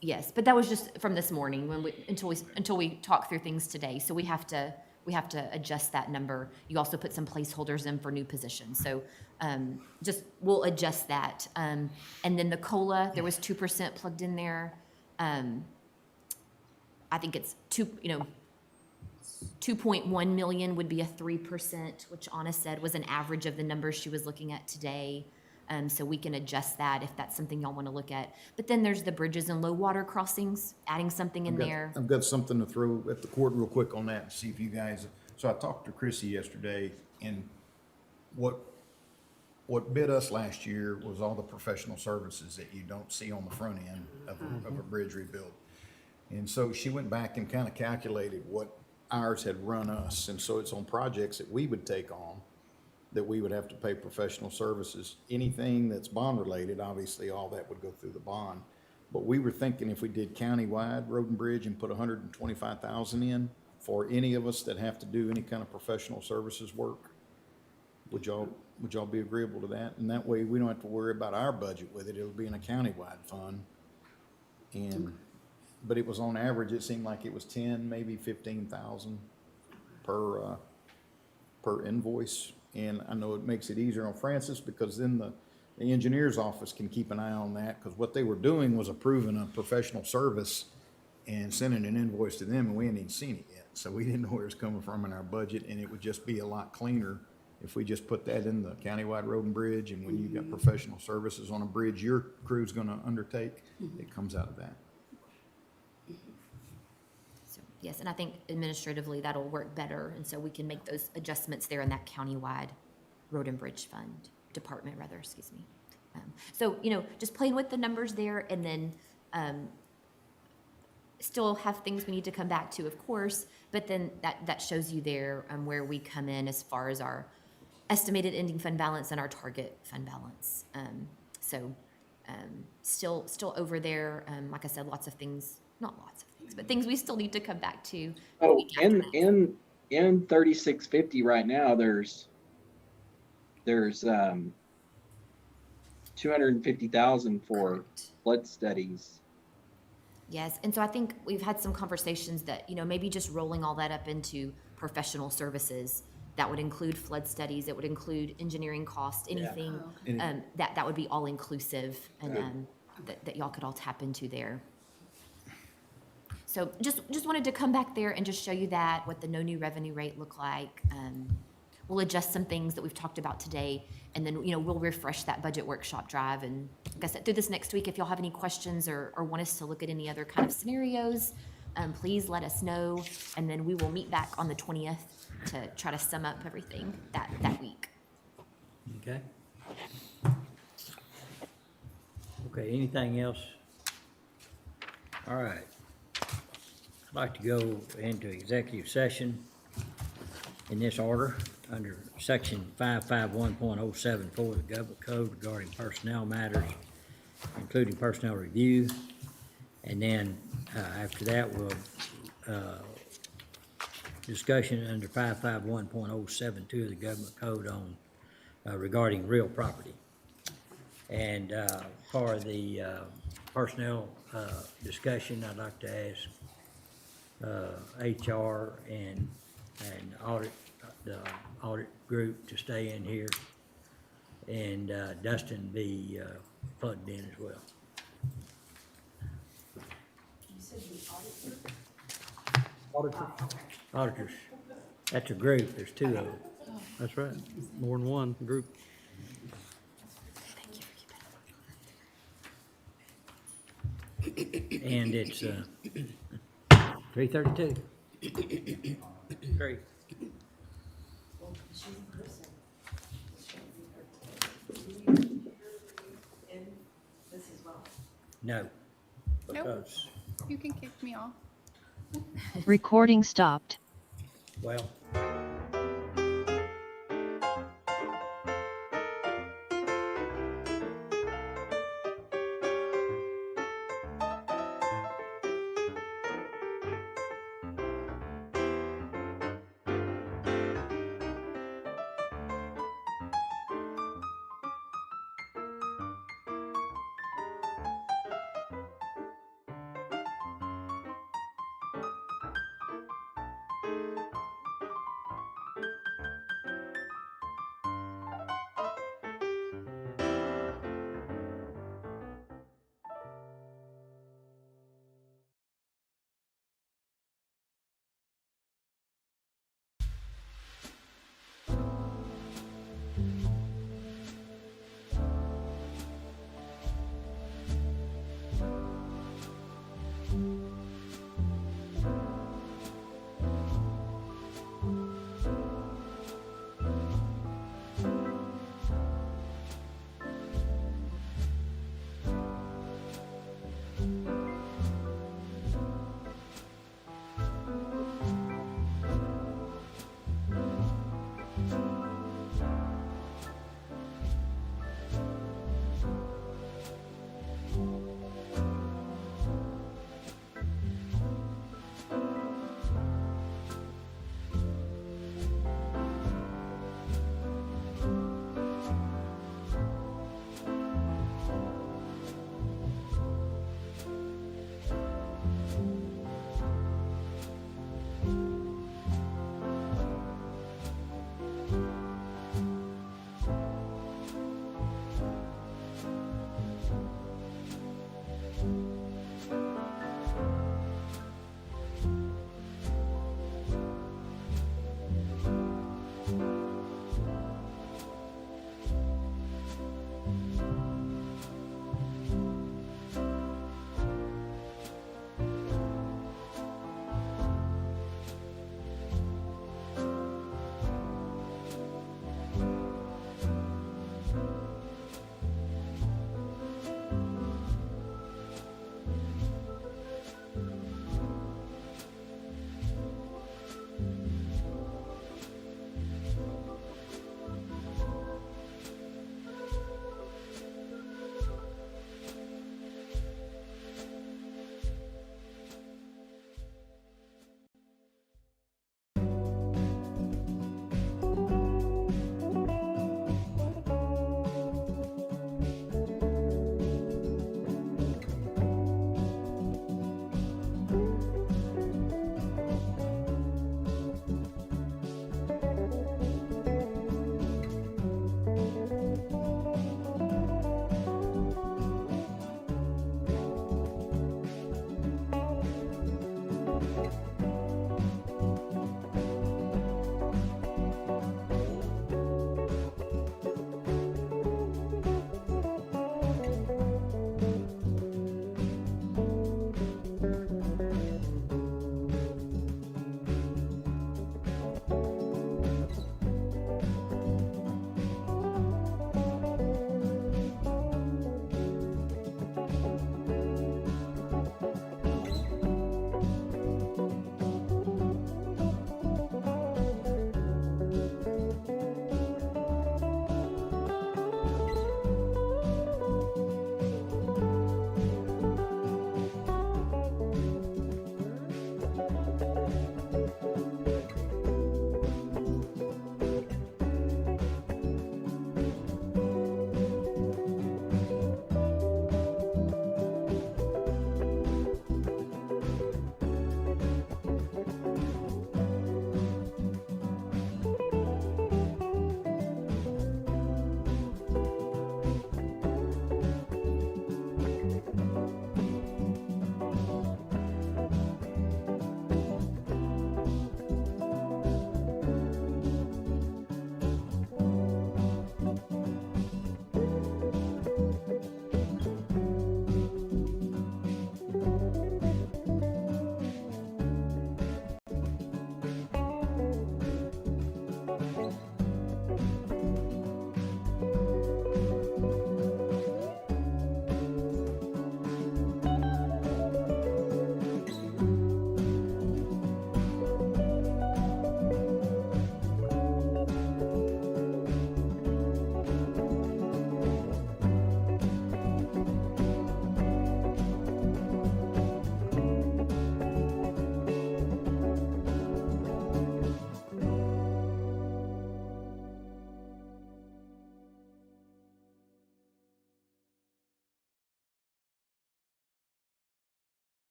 Yes, but that was just from this morning until we talk through things today. So we have to adjust that number. You also put some placeholders in for new positions. So we'll adjust that. And then the COLA, there was 2% plugged in there. I think it's 2.1 million would be a 3%, which Anna said was an average of the numbers she was looking at today. So we can adjust that if that's something y'all want to look at. But then there's the bridges and low water crossings, adding something in there. I've got something to throw at the court real quick on that, and see if you guys, so I talked to Chrissy yesterday, and what bit us last year was all the professional services that you don't see on the front end of a bridge rebuild. And so she went back and kind of calculated what ours had run us, and so it's on projects that we would take on, that we would have to pay professional services. Anything that's bond related, obviously all that would go through the bond. But we were thinking if we did countywide road and bridge and put 125,000 in for any of us that have to do any kind of professional services work, would y'all be agreeable to that? And that way we don't have to worry about our budget with it. It'll be in a countywide fund. But it was on average, it seemed like it was 10, maybe 15,000 per invoice. And I know it makes it easier on Francis, because then the engineer's office can keep an eye on that, because what they were doing was approving a professional service and sending an invoice to them, and we hadn't even seen it yet. So we didn't know where it was coming from in our budget, and it would just be a lot cleaner if we just put that in the countywide road and bridge, and when you've got professional services on a bridge your crew's gonna undertake, it comes out of that. So, yes, and I think administratively that'll work better, and so we can make those adjustments there in that countywide road and bridge fund, department rather, excuse me. So, just playing with the numbers there, and then still have things we need to come back to, of course, but then that shows you there where we come in as far as our estimated ending fund balance and our target fund balance. Still over there, like I said, lots of things, not lots of things, but things we still need to come back to. Oh, in 3650 right now, there's 250,000 for flood studies. Yes, and so I think we've had some conversations that, maybe just rolling all that up into professional services, that would include flood studies, it would include engineering costs, anything, that would be all inclusive, and that y'all could all tap into there. So just wanted to come back there and just show you that, what the no new revenue rate look like. We'll adjust some things that we've talked about today, and then, we'll refresh that budget workshop drive. And like I said, through this next week, if y'all have any questions or want us to look at any other kind of scenarios, please let us know. And then we will meet back on the 20th to try to sum up everything that week. Okay. Okay, anything else? All right. I'd like to go into executive session in this order, under section 551.074 of the Government Code regarding personnel matters, including personnel review, And then, after that, we'll, discussion under 551.072 of the government code on, regarding real property. And, for the, personnel, discussion, I'd like to ask, HR and audit, the audit group to stay in here, and Dustin be plugged in as well. Auditors. That's a group, there's two of them. That's right, more than one group. And it's 3:32. Great. No, Nope. because, You can kick me off. Recording stopped. well,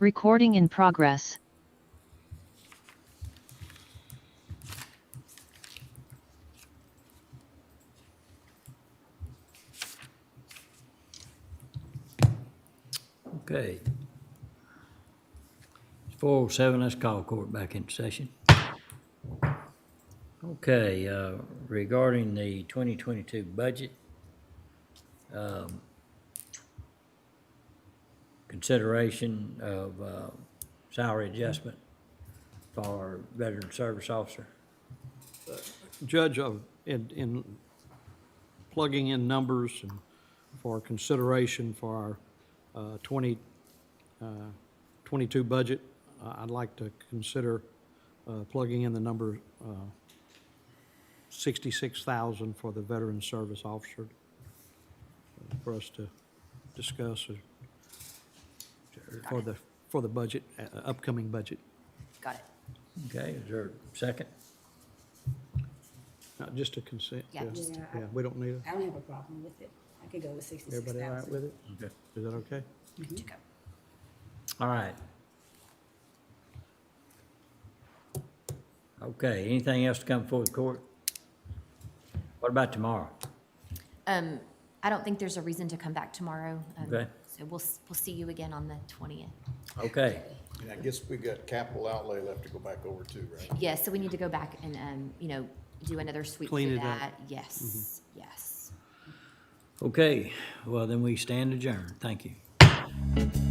Recording in progress. Okay. It's 4:07, let's call court back into session. Okay, regarding the 2022 budget, consideration of salary adjustment for veteran service officer. Judge, in plugging in numbers and for consideration for our 2022 budget, I'd like to consider plugging in the number 66,000 for the veteran service officer for us to discuss for the budget, upcoming budget. Got it. Okay, is there a second? Not just a consent. Yeah, just- Yeah, Yeah, we don't need it. I don't have a problem with it. I could go with 66,000. Everybody all right with it? Okay. Is that okay? Good to go. All right. Okay, anything else to come before the court? What about tomorrow? I don't think there's a reason to come back tomorrow. Okay. So we'll see you again on the 20th. Okay, And I guess we got capital outlay left to go back over too, right? Yeah, so we need to go back and, do another sweep Clean through it up. that. Yes, yes. okay, well then we stand adjourned, thank you.